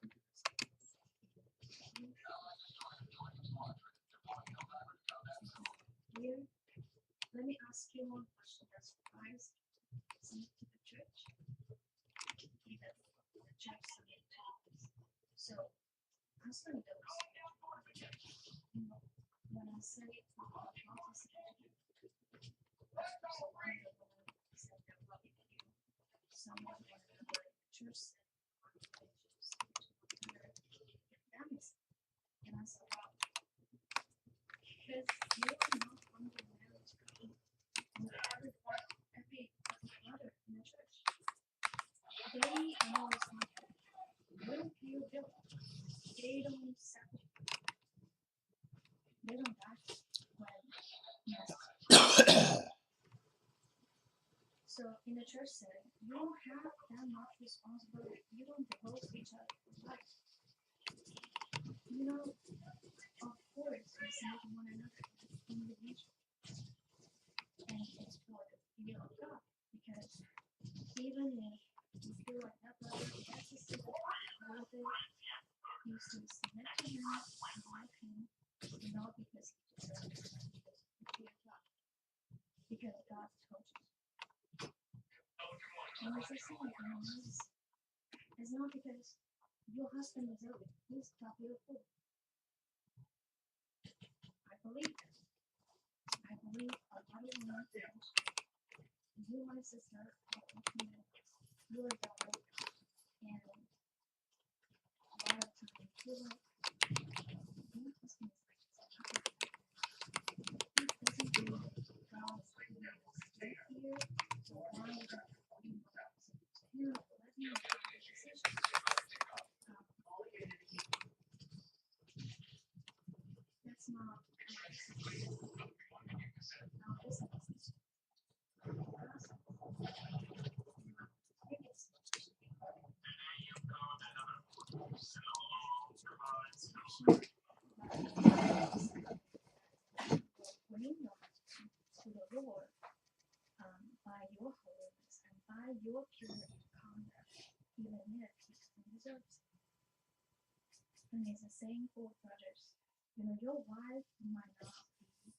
here, let me ask you one question that surprised some to the church. Even the church sometimes. So answer those. When I say what is so one of the women said they're loving you. Someone in another church said and I said, wow, because you are not under marriage covenant. You are every brother in the church. They know something. They don't pay your bill. They don't accept. They don't act when yes. So in the church setting, you don't have that much responsibility. You don't devote to each other for life. You know, of course, we submit to one another as individuals. And it's for the fear of God. Because even if you feel like that brother has a secret worth it, you still submit to him and love him, not because he deserves it, but because you fear God. Because God told you. And as I said, it's not because your husband deserves it. He's not beautiful. I believe that. I believe a lot of women feel you, my sister, you're a daughter, and a lot of times feel like your husband is like this. It doesn't mean God is putting us straight here, so why is that you know, let me make a decision. That's not now this is bring your husband to the Lord by your holiness and by your pure conduct, even if he deserves it. And there's a saying for brothers, you know, your wife might not be,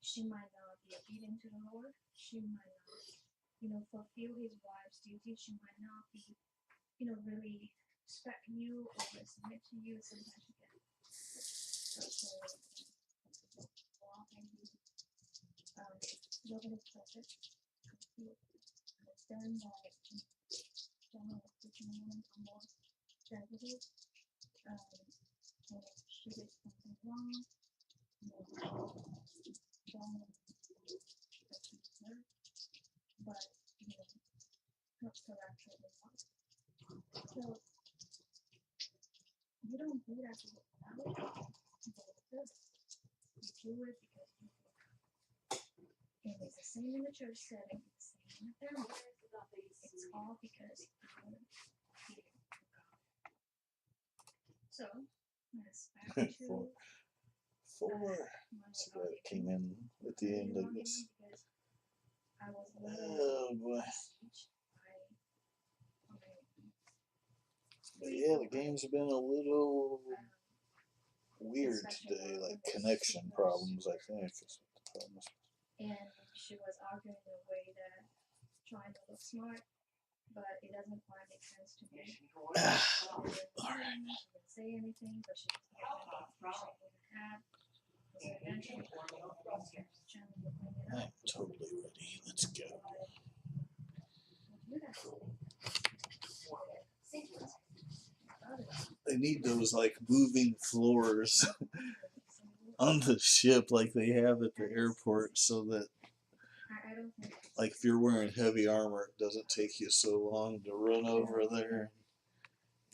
she might not be obedient to the Lord. She might not, you know, fulfill his wife's duty. She might not be, you know, really respect you or submit to you. Sometimes you get frustrated. Well, and you, nobody perfect. You understand that John was teaching women are more sensitive. And if she did something wrong, you know, John accused her, but you know, not correct her with what. So you don't do that to your family, you do it. You do it because you feel confident. And it's the same in the church setting, it's the same in the family. It's all because you fear God. So, let's back to Four. That's the guy that came in at the end, I guess. because I was Oh boy. But yeah, the games have been a little weird today, like connection problems, I think. Is what the problem is. And she was arguing in a way that trying to look smart, but it doesn't quite make sense to me. Alright. She didn't say anything, but she was talking about the she wouldn't have. So eventually, Chandler would bring it up. I'm totally ready. Let's go. They need those like moving floors on the ship like they have at the airport so that like if you're wearing heavy armor it doesn't take you so long to run over there and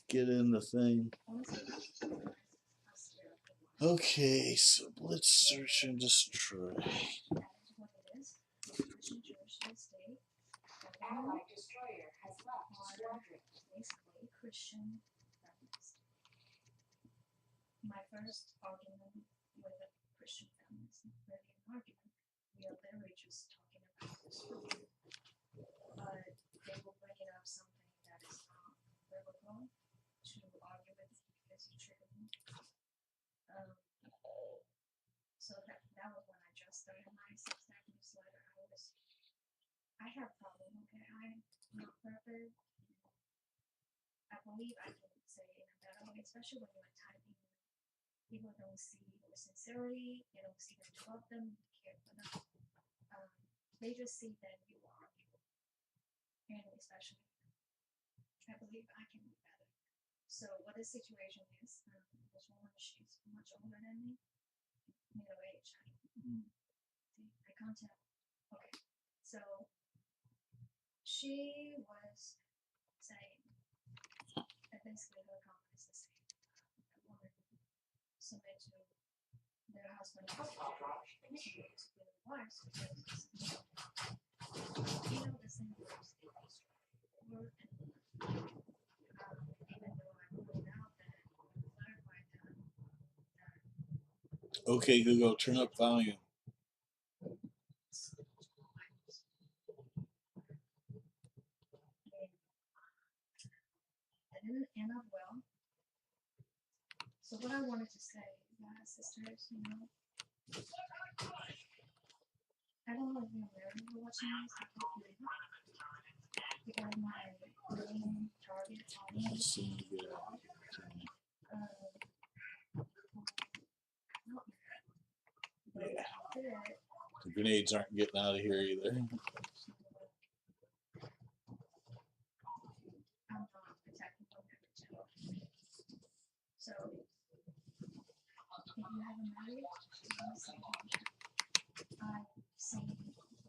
get in the thing. Okay, so let's search and destroy. Allied destroyer has left squadron. Basically, Christian feminist. My first argument with a Christian feminist is not really an argument. We are literally just talking about this truth. But they will bring it up something that is not biblical to argue with because you trigger me. So that was when I just started my Substack newsletter. I have a problem, okay? I'm not perfect. I believe I can say it in a better way, especially when you're typing. People don't see your sincerity, they don't see that you love them, you care for them. They just see that you argue. And especially, I believe I can do better. So what the situation is, this woman, she's much older than me, middle age. See, I can't tell. Okay, so she was saying that basically her comment is the same. A woman submit to their husband, submit to their wives, because You know the same words they use word and even though I pointed out that clarified that Okay, Google, turn up volume. that didn't end up well. So what I wanted to say, sisters, you know, I don't know if you're married or watching this, I hope you're not. Because my main target audience, See, yeah. not married, but did The grenades aren't getting out of here either. I'm not attacking from every channel. So if you haven't married, I'm saying I've seen a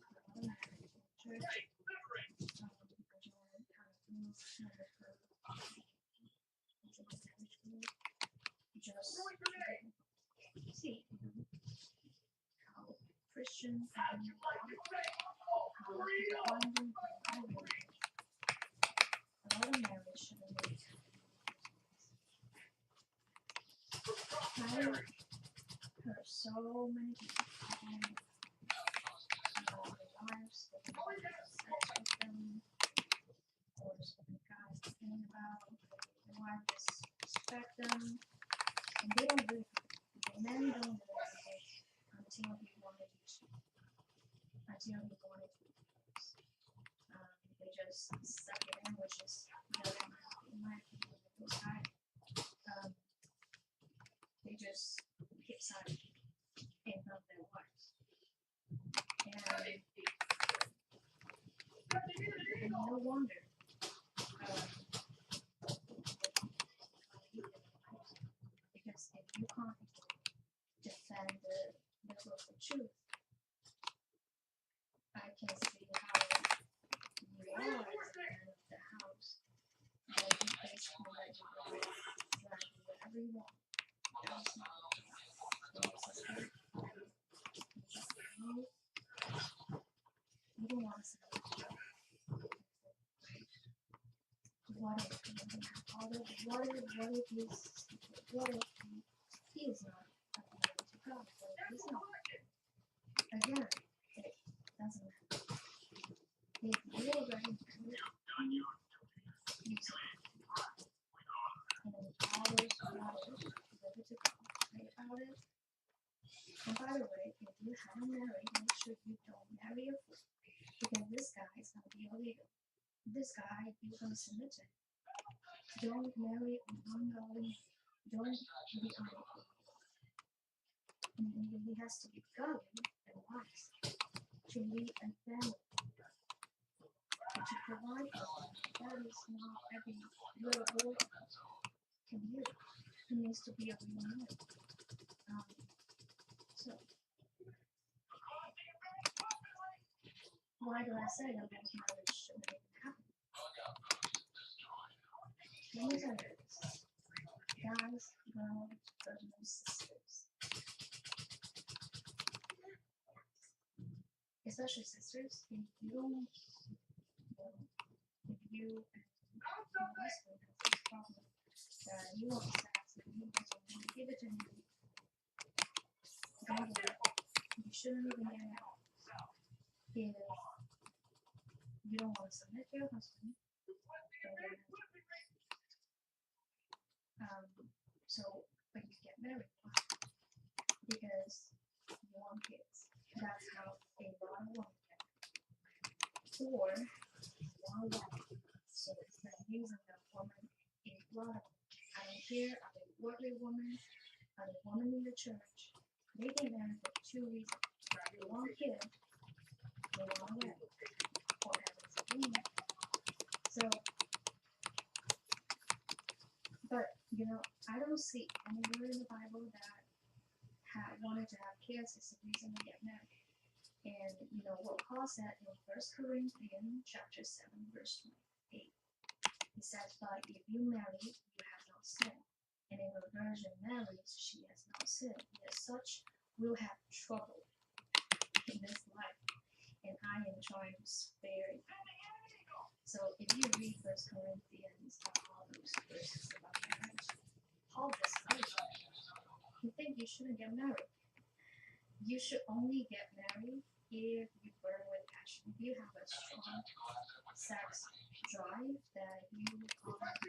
lot of marriage in church. I joined kind of group, kind of her into the marriage group. Just see how Christian and how finding a lot of marriage should have been. I heard so many people talking about their wives, they don't have sex with them, or some guys complaining about their wife disrespect them, and they don't do it. The men don't do it until he wanted to. Until he wanted to. They just suck it in, which is in my opinion, those guys. They just keep silent in front of their wives. And no wonder. Because if you can't defend the biblical truth, I can see how you are as the man of the house. That you basically let you go exactly whatever you want. That's not you don't want to say what if what if he is not according to God? What if he's not? Again, it doesn't matter. If you're already married, you say, and all those matters, give it to God, pray about it. And by the way, if you haven't married, make sure you don't marry a fool. Because this guy is going to be illegal. This guy, you're going to submit to him. Don't marry an ungodly. Don't be ungodly. And he has to be godly and wise to lead a family and to provide for them. That is not every little boy can do. He needs to be a real man. So, why do I say that marriage shouldn't even happen? Let me tell you this. Guys, girls, brothers, sisters. Especially sisters, if you don't, if you and your husband have this problem that you want sex and you don't want to give it to him, don't do it. You shouldn't even get it. If you don't want to submit to your husband, don't get it. So, but you get married because you want kids. That's how a lot of women get married. Or one woman. So it's not using that woman in blood. I don't care, are they worldly woman, are they woman in the church? They get married for two reasons. They want kids, they want to marry, or as it's a woman. So, but you know, I don't see anywhere in the Bible that wanted to have kids is the reason to get married. And you know what Paul said in 1 Corinthians chapter 7, verse 28. He says, but if you marry, you have no sin. And if a virgin marries, she has no sin. Yet such will have trouble in this life, and I am trying to spare you. So if you read First Corinthians, all those verses about marriage, Paul decided you think you shouldn't get married. You should only get married if you burn with passion. If you have a strong sex drive that you hold back,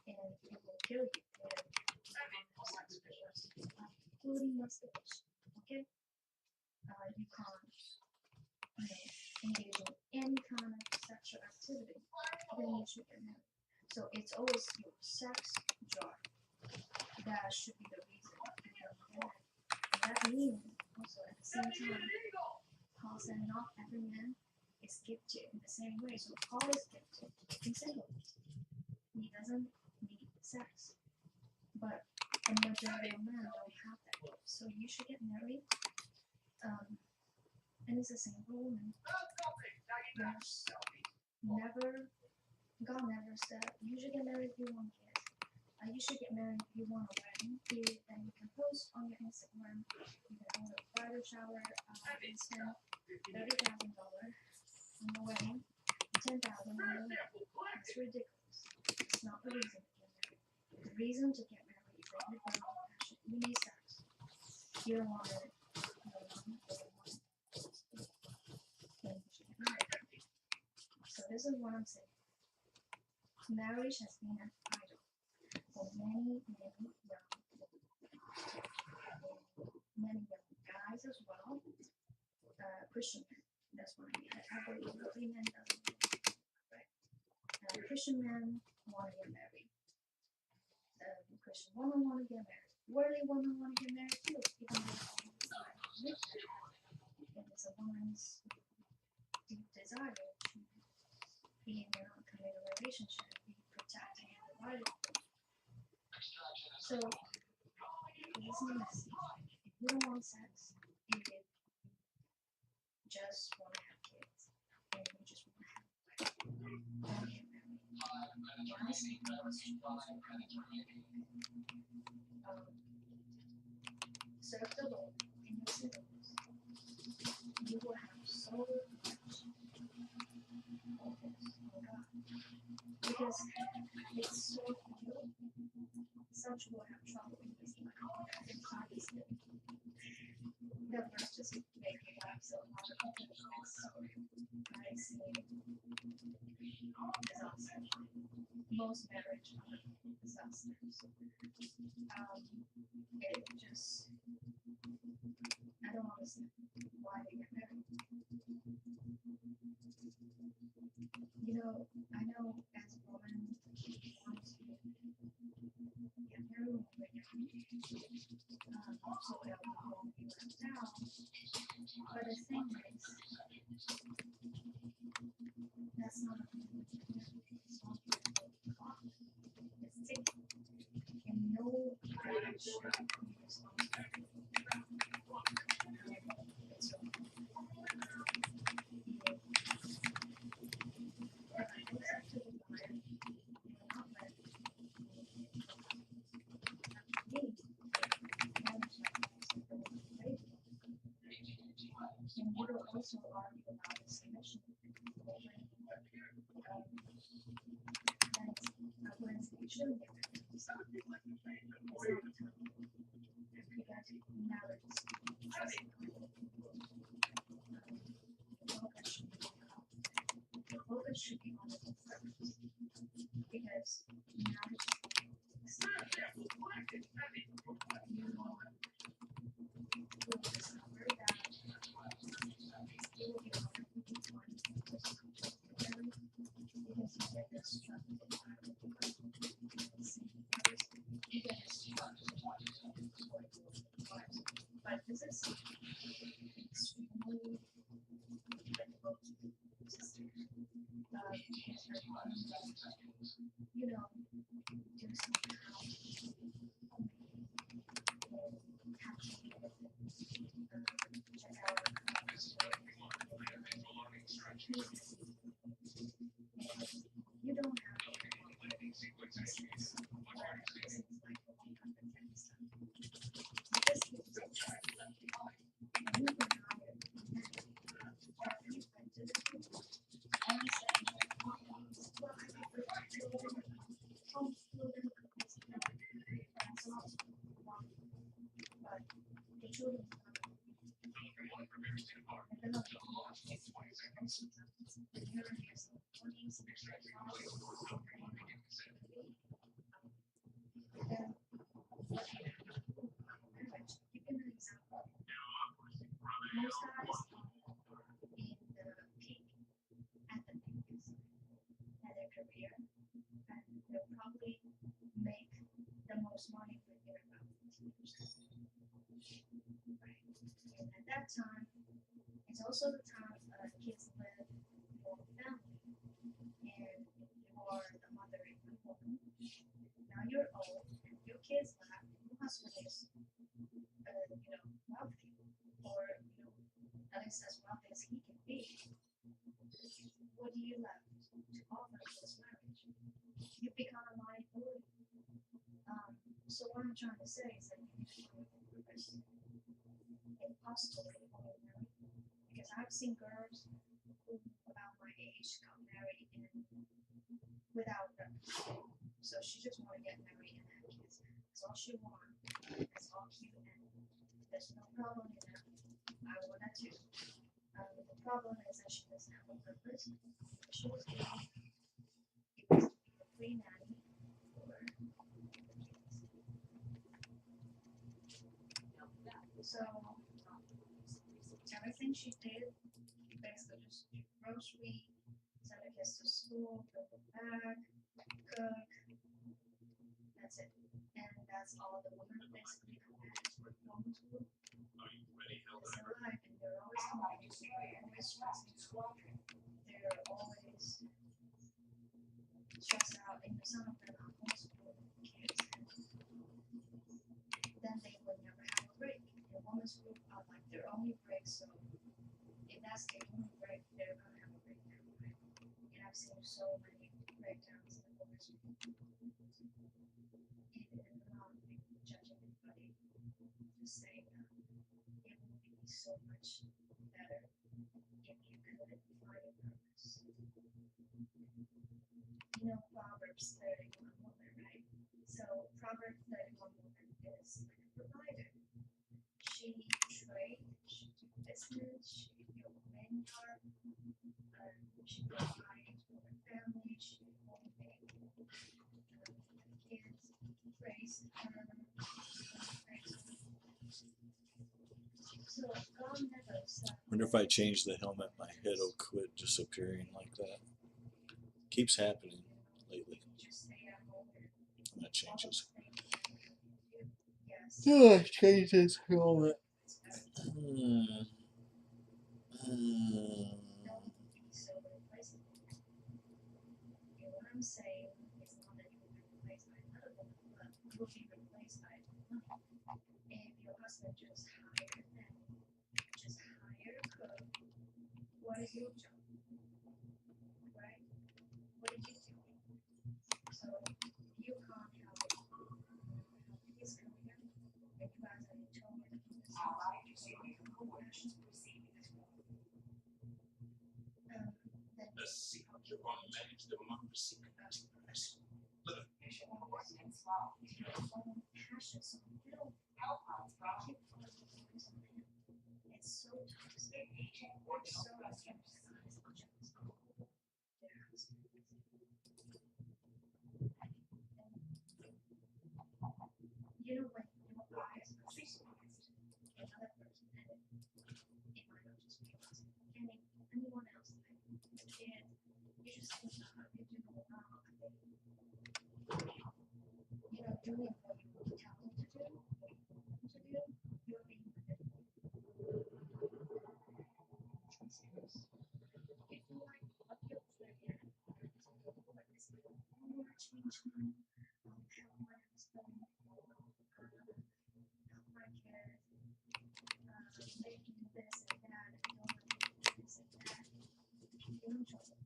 and it will kill you if you don't have sex with us, including masturbation. Okay? You can't, engage in any kind of sexual activity. Then you should get married. So it's always your sex drive that should be the reason you get married. And that means also at the same time, Paul said not every man is gifted in the same way. So Paul is gifted in singleness. He doesn't need sex. But a majority of men don't have that gift. So you should get married. And it's the same for women. There's never, God never said, you should get married if you want kids. You should get married if you want a wedding. And you can post on your Instagram. You can hold a bridal shower and spend $30,000 on the wedding, $10,000 on the wedding. It's ridiculous. It's not the reason to get married. The reason to get married is that you burn with passion. You need sex. You don't want it. You don't want it. Then you should get married. So this is what I'm saying. Marriage has been an idol for many young guys as well. Christian men. That's what I mean. I believe every man doesn't right? Christian men want to get married. Christian women want to get married. Worldly women want to get married too, even though it is a woman's deep desire to be in a committed relationship, be protected and provided for. So listen message. If you don't want sex, if you just want to have kids, and you just want to have a life, don't get married. Honestly, serve the Lord in your singleness. You will have so much focus on God. Because it's so real. Some people have trouble in this life. It's not easy. The verse just make me laugh so hard. I see disaster. Most marriage are disasters. It just, I don't understand why they get married. I know as a woman, want to get married when we're young, so that we won't be left out. But the thing is, that's not a it's taken. And no God should be responsible. It's wrong. And you will also argue about the submission I wouldn't say you shouldn't get married. It's not the time. Because marriage is the focus should be on the first. Because marriage is you will discover that it will be hard to find the person because you get distracted by the you get distracted but this is extremely difficult system. Do somehow check out you don't have because you can hire there, and they'll probably make the most money when they're about 15 years old. Right? And at that time, it's also the time kids live for family, and you are the mother in the home. Now you're old, and your kids left, and your husband is, wealthy, or at least as wealthy as he can be. What do you left to offer in this marriage? You become a liability. So what I'm trying to say is that you need to find a purpose. If possible, before you marry. Because I've seen girls who about my age got married and without purpose. So she just want to get married and have kids. That's all she wants. That's all cute, and there's no problem in that. I want that too. The problem is that she doesn't have a purpose. She was given it was to be a free nanny for the kids. So everything she did, basically just do grocery, send the kids to school, bring them back, cook. That's it. And that's all the women basically come home to. Are you ready, It's HellDiver? their life, and they're always complaining, always stressing out. They're always stressed out, and some of them are homeschooled kids. Then they would never have a break. And women's group are like their only break, so if that's their only break, they're gonna have a breakdown, right? And I've seen so many breakdowns in the women's group. And I'm not judging anybody, just saying that it would be so much better if you could find a purpose. Proverbs 31 woman, right? So Proverbs 31 woman is like a provider. She trades, she do business, she do vineyard, she provides for her family, she motivates the kids, praise her, so God never said. Wonder if I change the helmet, my head will quit disappearing like that. Keeps happening lately. I'm gonna change this. Oh, I changed this helmet. What I'm saying is not that you will be replaced by another woman, but you will be replaced by another. If your husband just hired them, just hire a cook, what is your job? Right? What did you do? So you can't help his career, and you guys are determined to do this. The secret to manage democracy is professional. Look, it's so toxic. It's so when your eyes are exposed to another person, and it might not just be us, and anyone else, like a kid, you just think about it, doing what you tell them to do, you're being manipulated. If you like what you're playing at, change time, help my husband, help my kids, making this and that, and don't want to do this and that, you're in trouble.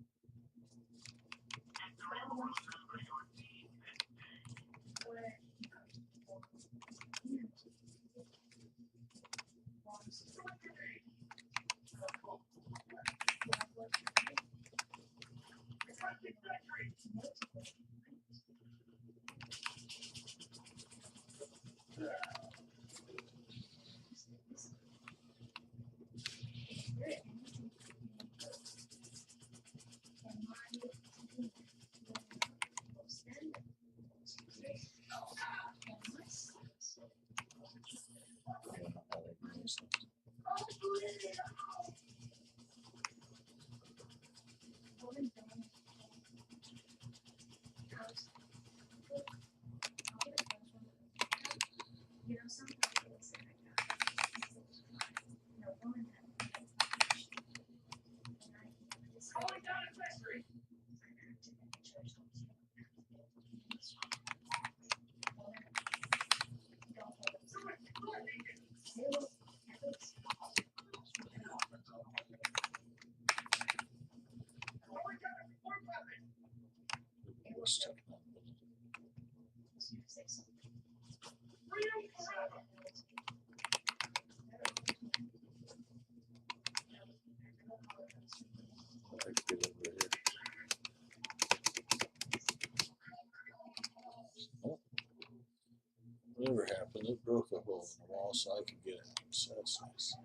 was taken up. I could get over here. Oh, whatever happened, it broke a hole in the wall so I could get out. So that's nice.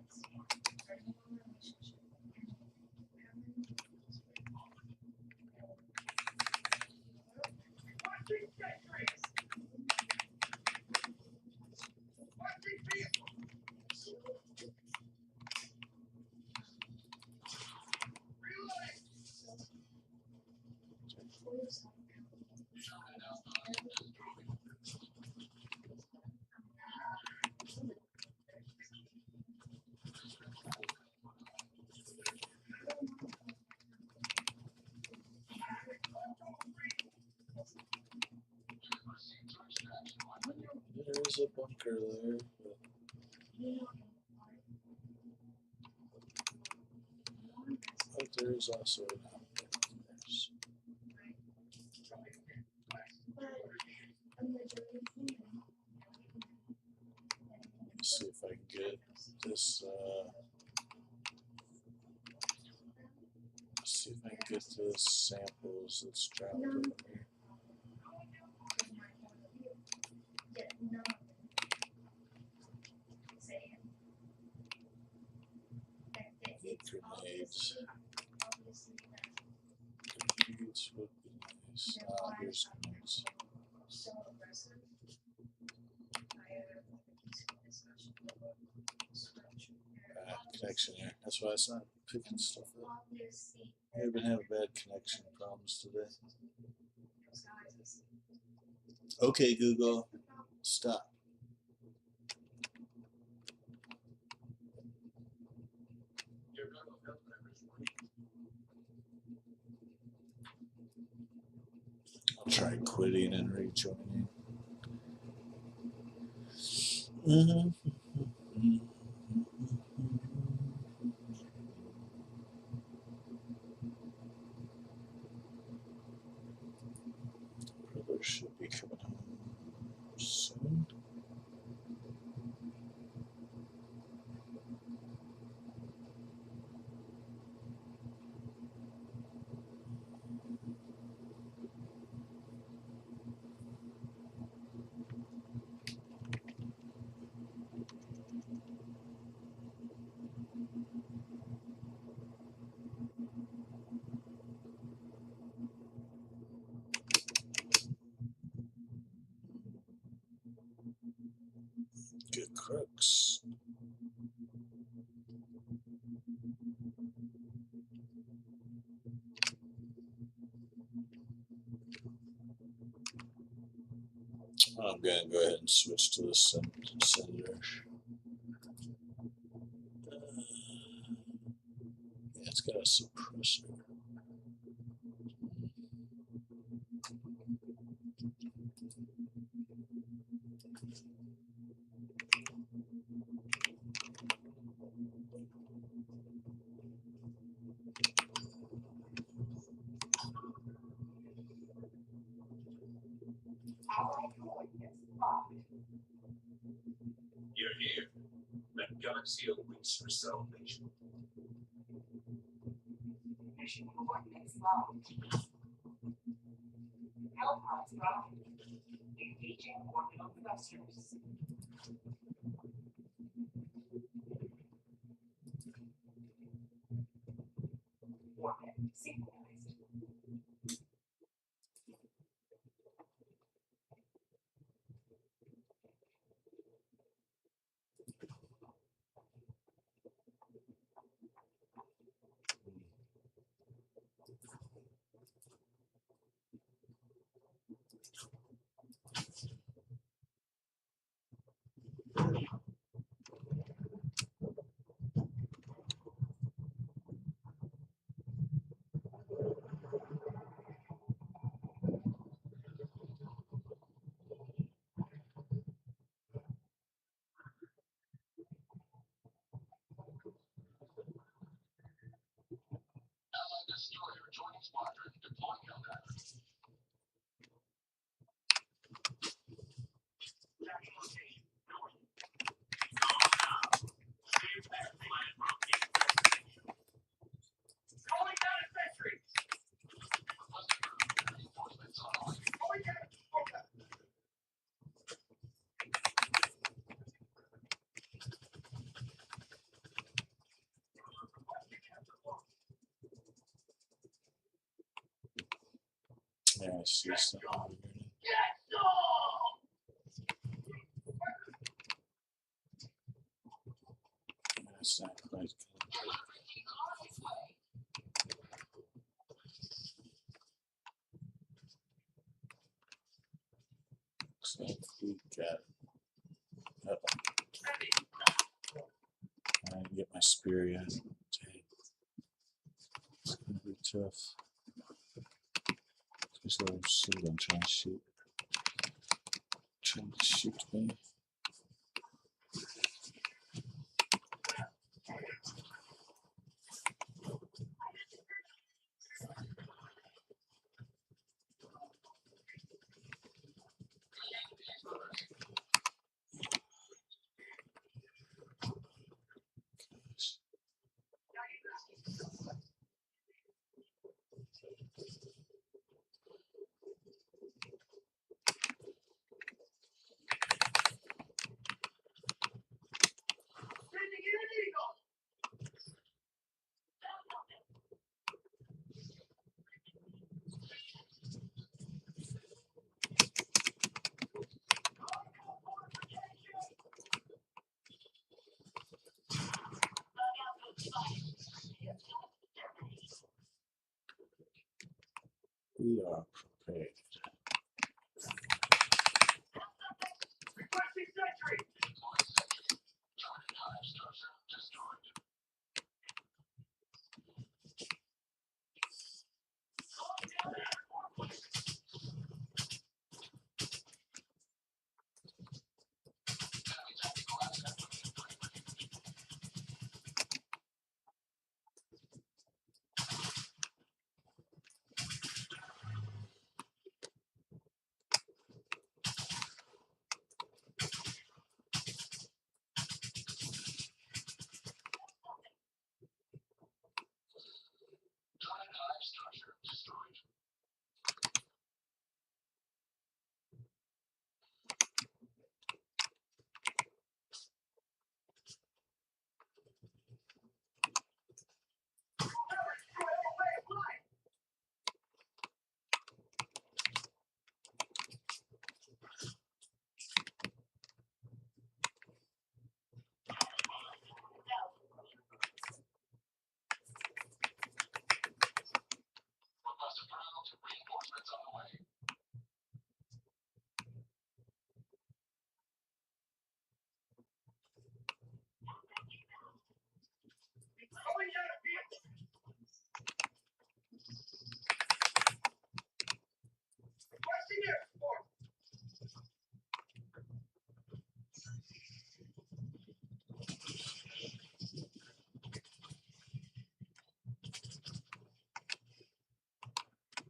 There's a bunker there, but there's also an outlet. Let's see if I can get this. Let's see if I can get this samples that's dropped over here. Need grenades. Grenades would be nice. Here's grenades. Connection here. That's why it's not picking stuff up. We've been having bad connection problems today. Okay, Google, stop. I'll try quitting and rejoining. Brother should be coming home soon. Good crooks. I'm going to go ahead and switch to the sender. Yeah, it's got a suppressor. You're here. Let Galaxy awaits your salvation. Mission coordinates locked. Hellpods dropping. Engaging orbital thrusters. Orbit synchronized. Allied destroyer joining squadron. Deploying combat. Yeah, I see something over here. That's not quite good. Looks like we got it. I didn't get my spear yet. Dang. It's gonna be tough. This little shit I'm trying to shoot. Trying to shoot me. We are prepared.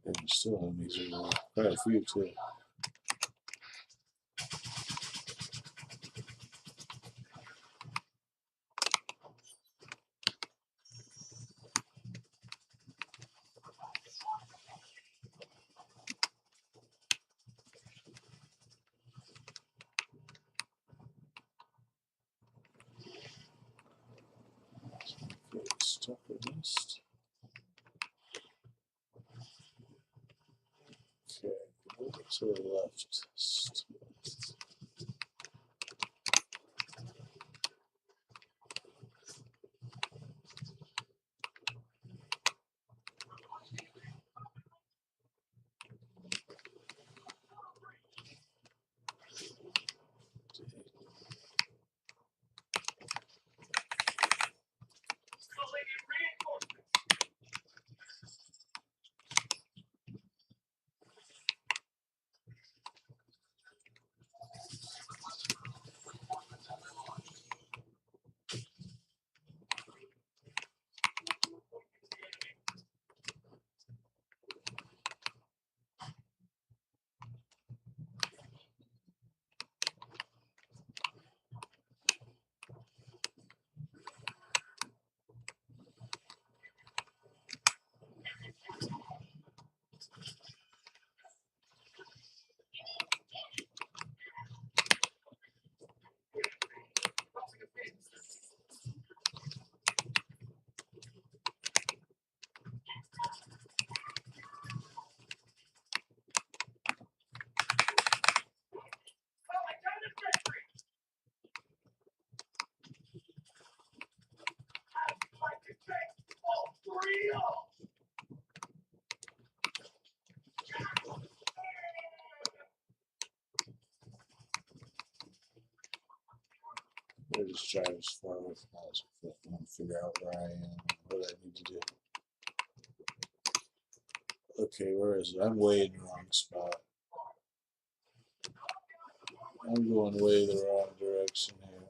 And still enemies are quite a few too. Okay, stuff with this. Okay, move it to the left. should just drive as far away from that as I can and figure out where I am and what I need to do. Okay, where is it? I'm way in the wrong spot. I'm going way the wrong direction here.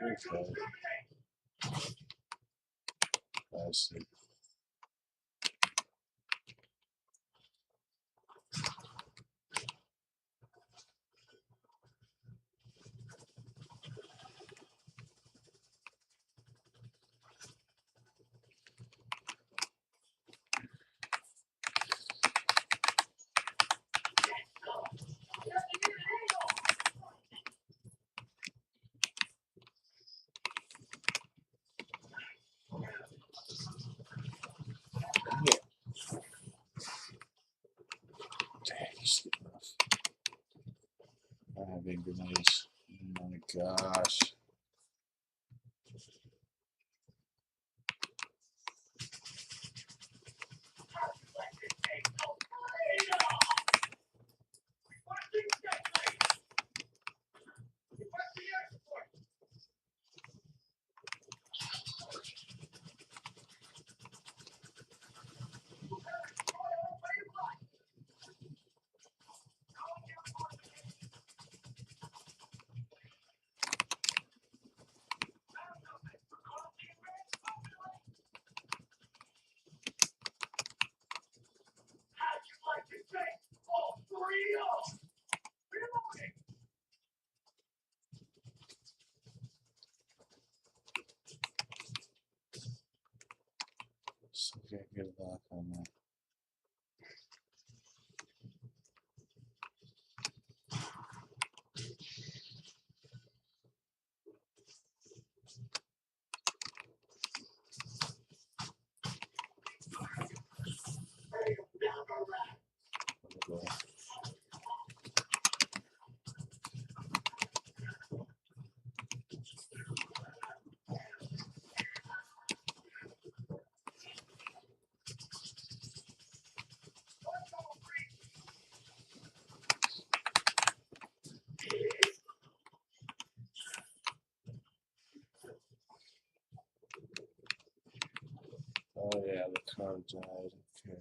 Okay. I see. Yeah. Dang, he's getting rough. I have big grenades. Oh my gosh. So can't get a lock on that. Okay. Oh yeah, the car died. Okay.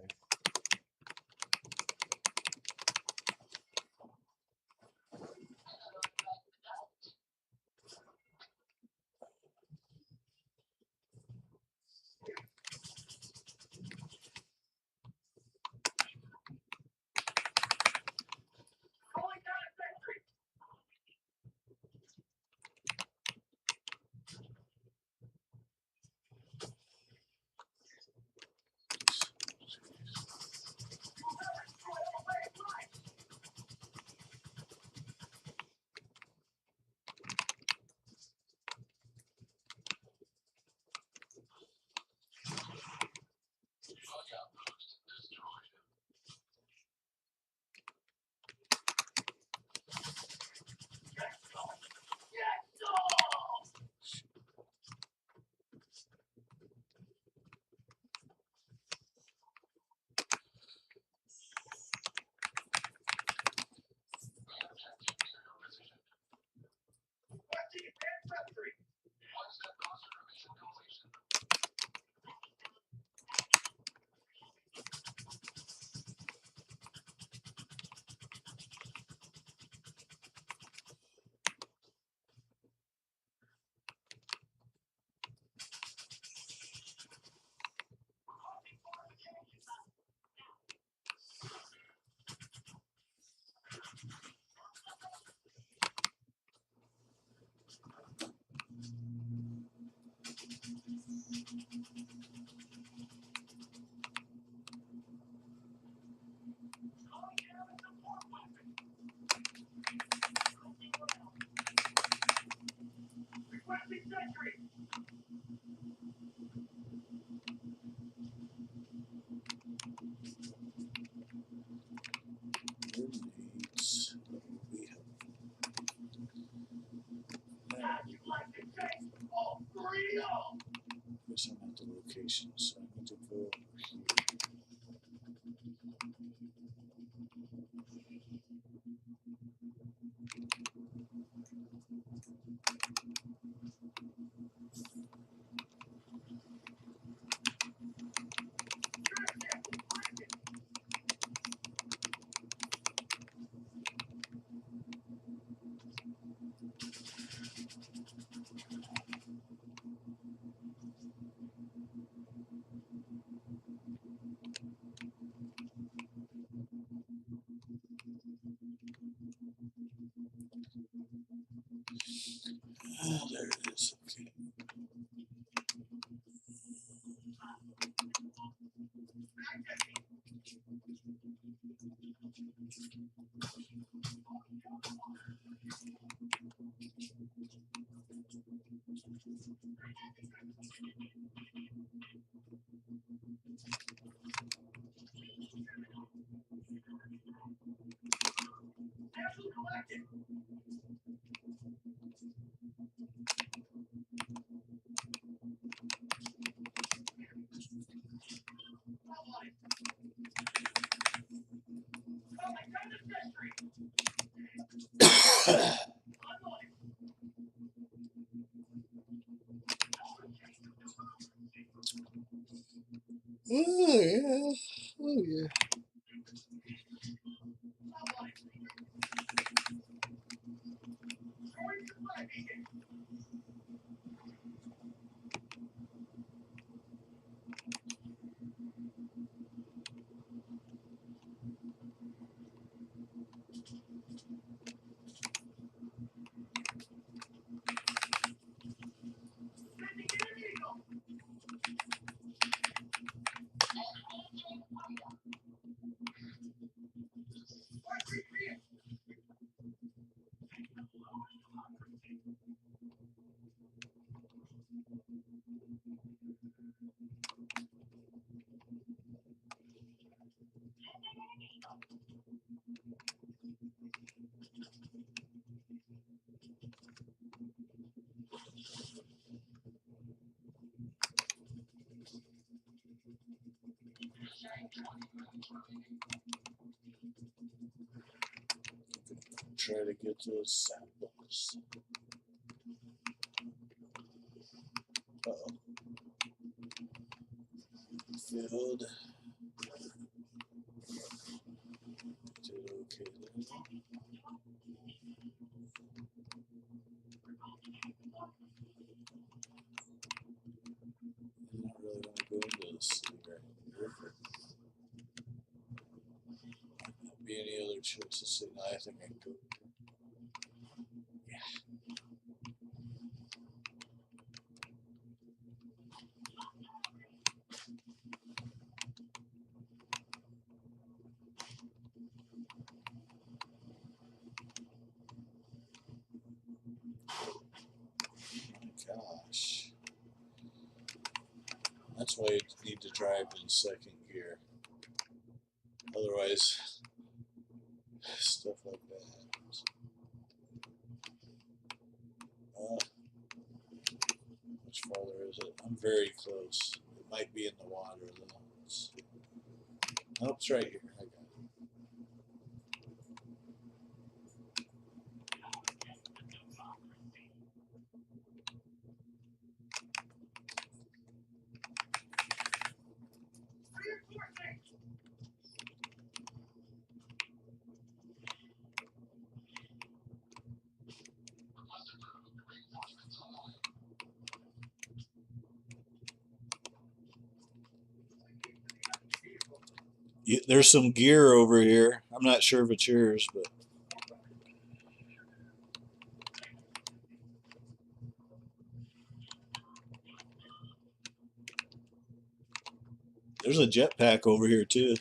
Grenades. We have. Guess I'm at the location, so I need to go over here. Oh, there it is. Okay. Oh yeah. Oh yeah. Try to get those samples. Uh-oh. Filled. Did okay there. I don't really want to go into this cigarette. Not be any other choices. So now I think I can go. My gosh. That's why you need to drive in second gear. Otherwise, stuff like that happens. Much farther is it? I'm very close. It might be in the water though. Nope, it's right here. I got it. There's some gear over here. I'm not sure if it's yours, but there's a jetpack over here too.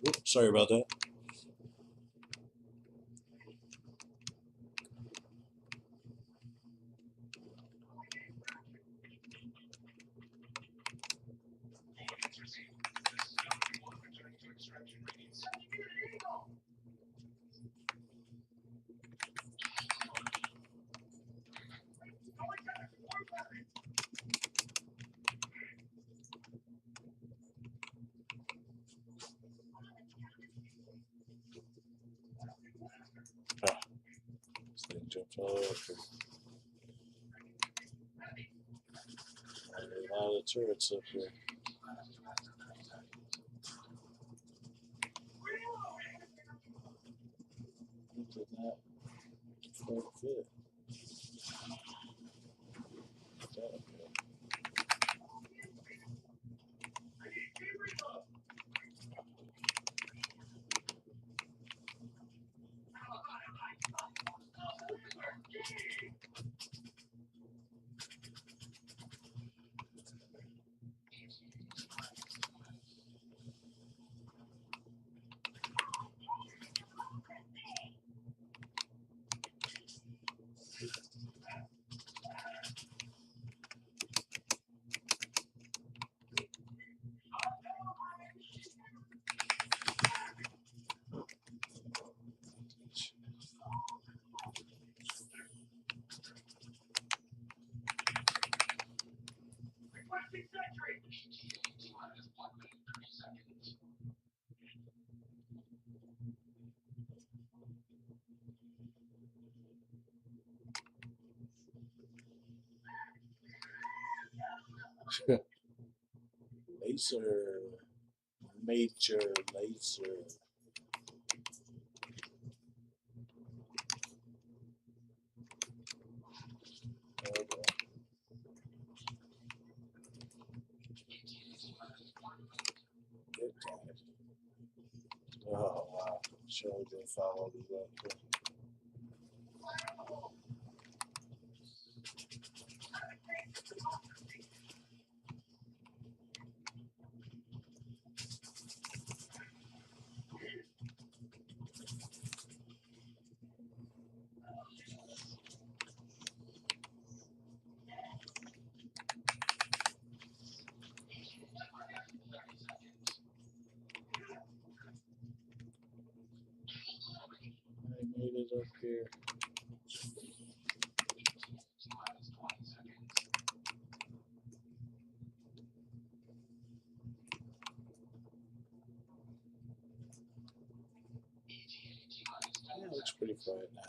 Oops, sorry about that. Ah, this thing jumped all over. A lot of turrets up here. It did not quite fit. That up here. Laser. Major laser. Oh, boy. Good time. Oh, wow. Surely they followed me up here. I made it up here. Yeah, it looks pretty quiet now.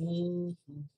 No friendly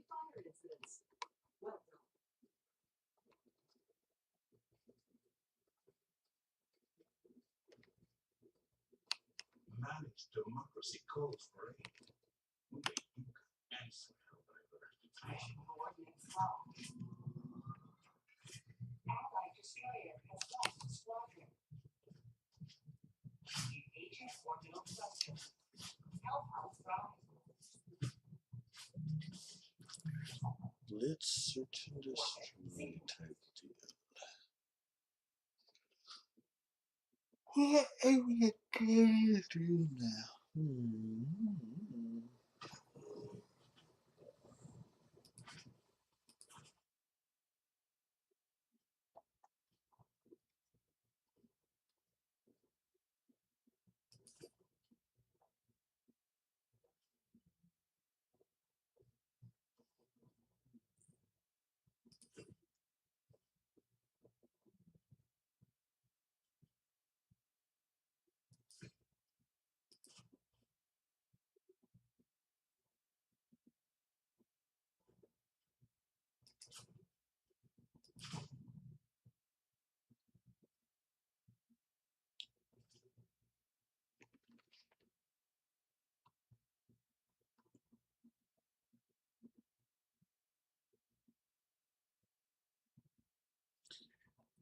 fire incidents. Well done. Managed democracy calls for aid. Only you can answer, HellDivers. Mission coordinates locked. Allied destroyer has left squadron. Engaging orbital cluster. Hellhouse rise. Let's search and destroy type deal. What am I gonna do now?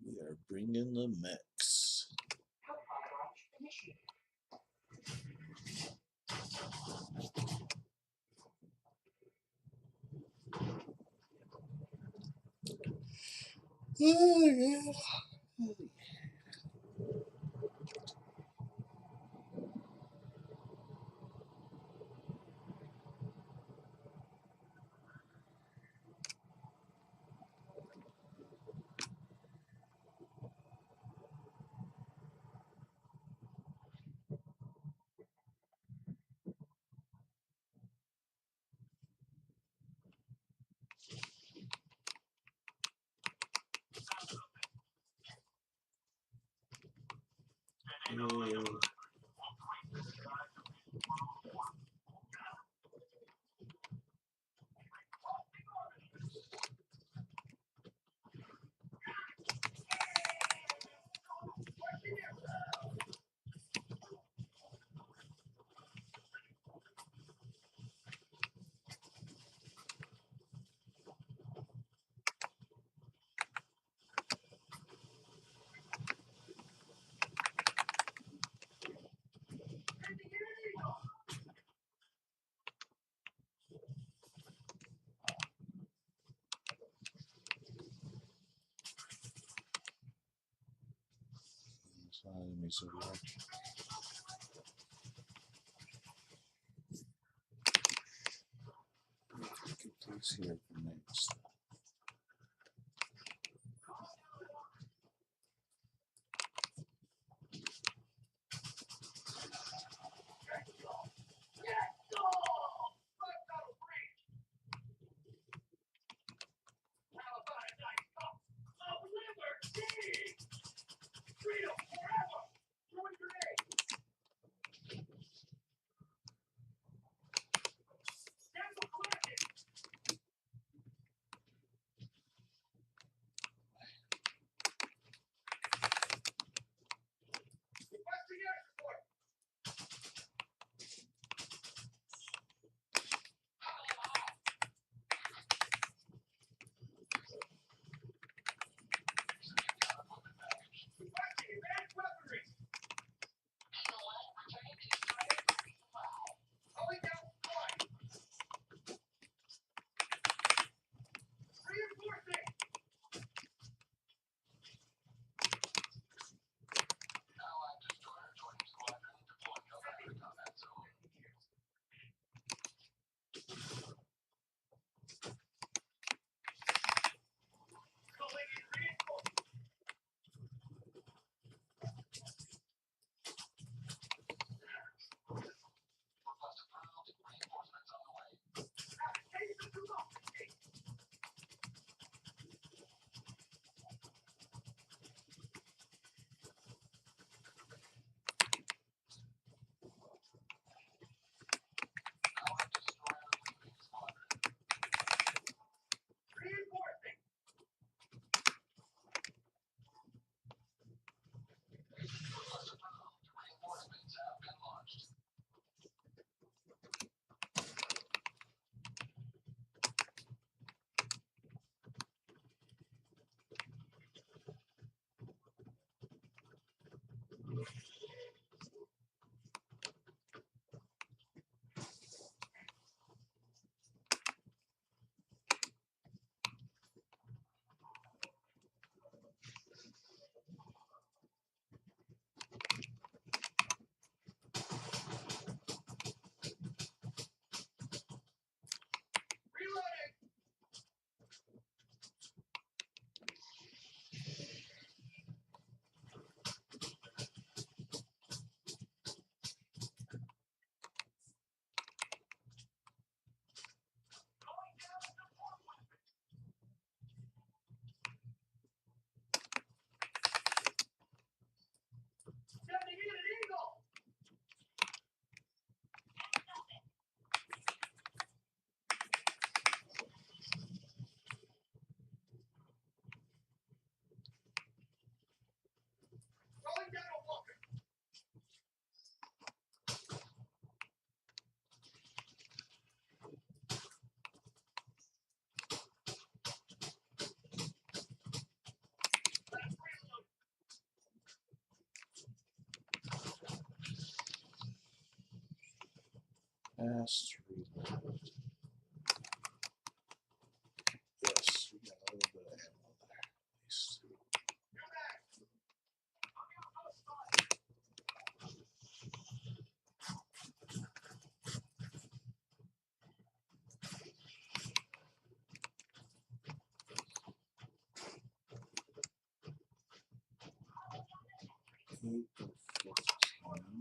We are bringing the mechs. Hellfire launch initiated. Oh yeah. Enemies over there. Get these here for next. Fast reload. Yes, we got a little bit of ammo there. At least. Eight to 15.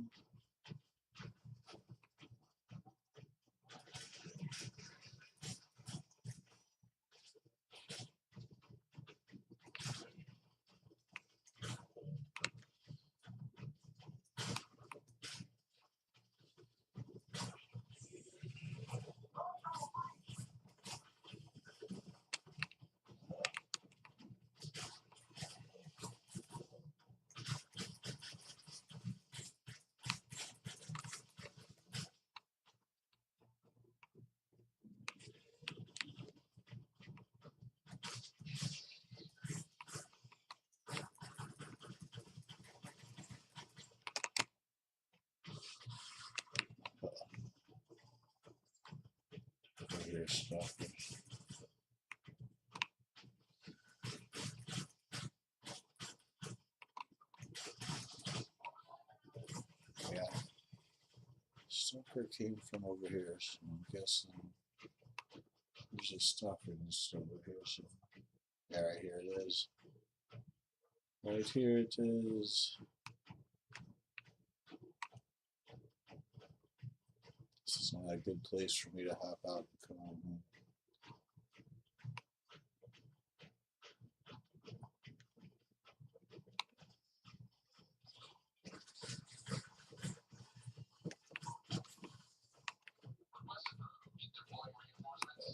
Over here, stuff. Yeah. Stalker came from over here, so I'm guessing there's a stalker nest over here. So yeah, right here it is. Right here it is. This is not a good place for me to hop out and come on home.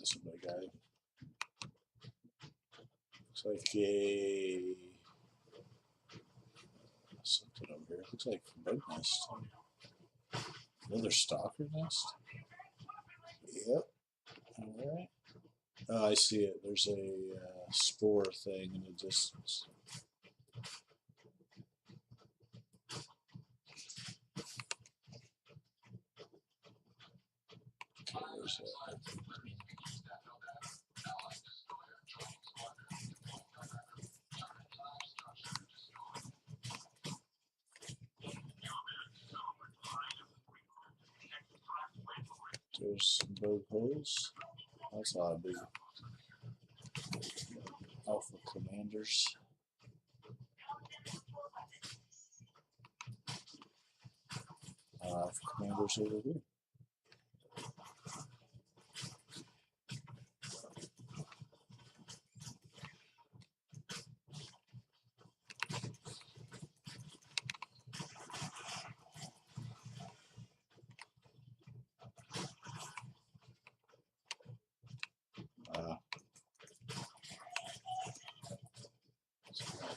Somebody got it. Looks like a something over here. Looks like a bird nest. Another stalker nest. Yep. All right. Oh, I see it. There's a spore thing in the distance. Okay, where's that? There's some bug holes. That's odd, dude. Alpha Commanders. Alpha Commanders over here.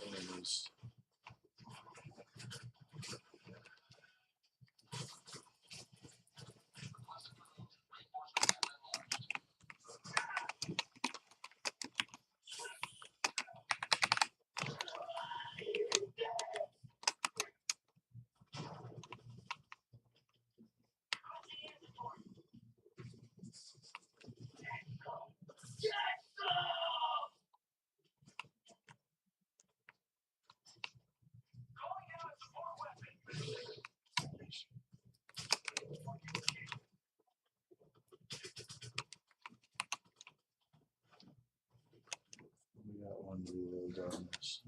Enemies. We got one reload on this.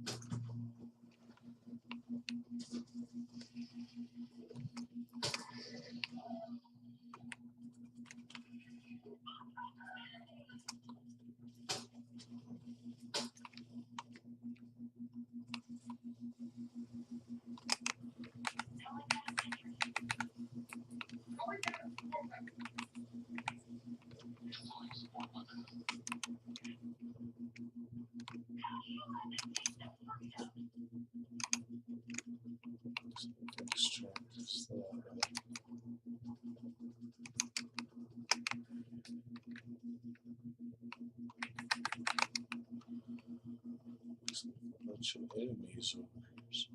Extract this there. There's a bunch of enemies over here.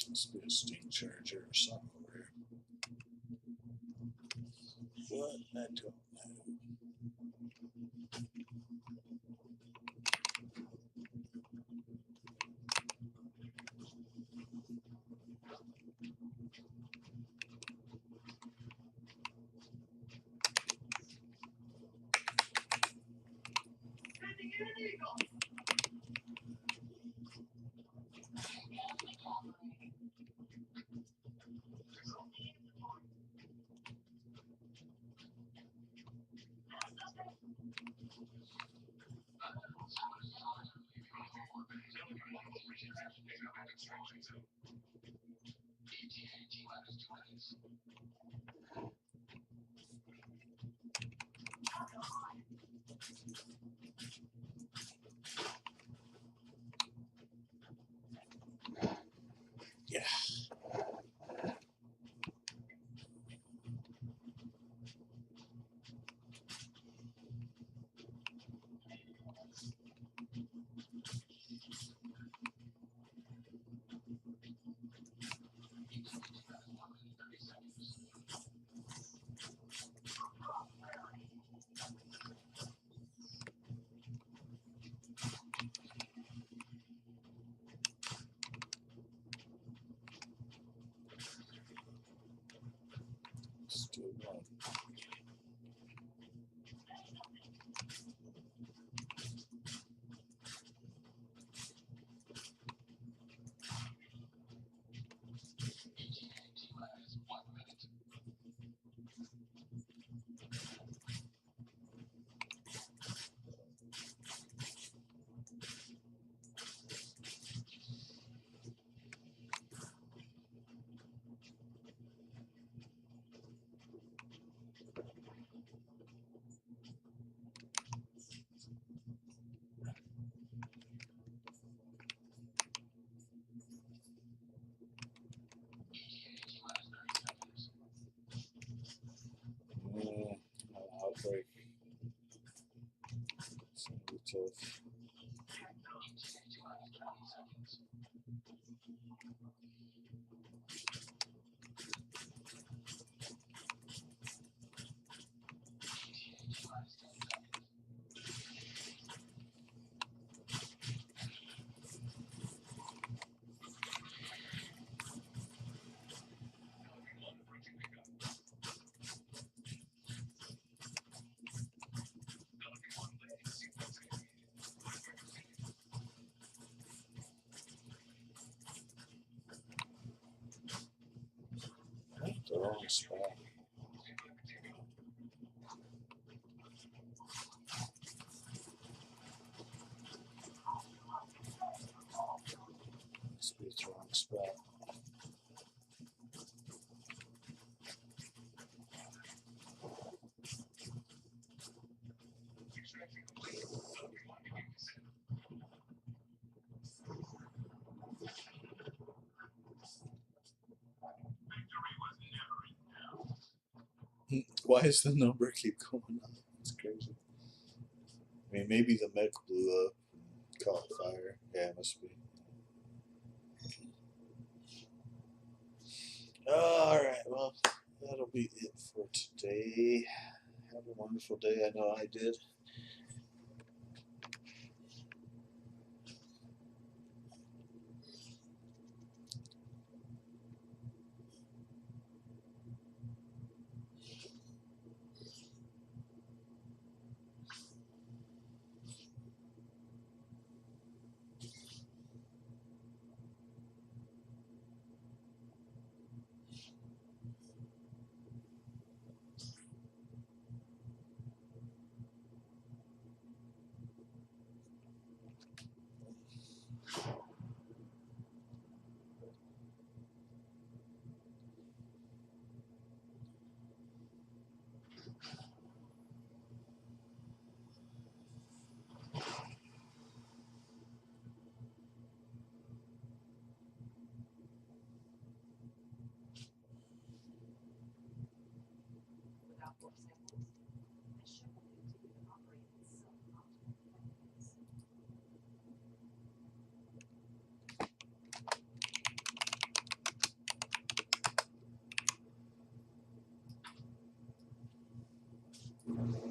Must be a steam charger or something over here. What? I don't know. Yeah. Good one. Outbreak. It's gonna be tough. The wrong spot. Must be the wrong spot. Why does the number keep going up? It's crazy. I mean, maybe the mech blew up and caught fire. Yeah, it must be. Alright, well, that'll be it for today. Have a wonderful day. I know I did. Without motorcycles, the ship will continue to operate in suboptimal ways.